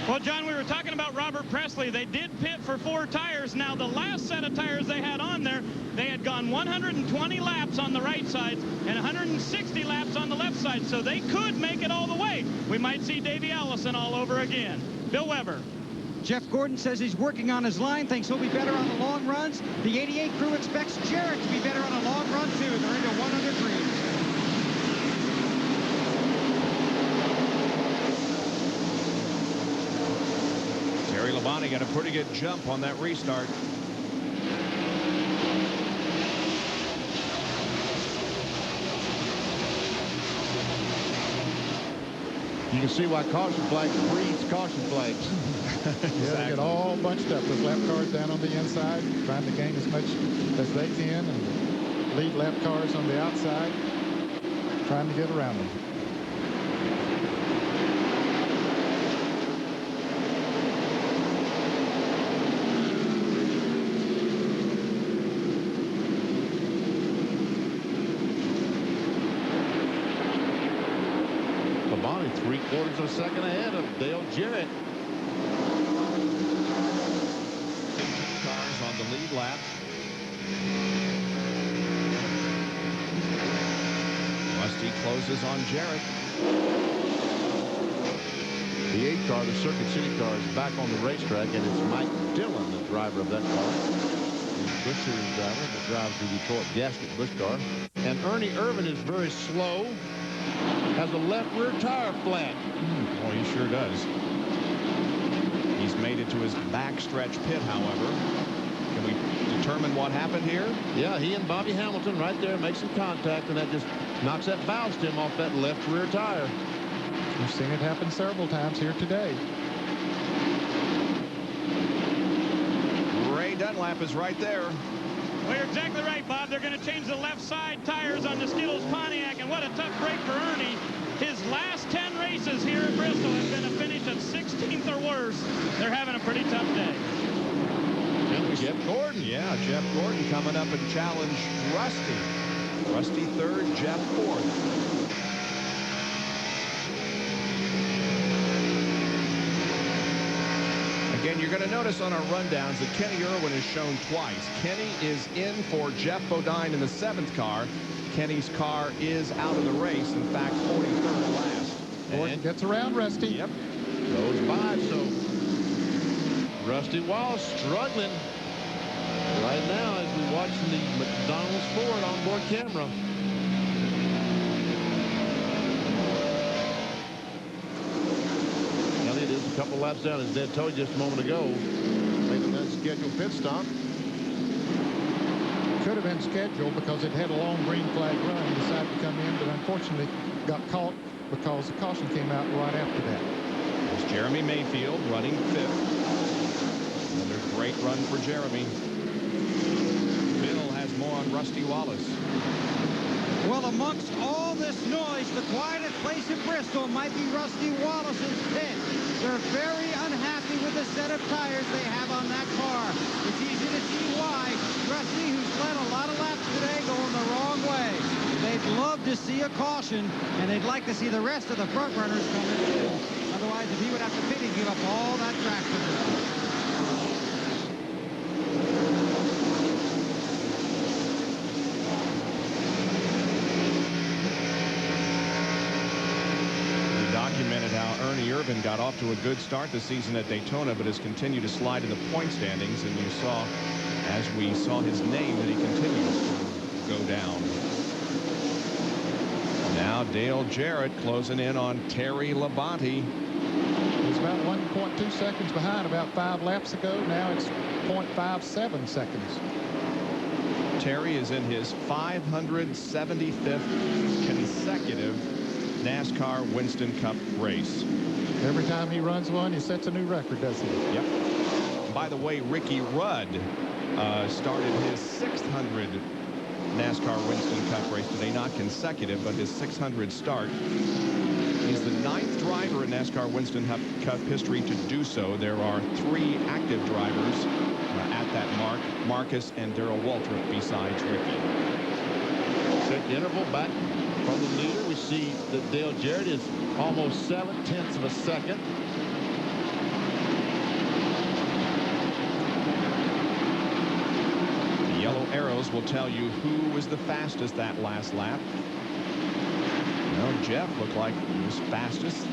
Well, John, we were talking about Robert Presley. They did pit for 4 tires. Now, the last set of tires they had on there, they had gone 120 laps on the right side and 160 laps on the left side, so they could make it all the way. We might see Davey Allison all over again. Bill Weber. Jeff Gordon says he's working on his line, thinks he'll be better on the long runs. The 88 crew expects Jarrett to be better on a long run, too. They're into 100 green. Terry Labonte got a pretty good jump on that restart. You can see why caution flag breeds caution flags. Yeah, they get all bunched up with lap cars down on the inside, trying to gain as much as they can, and lead lap cars on the outside, trying to get around them. Labonte 3/4 of a second ahead of Dale Jarrett. Cars on the lead lap. Rusty closes on Jarrett. The 8 car, the Circuit City car, is back on the racetrack, and it's Mike Dillon, the driver of that car. The Busch Series driver that drives the Detroit Gasket Busch car. And Ernie Irvan is very slow. Has a left rear tire flat. Oh, he sure does. He's made it to his backstretch pit, however. Can we determine what happened here? Yeah, he and Bobby Hamilton right there make some contact, and that just knocks that valve stem off that left rear tire. We've seen it happen several times here today. Ray Dunlap is right there. Well, you're exactly right, Bob. They're going to change the left side tires on the Skittles Pontiac, and what a tough break for Ernie. His last 10 races here at Bristol have been a finish at 16th or worse. They're having a pretty tough day. And Jeff Gordon. Yeah, Jeff Gordon coming up and challenge Rusty. Rusty third, Jeff fourth. Again, you're going to notice on our rundowns that Kenny Irwin is shown twice. Kenny is in for Jeff Bodine in the 7th car. Kenny's car is out of the race. In fact, 43rd last. Gordon gets around Rusty. Yep. Goes by, so Rusty Wallace struggling right now as we watch the McDonald's Ford onboard camera. Elliott is a couple laps down, as Dad told you just a moment ago. Made an unscheduled pit stop. Should have been scheduled because it had a long green flag run. He decided to come in, but unfortunately got caught because the caution came out right after that. There's Jeremy Mayfield running 5th. Another great run for Jeremy. Bill has more on Rusty Wallace. Well, amongst all this noise, the quietest place in Bristol might be Rusty Wallace's pit. They're very unhappy with the set of tires they have on that car. It's easy to see why. Rusty, who's led a lot of laps today, going the wrong way. They'd love to see a caution, and they'd like to see the rest of the front runners come in too. Otherwise, if he would have to pit, he'd give up all that track position. Documented how Ernie Irvan got off to a good start this season at Daytona, but has continued to slide in the point standings. And you saw, as we saw his name, that he continues to go down. Now Dale Jarrett closing in on Terry Labonte. He's about 1.2 seconds behind about 5 laps ago. Now it's 0.57 seconds. Terry is in his 575th consecutive NASCAR Winston Cup race. Every time he runs one, he sets a new record, doesn't he? Yep. By the way, Ricky Rudd started his 600 NASCAR Winston Cup race today. Not consecutive, but his 600 start. He's the 9th driver in NASCAR Winston Cup history to do so. There are 3 active drivers at that mark, Marcus and Darrell Waltrip, besides Ricky. Set the interval back from the leader. We see that Dale Jarrett is almost 0.7 of a second. The yellow arrows will tell you who was the fastest that last lap. Well, Jeff looked like he was fastest.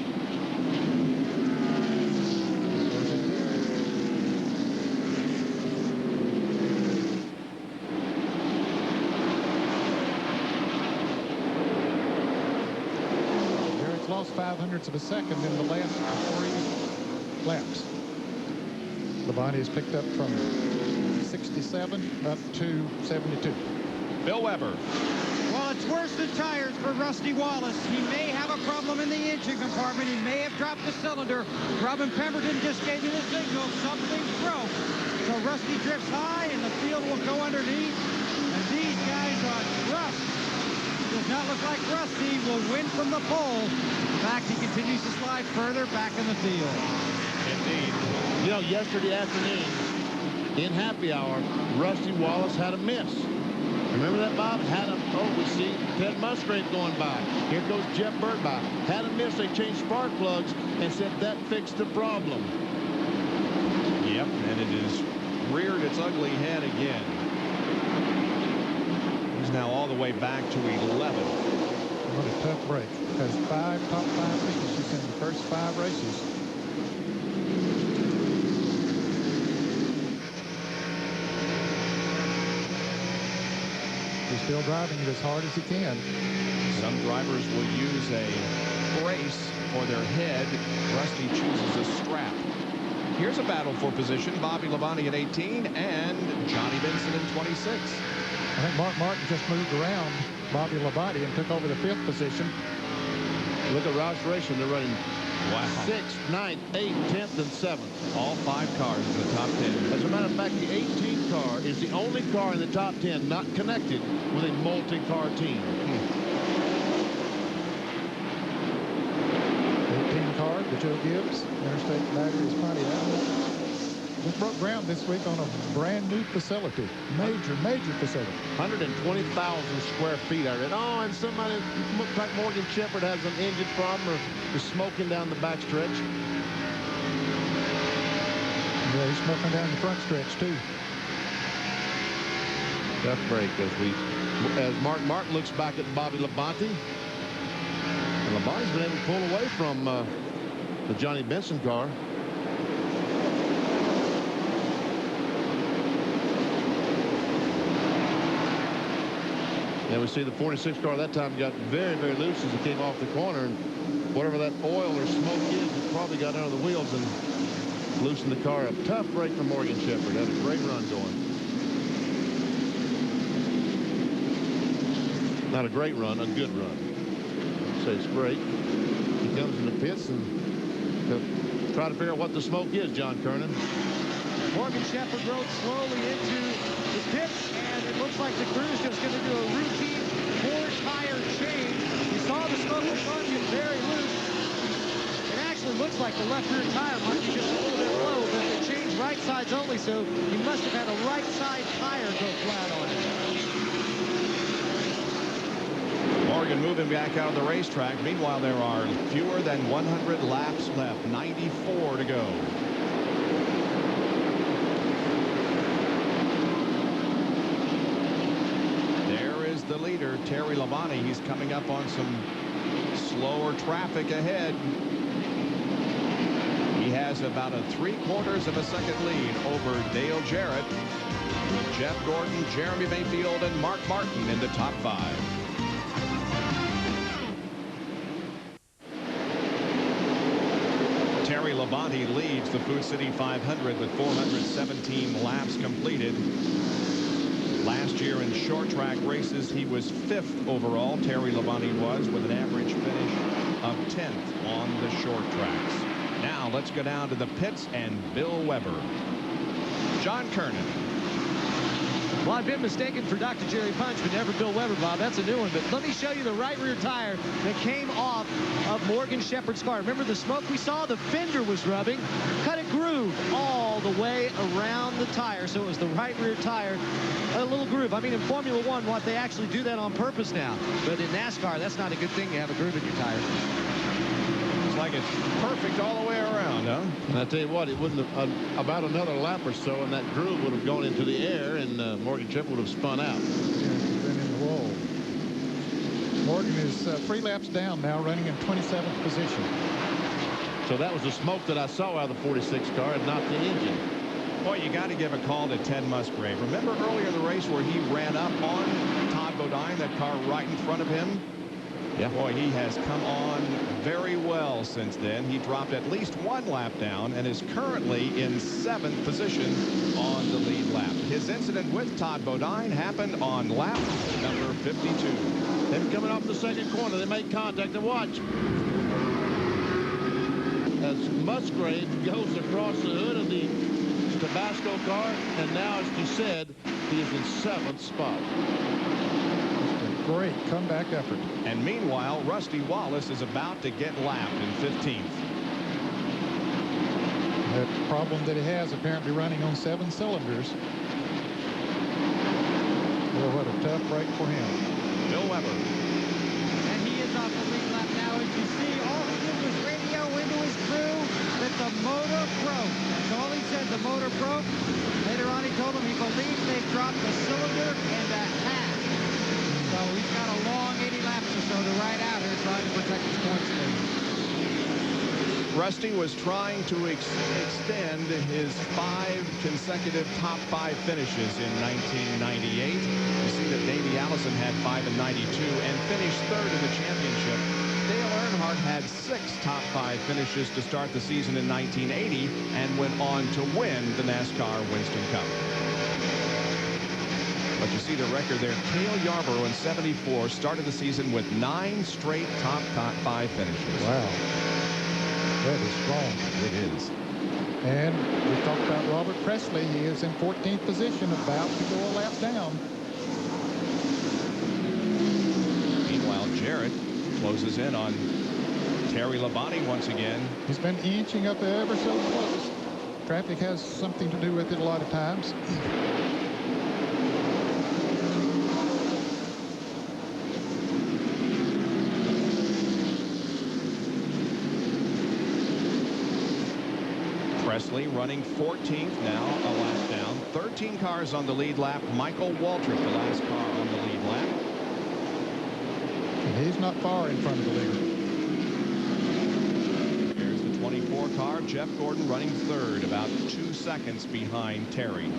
Lost 0.05 of a second in the last 3 laps. Labonte has picked up from 67 up to 72. Bill Weber. Well, it's worse than tires for Rusty Wallace. He may have a problem in the engine compartment. He may have dropped the cylinder. Robin Pemberton just gave me the signal. Something's broke. So Rusty drifts high, and the field will go underneath. And these guys are crushed. Does not look like Rusty will win from the pole. In fact, he continues to slide further back in the field. Indeed. You know, yesterday afternoon in happy hour, Rusty Wallace had a miss. Remember that, Bob? We see Ted Musgrave going by. Here goes Jeff Burt by. Had a miss. They changed spark plugs and said that fixed the problem. Yep, and it is reared its ugly head again. He's now all the way back to 11th. What a tough break. Has 5 top 5 finishes in the first 5 races. He's still driving it as hard as he can. Some drivers will use a brace for their head. Rusty chooses a strap. Here's a battle for position. Bobby Labonte at 18 and Johnny Benson in 26. I think Mark Martin just moved around Bobby Labonte and took over the 5th position. Look at Roush Racing. They're running Wow. 6th, 9th, 8th, 10th, and 7th. All 5 cars in the top 10. As a matter of fact, the 18th car is the only car in the top 10 not connected with a multi-car team. 18 car, the Joe Gibbs Interstate Batteries Pontiac. Just broke ground this week on a brand new facility. Major facility. 120,000 square feet out of it. Oh, and somebody looks like Morgan Shepherd has an engine problem or is smoking down the backstretch. Yeah, he's smoking down the front stretch too. Tough break as Mark Martin looks back at Bobby Labonte. And Labonte's been able to pull away from the Johnny Benson car. And we see the 46 car that time got very, very loose as it came off the corner. And whatever that oil or smoke is, it probably got under the wheels and loosened the car up. Tough break for Morgan Shepherd. Had a great run going. Not a great run, a good run. So it's great. He comes in the pits and try to figure out what the smoke is, John Kernan. Morgan Shepherd rode slowly into the pits, and it looks like the crew is just going to do a routine 4-tire change. You saw the smoke was running very loose. It actually looks like the left rear tire might be just a little bit low, but it changed right sides only, so he must have had a right side tire go flat on it. Morgan moving back out of the racetrack. Meanwhile, there are fewer than 100 laps left. 94 to go. The leader, Terry Labonte. He's coming up on some slower traffic ahead. He has about a 3/4 of a second lead over Dale Jarrett, Jeff Gordon, Jeremy Mayfield, and Mark Martin in the top 5. Terry Labonte leads the Food City 500 with 417 laps completed. Last year in short track races, he was 5th overall. Terry Labonte was, with an average finish of 10th on the short tracks. Now let's go down to the pits and Bill Weber. John Kernan. Well, I've been mistaken for Dr. Jerry Punch, but never Bill Weber, Bob. That's a new one. But let me show you the right rear tire that came off of Morgan Shepherd's car. Remember the smoke we saw? The fender was rubbing. Cut a groove all the way around the tire. So it was the right rear tire. A little groove. I mean, in Formula One, they actually do that on purpose now. But in NASCAR, that's not a good thing to have a groove in your tire. It's like it's perfect all the way around, huh? And I tell you what, it wouldn't have about another lap or so, and that groove would have gone into the air, and Morgan Shepherd would have spun out. Yeah, been in the wall. Morgan is 3 laps down now, running in 27th position. So that was the smoke that I saw out of the 46 car and not the engine. Boy, you got to give a call to Ted Musgrave. Remember earlier in the race where he ran up on Todd Bodine, that car right in front of him? Yeah. Boy, he has come on very well since then. He dropped at least 1 lap down and is currently in 7th position on the lead lap. His incident with Todd Bodine happened on lap number 52. They're coming off the second corner. They make contact, and watch. As Musgrave goes across the hood of the Tabasco car, and now, as you said, he is in 7th spot. Great comeback effort. And meanwhile, Rusty Wallace is about to get lapped in 15th. That problem that he has, apparently running on 7 cylinders. Well, what a tough break for him. Bill Weber. And he is off the lead lap now. As you see, all he did was radio into his crew that the motor broke. That's all he said, the motor broke. Later on, he told them he believes they dropped a cylinder and a half. So he's got a long 80 laps or so to ride out here trying to protect his points lead. Rusty was trying to extend his 5 consecutive top 5 finishes in 1998. You see that Davey Allison had 5 in 92 and finished 3rd in the championship. Dale Earnhardt had 6 top 5 finishes to start the season in 1980 and went on to win the NASCAR Winston Cup. But you see the record there. Cale Yarborough in 74 started the season with 9 straight top 5 finishes. Wow. That is strong. It is. And we talked about Robert Presley. He is in 14th position, about to go a lap down. Meanwhile, Jarrett closes in on Terry Labonte once again. He's been inching up ever so close. Traffic has something to do with it a lot of times. Presley running 14th now, a lap down. 13 cars on the lead lap. Michael Waltrip, the last car on the lead lap. And he's not far in front of the leader. Here's the 24 car. Jeff Gordon running 3rd, about 2 seconds behind Terry.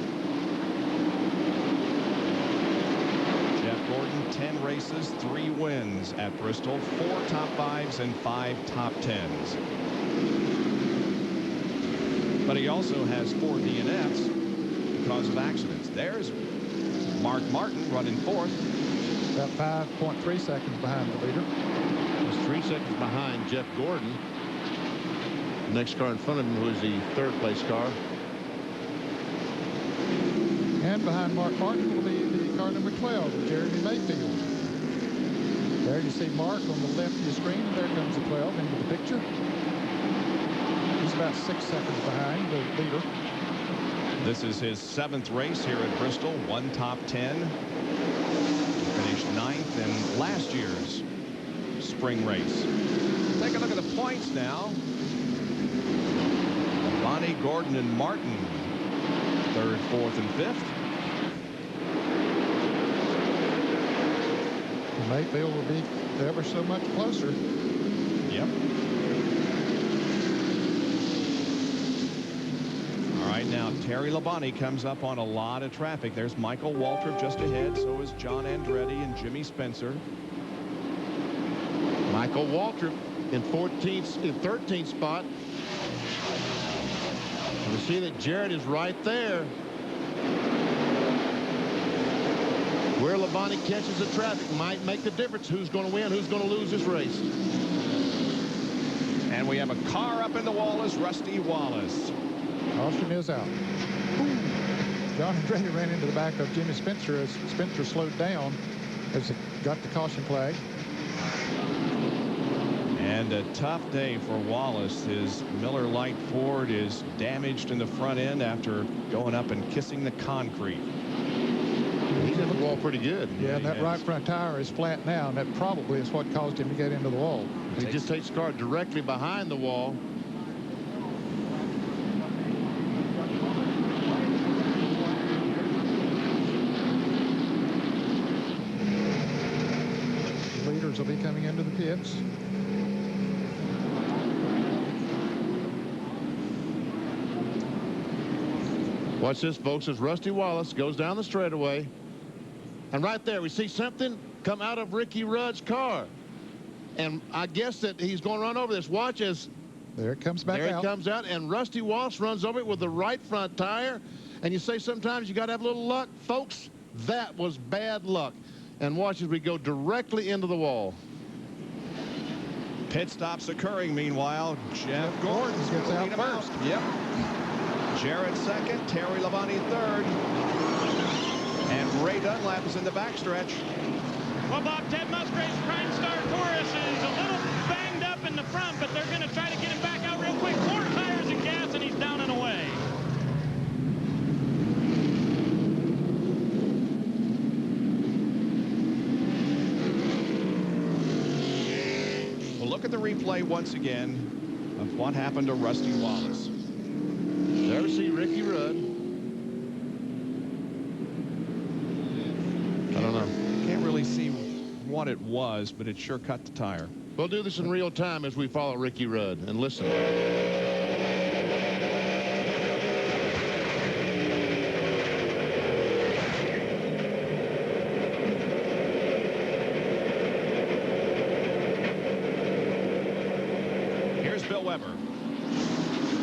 Jeff Gordon, 10 races, 3 wins at Bristol, 4 top 5s and 5 top 10s. But he also has 4 DNFs because of accidents. There's Mark Martin running 4th. About 5.3 seconds behind the leader. He's 3 seconds behind Jeff Gordon. The next car in front of him was the 3rd place car. And behind Mark Martin will be the car number 12, Jeremy Mayfield. There you see Mark on the left of the screen. There comes the 12 into the picture. He's about 6 seconds behind the leader. This is his 7th race here at Bristol. 1 top 10. Finished 9th in last year's spring race. Take a look at the points now. Bonnie, Gordon, and Martin 3rd, 4th, and 5th. Mayfield will be ever so much closer. Yep. All right, now Terry Labonte comes up on a lot of traffic. There's Michael Waltrip just ahead. So is John Andretti and Jimmy Spencer. Michael Waltrip in 13th spot. You see that Jarrett is right there. Where Labonte catches the traffic might make the difference. Who's going to win, who's going to lose this race. And we have a car up in the wall as Rusty Wallace. Caution is out. John Andretti ran into the back of Jimmy Spencer as Spencer slowed down as he got the caution flag. And a tough day for Wallace. His Miller Lite Ford is damaged in the front end after going up and kissing the concrete. He's hit the wall pretty good. Yeah, and that right front tire is flat now, and that probably is what caused him to get into the wall. He just takes the car directly behind the wall. The leaders will be coming into the pits. Watch this, folks, as Rusty Wallace goes down the straightaway. And right there, we see something come out of Ricky Rudd's car. And I guess that he's going to run over this. Watch as there it comes back out. There it comes out, and Rusty Wallace runs over it with the right front tire. And you say sometimes you got to have a little luck. Folks, that was bad luck. And watch as we go directly into the wall. Pit stops occurring meanwhile. Jeff Gordon gets out first. Yep. Jarrett 2nd, Terry Labonte 3rd. And Ray Dunlap is in the backstretch. Well, Bob, Ted Musgrave's Prime Star Taurus is a little banged up in the front, but they're going to try to get him back out real quick. 4 tires and gas, and he's down and away. Well, look at the replay once again of what happened to Rusty Wallace. There we see Ricky Rudd. I don't know. Can't really see what it was, but it sure cut the tire. We'll do this in real time as we follow Ricky Rudd. And listen. Here's Bill Weber.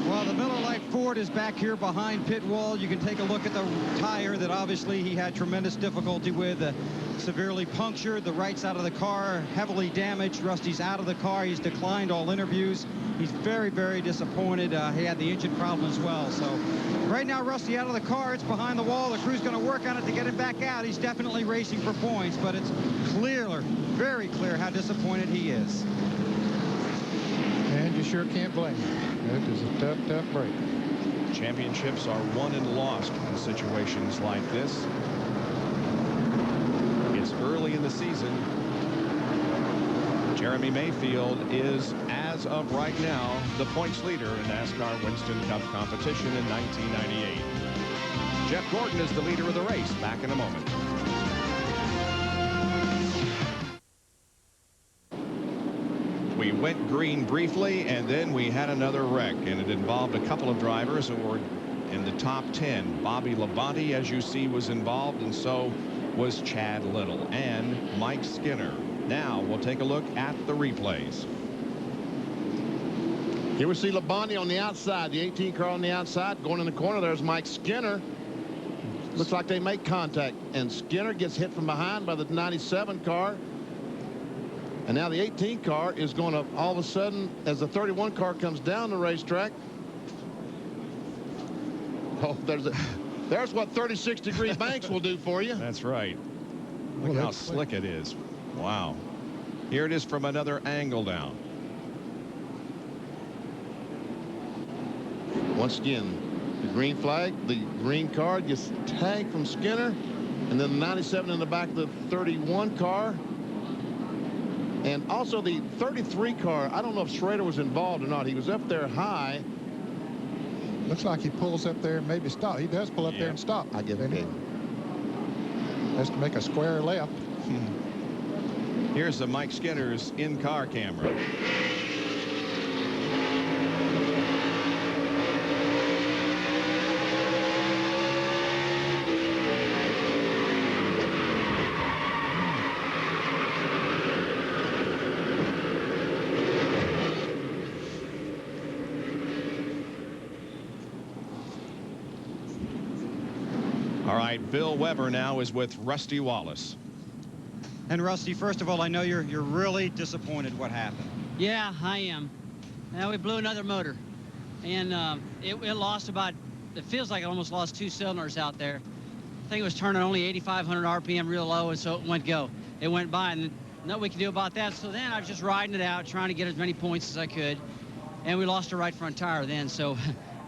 Well, the Miller Lite Ford is back here behind pit wall. You can take a look at the tire that obviously he had tremendous difficulty with. Severely punctured. The right side of the car heavily damaged. Rusty's out of the car. He's declined all interviews. He's very, very disappointed. He had the engine problem as well. So right now, Rusty out of the car. It's behind the wall. The crew's going to work on it to get it back out. He's definitely racing for points, but it's clear, very clear how disappointed he is. And you sure can't blame him. That is a tough, tough break. Championships are won and lost in situations like this. It's early in the season. Jeremy Mayfield is, as of right now, the points leader in NASCAR Winston Cup competition in 1998. Jeff Gordon is the leader of the race. Back in a moment. We went green briefly, and then we had another wreck, and it involved a couple of drivers who were in the top 10. Bobby Labonte, as you see, was involved, and so was Chad Little and Mike Skinner. Now we'll take a look at the replays. Here we see Labonte on the outside, the 18 car on the outside. Going in the corner, there's Mike Skinner. Looks like they make contact, and Skinner gets hit from behind by the 97 car. And now the 18 car is going to, all of a sudden, as the 31 car comes down the racetrack. Oh, there's what 36-degree banks will do for you. That's right. Look how slick it is. Wow. Here it is from another angle down. Once again, the green flag, the green car gets tagged from Skinner, and then the 97 in the back of the 31 car. And also the 33 car, I don't know if Schrader was involved or not. He was up there high. Looks like he pulls up there and maybe stop. He does pull up there and stop. I give it. Has to make a square left. Here's the Mike Skinner's in-car camera. All right, Bill Weber now is with Rusty Wallace. And Rusty, first of all, I know you're really disappointed what happened. Yeah, I am. Now we blew another motor, and it lost about, it feels like it almost lost 2 cylinders out there. I think it was turning only 8,500 RPM real low, and so it went go. It went by, and nothing we could do about that. So then I was just riding it out, trying to get as many points as I could, and we lost the right front tire then. So,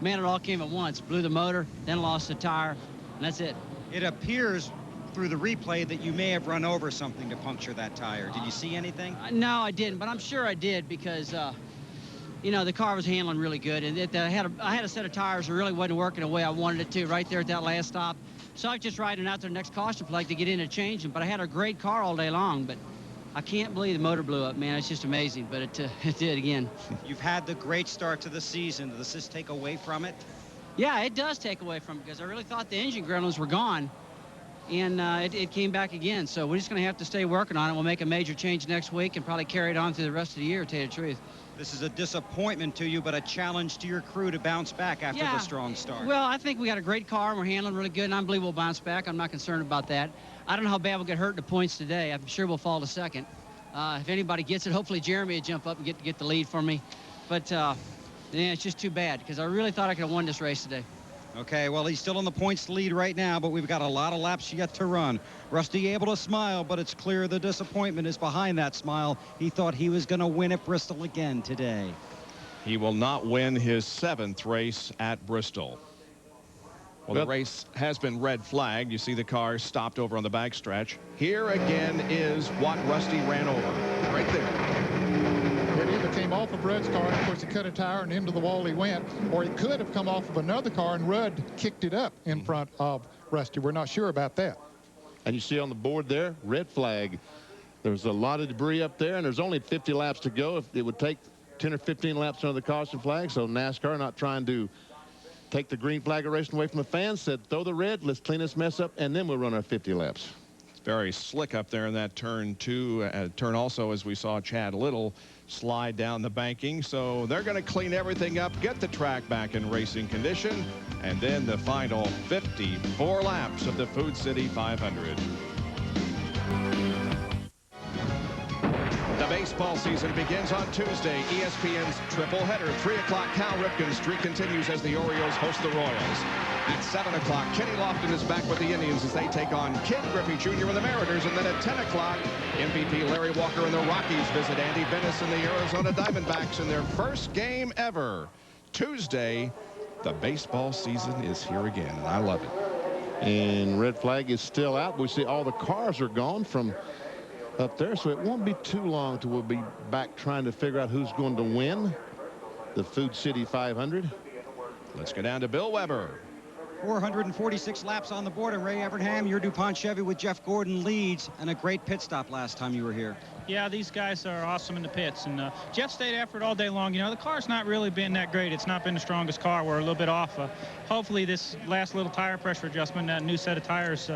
man, it all came at once. Blew the motor, then lost the tire, and that's it. It appears through the replay that you may have run over something to puncture that tire. Did you see anything? No, I didn't, but I'm sure I did because, you know, the car was handling really good, and I had a set of tires that really wasn't working the way I wanted it to right there at that last stop. So I was just riding out to the next caution flag to get in and change them. But I had a great car all day long, but I can't believe the motor blew up, man. It's just amazing, but it did again. You've had the great start to the season. Does this take away from it? Yeah, it does take away from it because I really thought the engine gremlins were gone. And it came back again. So we're just going to have to stay working on it. We'll make a major change next week and probably carry it on through the rest of the year, to tell you the truth. This is a disappointment to you, but a challenge to your crew to bounce back after the strong start. Well, I think we got a great car, and we're handling really good, and I believe we'll bounce back. I'm not concerned about that. I don't know how bad we'll get hurt in the points today. I'm sure we'll fall to second. If anybody gets it, hopefully Jeremy will jump up and get the lead for me. But, yeah, it's just too bad because I really thought I could have won this race today. Okay, well, he's still in the points lead right now, but we've got a lot of laps yet to run. Rusty able to smile, but it's clear the disappointment is behind that smile. He thought he was going to win at Bristol again today. He will not win his 7th race at Bristol. Well, the race has been red flagged. You see the car stopped over on the backstretch. Here again is what Rusty ran over right there. It either came off of Rudd's car, and of course he cut a tire and into the wall he went, or it could have come off of another car and Rudd kicked it up in front of Rusty. We're not sure about that. And you see on the board there, red flag. There's a lot of debris up there, and there's only 50 laps to go. If it would take 10 or 15 laps under the caution flag, so NASCAR not trying to take the green flag of racing away from the fans, said throw the red, let's clean this mess up, and then we'll run our 50 laps. It's very slick up there in that turn 2. Turn also, as we saw Chad Little slide down the banking. So they're going to clean everything up, get the track back in racing condition, and then the final 54 laps of the Food City 500. The baseball season begins on Tuesday. ESPN's triple header. 3 o'clock, Cal Ripken's streak continues as the Orioles host the Royals. At 7 o'clock, Kenny Lofton is back with the Indians as they take on Ken Griffey Jr. and the Mariners. And then at 10 o'clock, MVP Larry Walker and the Rockies visit Andy Bennis and the Arizona Diamondbacks in their first game ever. Tuesday, the baseball season is here again, and I love it. And red flag is still out. We see all the cars are gone from up there, so it won't be too long till we'll be back trying to figure out who's going to win the Food City 500. Let's go down to Bill Weber. 446 laps on the board, and Ray Evernham, your DuPont Chevy with Jeff Gordon leads, and a great pit stop last time you were here. Yeah, these guys are awesome in the pits, and Jeff stayed after it all day long. You know, the car's not really been that great. It's not been the strongest car. We're a little bit off. Hopefully this last little tire pressure adjustment, that new set of tires,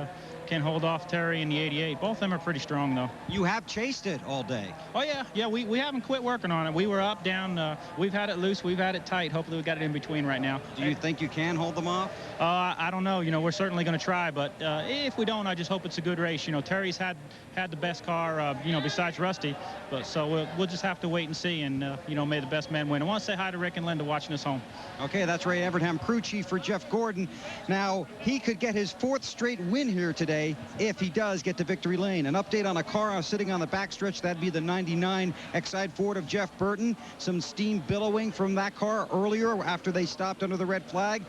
can hold off Terry and the 88. Both of them are pretty strong, though. You have chased it all day. Oh, yeah, we haven't quit working on it. We were up, down. We've had it loose. We've had it tight. Hopefully we got it in between right now. Do you think you can hold them off? I don't know. You know, we're certainly going to try, but if we don't, I just hope it's a good race. You know, Terry's had the best car, you know, besides Rusty. But so we'll just have to wait and see, and, you know, may the best man win. I want to say hi to Rick and Linda watching us home. Okay, that's Ray Evernham, crew chief for Jeff Gordon. Now, he could get his 4th straight win here today if he does get to victory lane. An update on a car sitting on the backstretch, that'd be the 99 Exide Ford of Jeff Burton. Some steam billowing from that car earlier after they stopped under the red flag.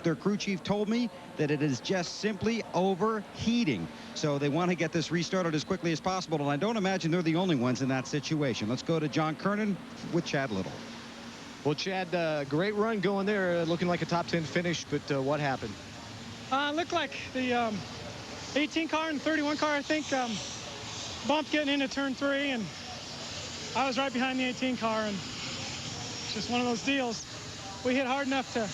Their crew chief told me that it is just simply overheating. So they want to get this restarted as quickly as possible, and I don't imagine they're the only ones in that situation. Let's go to John Kernan with Chad Little. Well, Chad, great run going there, looking like a top 10 finish, but what happened? Looked like the 18 car and 31 car, I think, bumped getting into turn 3, and I was right behind the 18 car, and it's just one of those deals. We hit hard enough to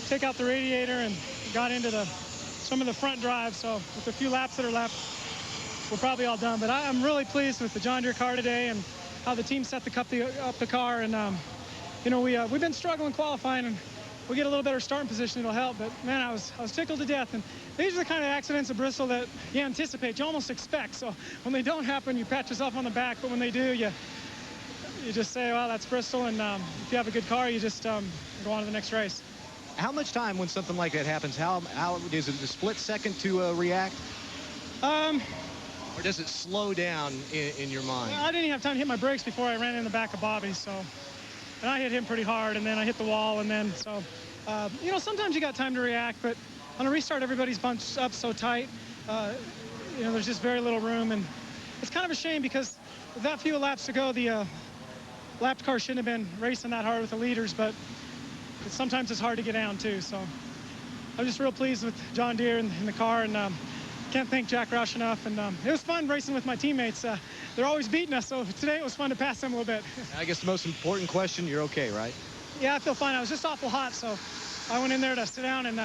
take out the radiator and got into some of the front drive, so with the few laps that are left, we're probably all done. But I'm really pleased with the John Deere car today and how the team set up the car, and you know, we've been struggling qualifying, and we get a little better starting position, it'll help. But man, I was tickled to death. And these are the kind of accidents at Bristol that you anticipate, you almost expect. So when they don't happen, you pat yourself on the back. But when they do, you just say, well, that's Bristol. And if you have a good car, you just go on to the next race. How much time when something like that happens? How is it a split second to react? Or does it slow down in your mind? I didn't even have time to hit my brakes before I ran in the back of Bobby. So, and I hit him pretty hard, and then I hit the wall, and then so. You know, sometimes you got time to react, but on a restart, everybody's bunched up so tight. You know, there's just very little room, and it's kind of a shame because with that few laps to go, the lapped car shouldn't have been racing that hard with the leaders, but sometimes it's hard to get down too. So I'm just real pleased with John Deere and the car, and can't thank Jack Roush enough. And it was fun racing with my teammates. They're always beating us, so today it was fun to pass them a little bit. I guess the most important question, you're okay, right? Yeah, I feel fine. I was just awful hot, so I went in there to sit down and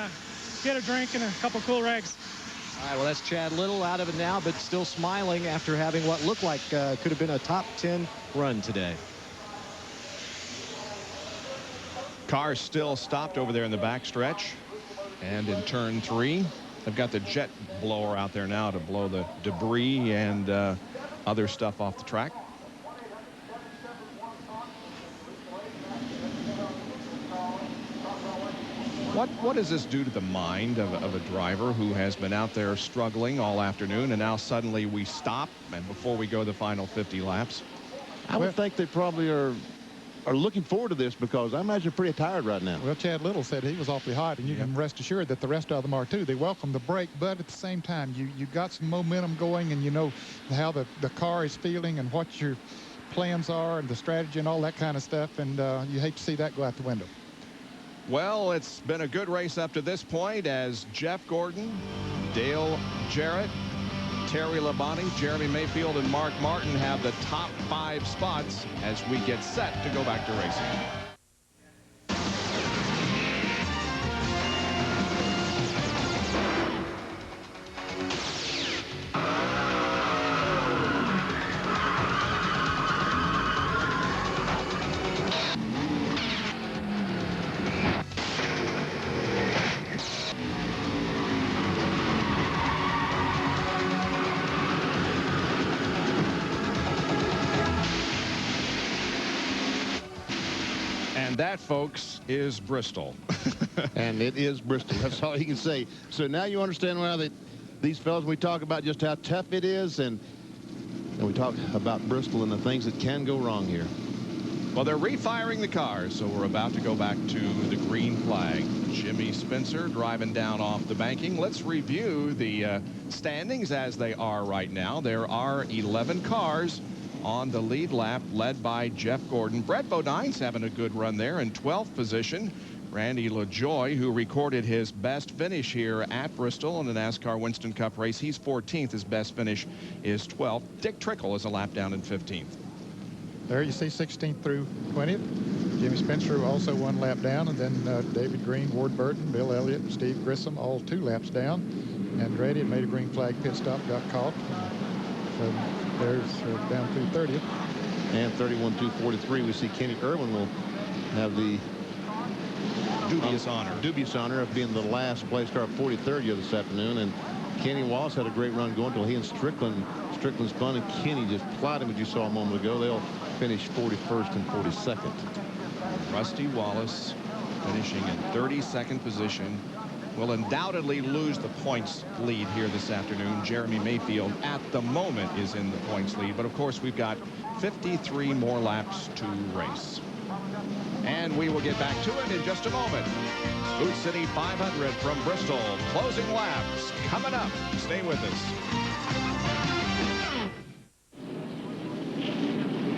get a drink and a couple cool rags. All right, well, that's Chad Little out of it now, but still smiling after having what looked like could have been a top 10 run today. Cars still stopped over there in the backstretch. And in turn 3, they've got the jet blower out there now to blow the debris and other stuff off the track. What does this do to the mind of a driver who has been out there struggling all afternoon, and now suddenly we stop and before we go the final 50 laps? I would think they probably are looking forward to this, because I imagine pretty tired right now. Well, Chad Little said he was awfully hot, and you can rest assured that the rest of them are too. They welcome the break, but at the same time, you got some momentum going, and you know how the car is feeling and what your plans are and the strategy and all that kind of stuff, and you hate to see that go out the window. Well, it's been a good race up to this point as Jeff Gordon, Dale Jarrett, Terry Labonte, Jeremy Mayfield, and Mark Martin have the top 5 spots as we get set to go back to racing. That, folks, is Bristol. And it is Bristol. That's all you can say. So now you understand why these fellas, we talk about just how tough it is, and we talk about Bristol and the things that can go wrong here. Well, they're refiring the cars, so we're about to go back to the green flag. Jimmy Spencer driving down off the banking. Let's review the standings as they are right now. There are 11 cars on the lead lap, led by Jeff Gordon. Brett Bodine's having a good run there in 12th position. Randy LaJoie, who recorded his best finish here at Bristol in the NASCAR Winston Cup race, he's 14th. His best finish is 12th. Dick Trickle is a lap down in 15th. There you see 16th through 20th. Jimmy Spencer also 1 lap down, and then David Green, Ward Burton, Bill Elliott, and Steve Grissom all 2 laps down. Andretti made a green flag pit stop, got caught. So there's down through 30th. And 31-243, we see Kenny Irwin will have the dubious honor of being the last place car, 43rd here this afternoon. And Kenny Wallace had a great run going until he and Strickland spun, and Kenny just plowed him, as you saw a moment ago. They'll finish 41st and 42nd. Rusty Wallace finishing in 32nd position. Will undoubtedly lose the points lead here this afternoon. Jeremy Mayfield at the moment is in the points lead, but of course we've got 53 more laps to race. And we will get back to it in just a moment. Food City 500 from Bristol. Closing laps coming up. Stay with us.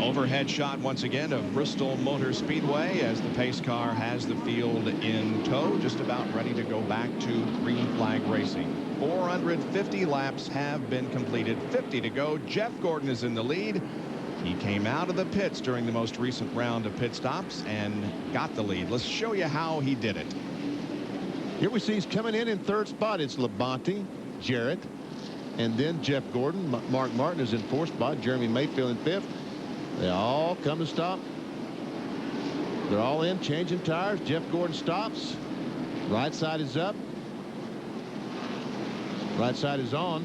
Overhead shot once again of Bristol Motor Speedway as the pace car has the field in tow, just about ready to go back to green flag racing. 450 laps have been completed, 50 to go. Jeff Gordon is in the lead. He came out of the pits during the most recent round of pit stops and got the lead. Let's show you how he did it. Here we see he's coming in 3rd spot. It's Labonte, Jarrett, and then Jeff Gordon. Mark Martin is in 4th spot. Jeremy Mayfield in 5th. They all come to stop. They're all in, changing tires. Jeff Gordon stops. Right side is up. Right side is on.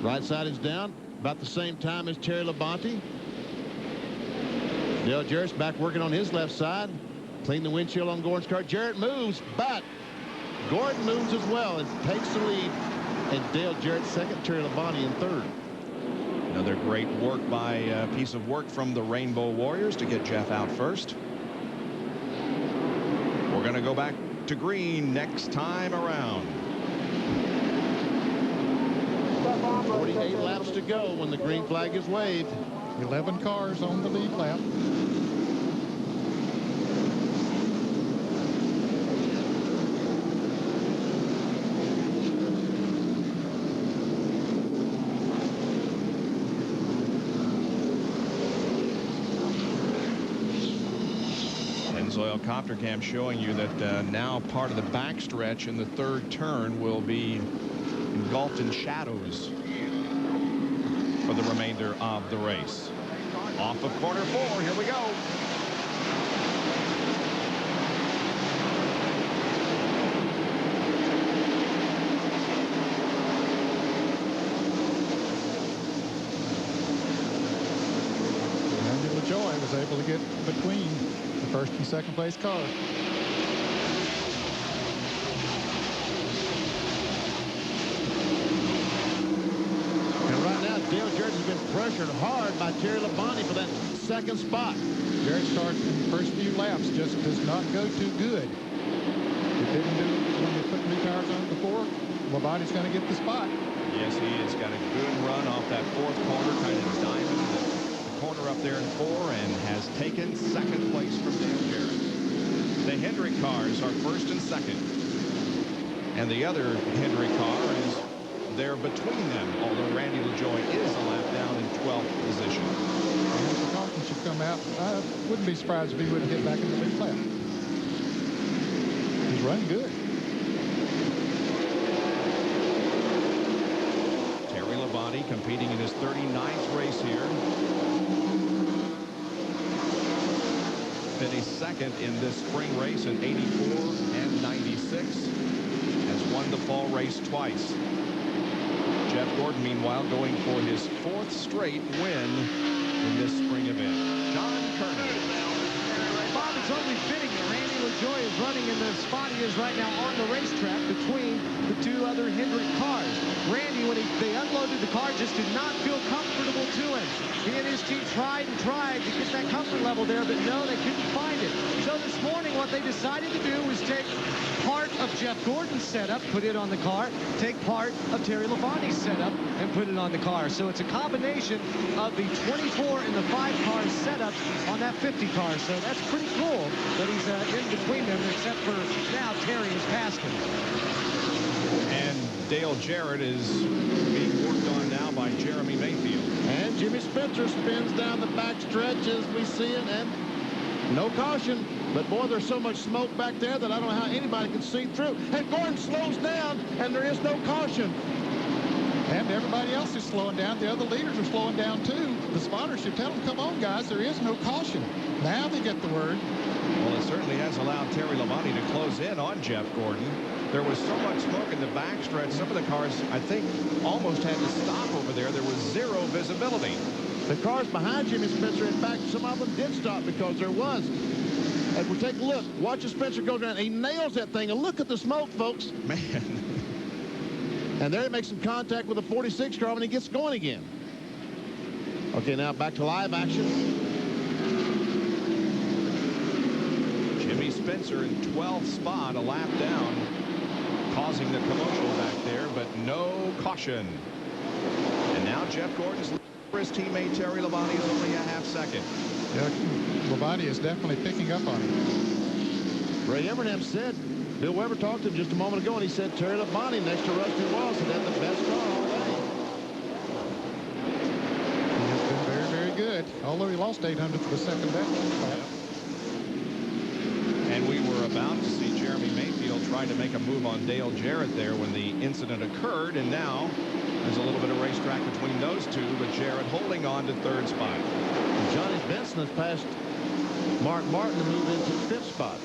Right side is down. About the same time as Terry Labonte. Dale Jarrett's back working on his left side. Clean the windshield on Gordon's car. Jarrett moves, but Gordon moves as well and takes the lead. And Dale Jarrett 2nd, Terry Labonte in 3rd. Another great work by piece of work from the Rainbow Warriors to get Jeff out first. We're going to go back to green next time around. 48 laps to go when the green flag is waved. 11 cars on the lead lap. Pennzoil copter cam showing you that now part of the backstretch in the 3rd turn will be engulfed in shadows for the remainder of the race. Off of corner 4, here we go. Randy LaJoie was able to get between the 1st and 2nd place car. Dale Jarrett has been pressured hard by Terry Labonte for that 2nd spot. Jarrett's car in the first few laps just does not go too good. It didn't do when they put new tires on before. Labonte's going to get the spot. Yes, he has got a good run off that 4th corner, kind of diamond the corner up there in 4, and has taken 2nd place from Dale Jarrett. The Hendrick cars are 1st and 2nd. And the other Hendrick car is there between them, although Randy LaJoie is a lap down in 12th position. And if the caution should come out, I wouldn't be surprised if he wouldn't get back in the lead lap. He's running good. Terry Labonte competing in his 39th race here. Finished second in this spring race in 84 and 96. Has won the fall race twice. Jeff Gordon, meanwhile, going for his 4th straight win in this spring event. John Kernan. Bob, it's only fitting that Randy LaJoie is running in the spot he is right now on the racetrack between the 2 other Hendrick cars. Randy, when they unloaded the car, just did not feel comfortable to him. He and his team tried and tried to get that comfort level there, but no, they couldn't find it. So this morning, what they decided to do was take part of Jeff Gordon's setup, put it on the car, take part of Terry Labonte's setup, and put it on the car. So it's a combination of the 24 and the 5 car setups on that 50 car. So that's pretty cool that he's in between them, except for now Terry has passed him. And Dale Jarrett is being worked on now by Jeremy Mayfield. And Jimmy Spencer spins down the back stretch as we see it, and no caution. But boy, there's so much smoke back there that I don't know how anybody can see through. And Gordon slows down, and there is no caution. And everybody else is slowing down. The other leaders are slowing down too. The spotters should tell them, come on, guys, there is no caution. Now they get the word. Well, it certainly has allowed Terry Labonte to close in on Jeff Gordon. There was so much smoke in the backstretch. Some of the cars, I think, almost had to stop over there. There was zero visibility. The cars behind Jimmy Spencer, in fact, some of them did stop because there was. As we take a look, watch as Spencer goes around. He nails that thing. And look at the smoke, folks. Man. And there he makes some contact with the 46 car when he gets going again. Okay, now back to live action. Jimmy Spencer in 12th spot, a lap down, causing the commotion back there, but no caution. And now Jeff Gordon's for his teammate Terry Labonte is only a half second. Yeah, Labonte is definitely picking up on him. Ray Evernham said, Bill Weber talked to him just a moment ago, and he said Terry Labonte next to Rusty Wallace had the best car all day. He has been very, very good, although he lost 800 for the second day. And we were about to see Jeremy Mayfield trying to make a move on Dale Jarrett there when the incident occurred, and now there's a little bit of racetrack between those two, but Jarrett holding on to 3rd spot. And Johnny Benson has passed Mark Martin to move into 5th spot.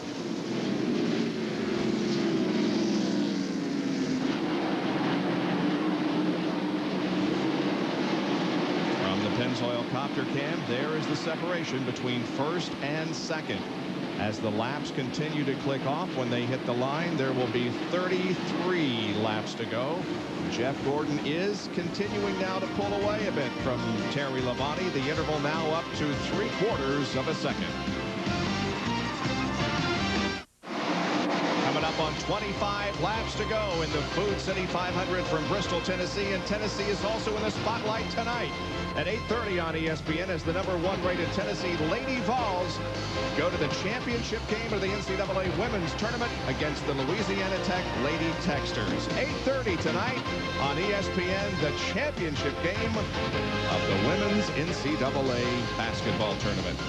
From the Pennzoil copter cam, there is the separation between 1st and 2nd. As the laps continue to click off, when they hit the line, there will be 33 laps to go. Jeff Gordon is continuing now to pull away a bit from Terry Labonte. The interval now up to 3/4 of a second. Coming up on 25 laps to go in the Food City 500 from Bristol, Tennessee. And Tennessee is also in the spotlight tonight at 8:30 on ESPN as the #1 rated Tennessee Lady Vols go to the championship game of the NCAA Women's Tournament against the Louisiana Tech Lady Techsters. 8:30 tonight on ESPN, the championship game of the Women's NCAA Basketball Tournament.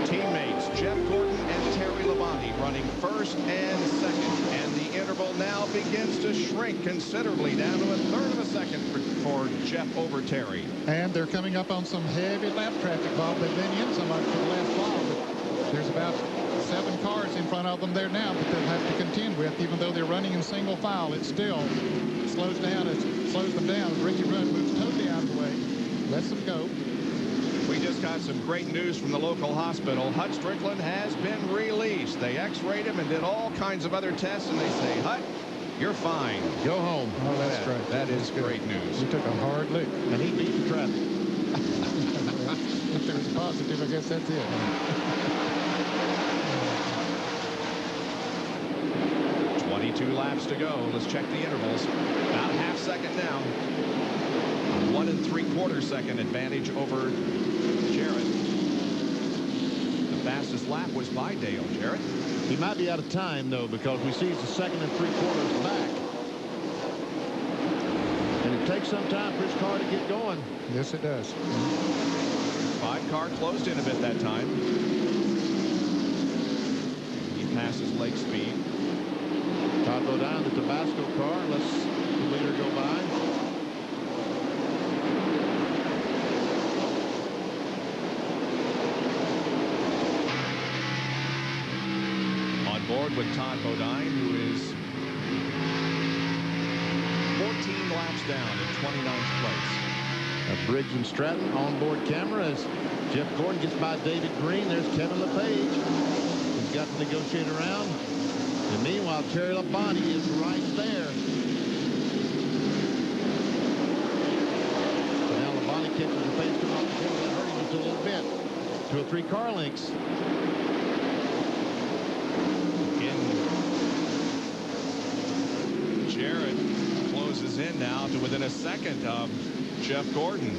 Teammates Jeff Gordon and Terry Labonte running 1st and 2nd, and the interval now begins to shrink considerably down to 1/3 of a second for Jeff over Terry. And they're coming up on some heavy lap traffic, Bob. They've been in so much for the last while, but there's about 7 cars in front of them there now that they'll have to contend with. Even though they're running in single file, it still slows them down. Ricky Rudd moves totally out of the way, lets them go. We just got some great news from the local hospital. Hut Strickland has been released. They x-rayed him and did all kinds of other tests, and they say, Hut, you're fine. Go home. Oh, that's great. That is great news. He took a hard lick. And he beat the traffic. If there's a positive, I guess that's it. 22 laps to go. Let's check the intervals. About a half second now. 1 3/4 second advantage over Jarrett. The fastest lap was by Dale Jarrett. He might be out of time, though, because we see he's a 2nd and 3/4 back. It takes some time for his car to get going. Yes, it does. 5-car closed in a bit that time. He passes Lake Speed. Todd Bodine, the Tabasco car, lets the leader go by. On board with Todd Bodine, who is 14 laps down in 29th place. Briggs and Stratton onboard camera as Jeff Gordon gets by David Green. There's Kevin LePage. He's got to negotiate around. And meanwhile, Terry Labonte is right there. So now Labonte catches LePage coming off the corner. That hurt him just a little bit. 2 or 3 car lengths. Jarrett closes in now to within a second of Jeff Gordon.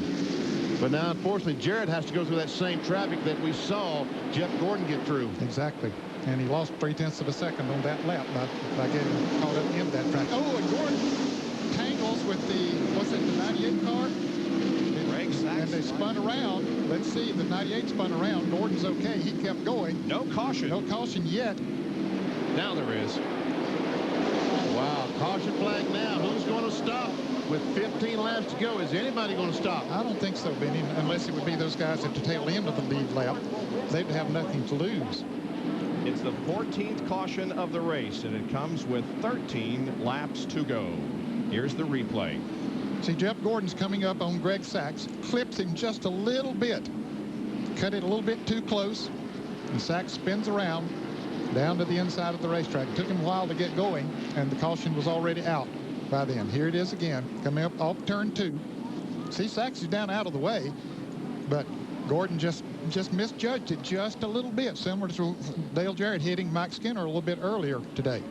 But now, unfortunately, Jarrett has to go through that same traffic that we saw Jeff Gordon get through. Exactly. And he lost 0.3 of a second on that lap by getting caught up in that track. Oh, and Gordon tangles with the, what's it, the 98 car? And they spun around. Let's see, the 98 spun around. Gordon's okay. He kept going. No caution. No caution yet. Now there is. Wow, caution flag now. Who's going to stop? With 15 laps to go, is anybody going to stop? I don't think so, Benny, unless it would be those guys at the tail end of the lead lap. They'd have nothing to lose. It's the 14th caution of the race, and it comes with 13 laps to go. Here's the replay. See, Jeff Gordon's coming up on Greg Sachs, clips him just a little bit, cut it a little bit too close, and Sachs spins around down to the inside of the racetrack. It took him a while to get going, and the caution was already out by then. Here it is again, coming up off turn 2. See, Sachs is down out of the way, but Gordon just misjudged it just a little bit, similar to Dale Jarrett hitting Mike Skinner a little bit earlier today.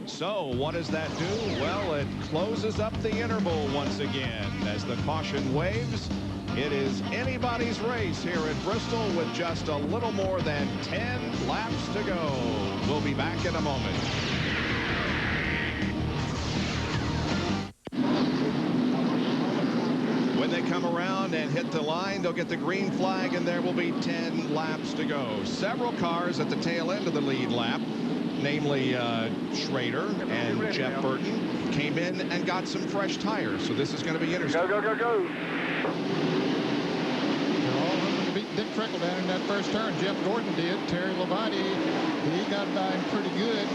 So what does that do? Well, it closes up the interval once again as the caution waves. It is anybody's race here at Bristol with just a little more than 10 laps to go. We'll be back in a moment. When they come around and hit the line, they'll get the green flag, and there will be 10 laps to go. Several cars at the tail end of the lead lap, namely Schrader and Jeff Burton, came in and got some fresh tires. So this is going to be interesting. Go, go, go, go. They're all hoping to beat Dick Trickle down in that first turn. Jeff Gordon did. Terry Labonte, he got by him pretty good.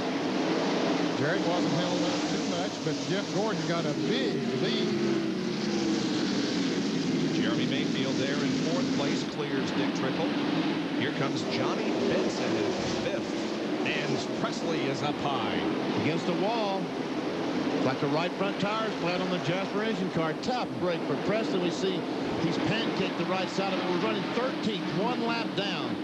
Jarrett wasn't held up too much, but Jeff Gordon got a big lead. Jeremy Mayfield there in 4th place, clears Dick Trickle. Here comes Johnny Benson in 5th. And Presley is up high. Against the wall. Like the right front tires flat on the Jasper engine car. Tough break for Presley. We see he's pancaked the right side of it. We're running 13th, 1 lap down.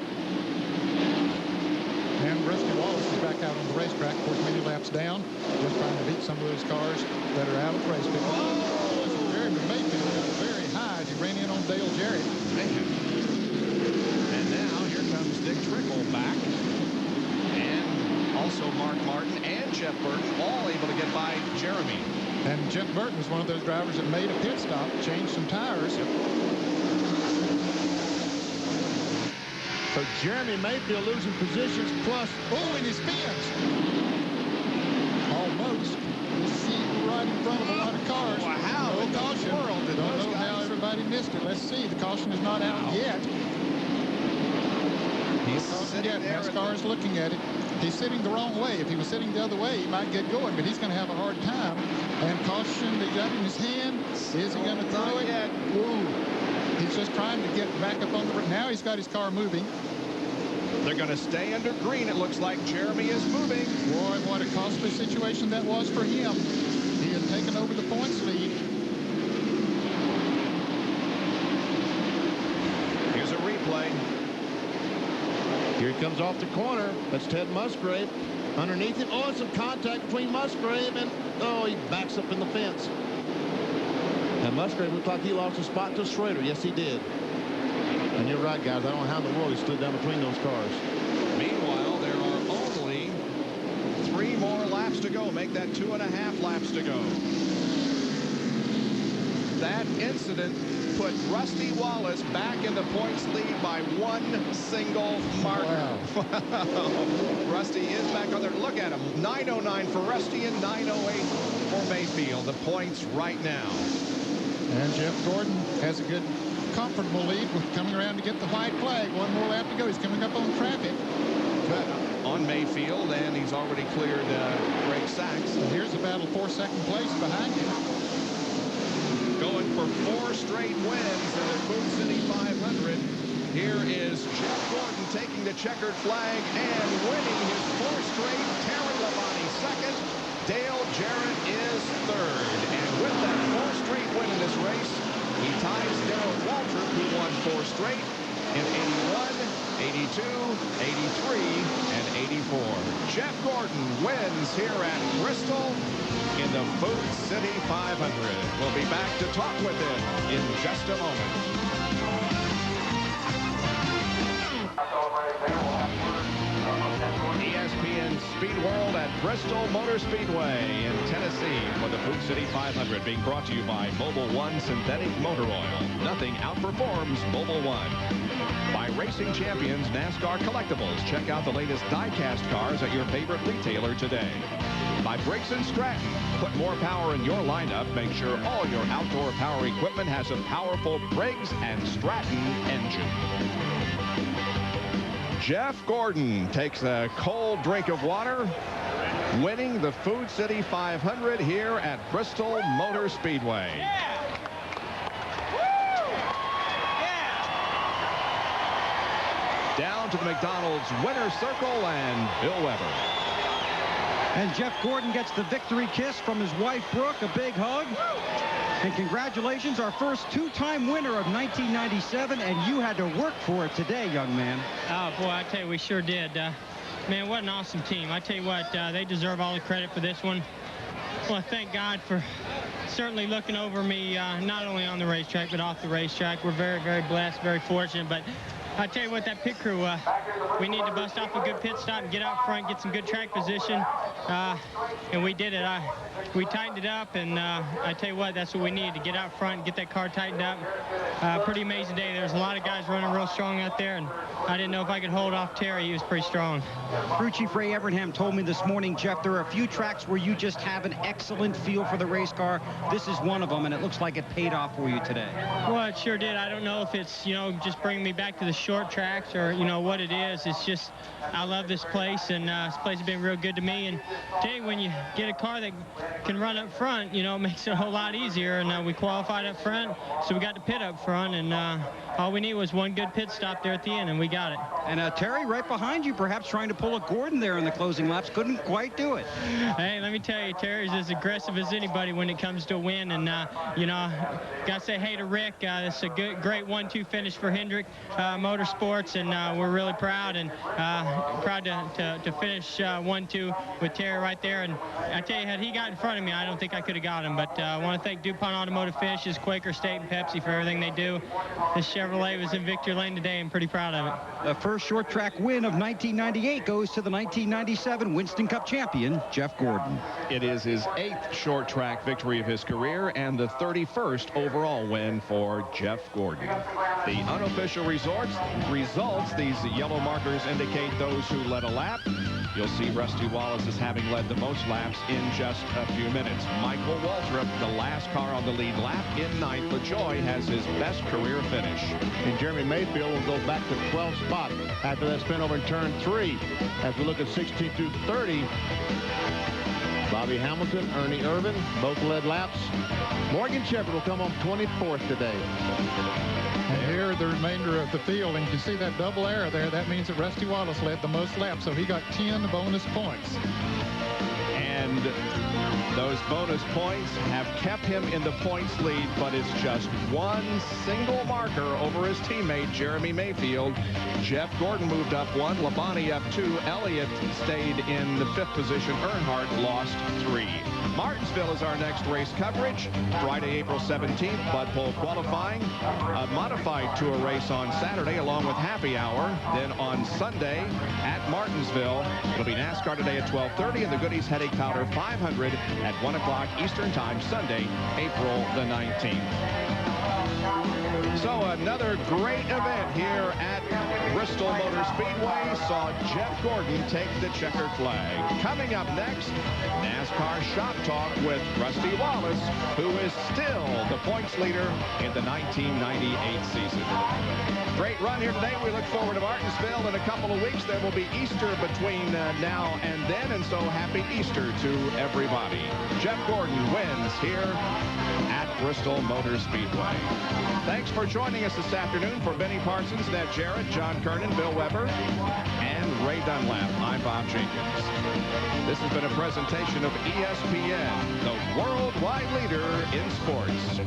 And Rusty Wallace is back out on the racetrack, of course, many laps down, just trying to beat some of those cars that are out of the race. Oh, Jeremy Mayfield got very high as he ran in on Dale Jarrett. And now here comes Dick Trickle back. And also Mark Martin and Jeff Burton all able to get by Jeremy. And Jeff Burton was one of those drivers that made a pit stop, changed some tires. So Jeremy Mayfield losing positions plus. Oh, and he spins. Almost. You see right in front of a lot of cars. Wow, how no in caution. the world did Don't those know how guys... everybody missed it. Let's see. The caution is not out yet. He's sitting there. NASCAR is looking at it. He's sitting the wrong way. If he was sitting the other way, he might get going, but he's going to have a hard time. And caution, they got in his hand. Is he going to throw it? Ooh. He's just trying to get back up on the... Now he's got his car moving. They're going to stay under green. It looks like Jeremy is moving. Boy, what a costly situation that was for him. He had taken over the points lead. Here's a replay. Here he comes off the corner. That's Ted Musgrave. Underneath him. Oh, some contact between Musgrave and... Oh, he backs up in the fence. And Musgrave looked like he lost a spot to Schrader. Yes, he did. And you're right, guys. I don't know how in the world he stood down between those cars. Meanwhile, there are only 3 more laps to go. Make that 2.5 laps to go. that incident put Rusty Wallace back in the points lead by one single marker. Wow. Rusty is back on there. Look at him. 9:09 for Rusty and 9:08 for Mayfield. The points right now. And Jeff Gordon has a good, comfortable lead with coming around to get the white flag. One more lap to go. He's coming up on traffic. But on Mayfield, and he's already cleared Greg Sachs. And here's a battle for second place behind him. Going for 4 straight wins in the Food City 500. Here is Jeff Gordon taking the checkered flag and winning his 4th straight. Terry Labonte second. Dale Jarrett is third. And with that 4th straight win in this race, he ties Darrell Waltrip, who won 4 straight in 81, 82, 83, and 84. Jeff Gordon wins here at Bristol in the Food City 500. We'll be back to talk with him in just a moment. ESPN Speed World at Bristol Motor Speedway in Tennessee for the Food City 500, being brought to you by Mobil 1 Synthetic Motor Oil. Nothing outperforms Mobil 1. By Racing Champions NASCAR Collectibles. Check out the latest die-cast cars at your favorite retailer today. By Briggs & Stratton. Put more power in your lineup. Make sure all your outdoor power equipment has a powerful Briggs & Stratton engine. Jeff Gordon takes a cold drink of water, winning the Food City 500 here at Bristol Motor Speedway. Yeah. Down to the McDonald's winner's circle and Bill Weber. And Jeff Gordon gets the victory kiss from his wife, Brooke, a big hug. And congratulations, our first 2-time winner of 1997, and you had to work for it today, young man. Oh, boy, I tell you, we sure did. Man, what an awesome team. I tell you what, they deserve all the credit for this one. Well, thank God for certainly looking over me, not only on the racetrack, but off the racetrack. We're very, very blessed, very fortunate. But I tell you what, that pit crew, we need to bust off a good pit stop and get out front, get some good track position. And we did it. We tightened it up, and I tell you what, that's what we need, to get out front and get that car tightened up. Pretty amazing day. There's a lot of guys running real strong out there, and I didn't know if I could hold off Terry. He was pretty strong. Crew Chief Ray Evernham told me this morning, Jeff, there are a few tracks where you just have an excellent feel for the race car. This is one of them, and it looks like it paid off for you today. Well, it sure did. I don't know if it's, just bringing me back to the short tracks or, what it is. It's just, I love this place, and this place has been real good to me. And tell you, when you get a car that can run up front, it makes it a whole lot easier. And we qualified up front, so we got the pit up front, and all we need was one good pit stop there at the end, and we got it. And Terry right behind you, perhaps trying to pull a Gordon there in the closing laps, couldn't quite do it. Hey, let me tell you, Terry's as aggressive as anybody when it comes to a win, and gotta say hey to Rick. This is a great 1-2 finish for Hendrick Motorsports, and we're really proud to finish 1-2 with Terry right there. And I tell you, had he got in front of me, I don't think I could have got him. But I want to thank DuPont Automotive Finishes, Quaker State, and Pepsi for everything they do. This Chevrolet was in victory lane today. I'm pretty proud of it. The first short track win of 1998 goes to the 1997 Winston Cup champion, Jeff Gordon. It is his 8th short track victory of his career and the 31st overall win for Jeff Gordon. The unofficial results, these yellow markers indicate those who led a lap. You'll see Rusty Wallace as having led the most laps in just a few minutes. Michael Waltrip, the last car on the lead lap, in 9th. LaJoie has his best career finish. And Jeremy Mayfield will go back to the 12th spot after that spin over in turn 3. As we look at 16 through 30, Bobby Hamilton, Ernie Irvin, both led laps. Morgan Shepherd will come on 24th today. And here the remainder of the field, and you can see that double arrow there. That means that Rusty Wallace led the most laps, so he got 10 bonus points. And those bonus points have kept him in the points lead, but it's just one single marker over his teammate, Jeremy Mayfield. Jeff Gordon moved up 1, Labonte up 2, Elliott stayed in the 5th position, Earnhardt lost 3. Martinsville is our next race coverage. Friday, April 17th, Bud Pole qualifying. A modified tour race on Saturday along with happy hour. Then on Sunday at Martinsville, it'll be NASCAR today at 12:30 and the Goodies Headache Powder 500 at 1 o'clock Eastern Time, Sunday, April the 19th. So another great event here at Bristol Motor Speedway saw Jeff Gordon take the checkered flag. Coming up next, NASCAR Shop Talk with Rusty Wallace, who is still the points leader in the 1998 season. Great run here today. We look forward to Martinsville in a couple of weeks. There will be Easter between now and then, and so happy Easter to everybody. Jeff Gordon wins here at Bristol Motor Speedway. Thanks for joining us this afternoon. For Benny Parsons, Ned Jarrett, John Kernan, Bill Weber, and Ray Dunlap, I'm Bob Jenkins. This has been a presentation of ESPN, the worldwide leader in sports.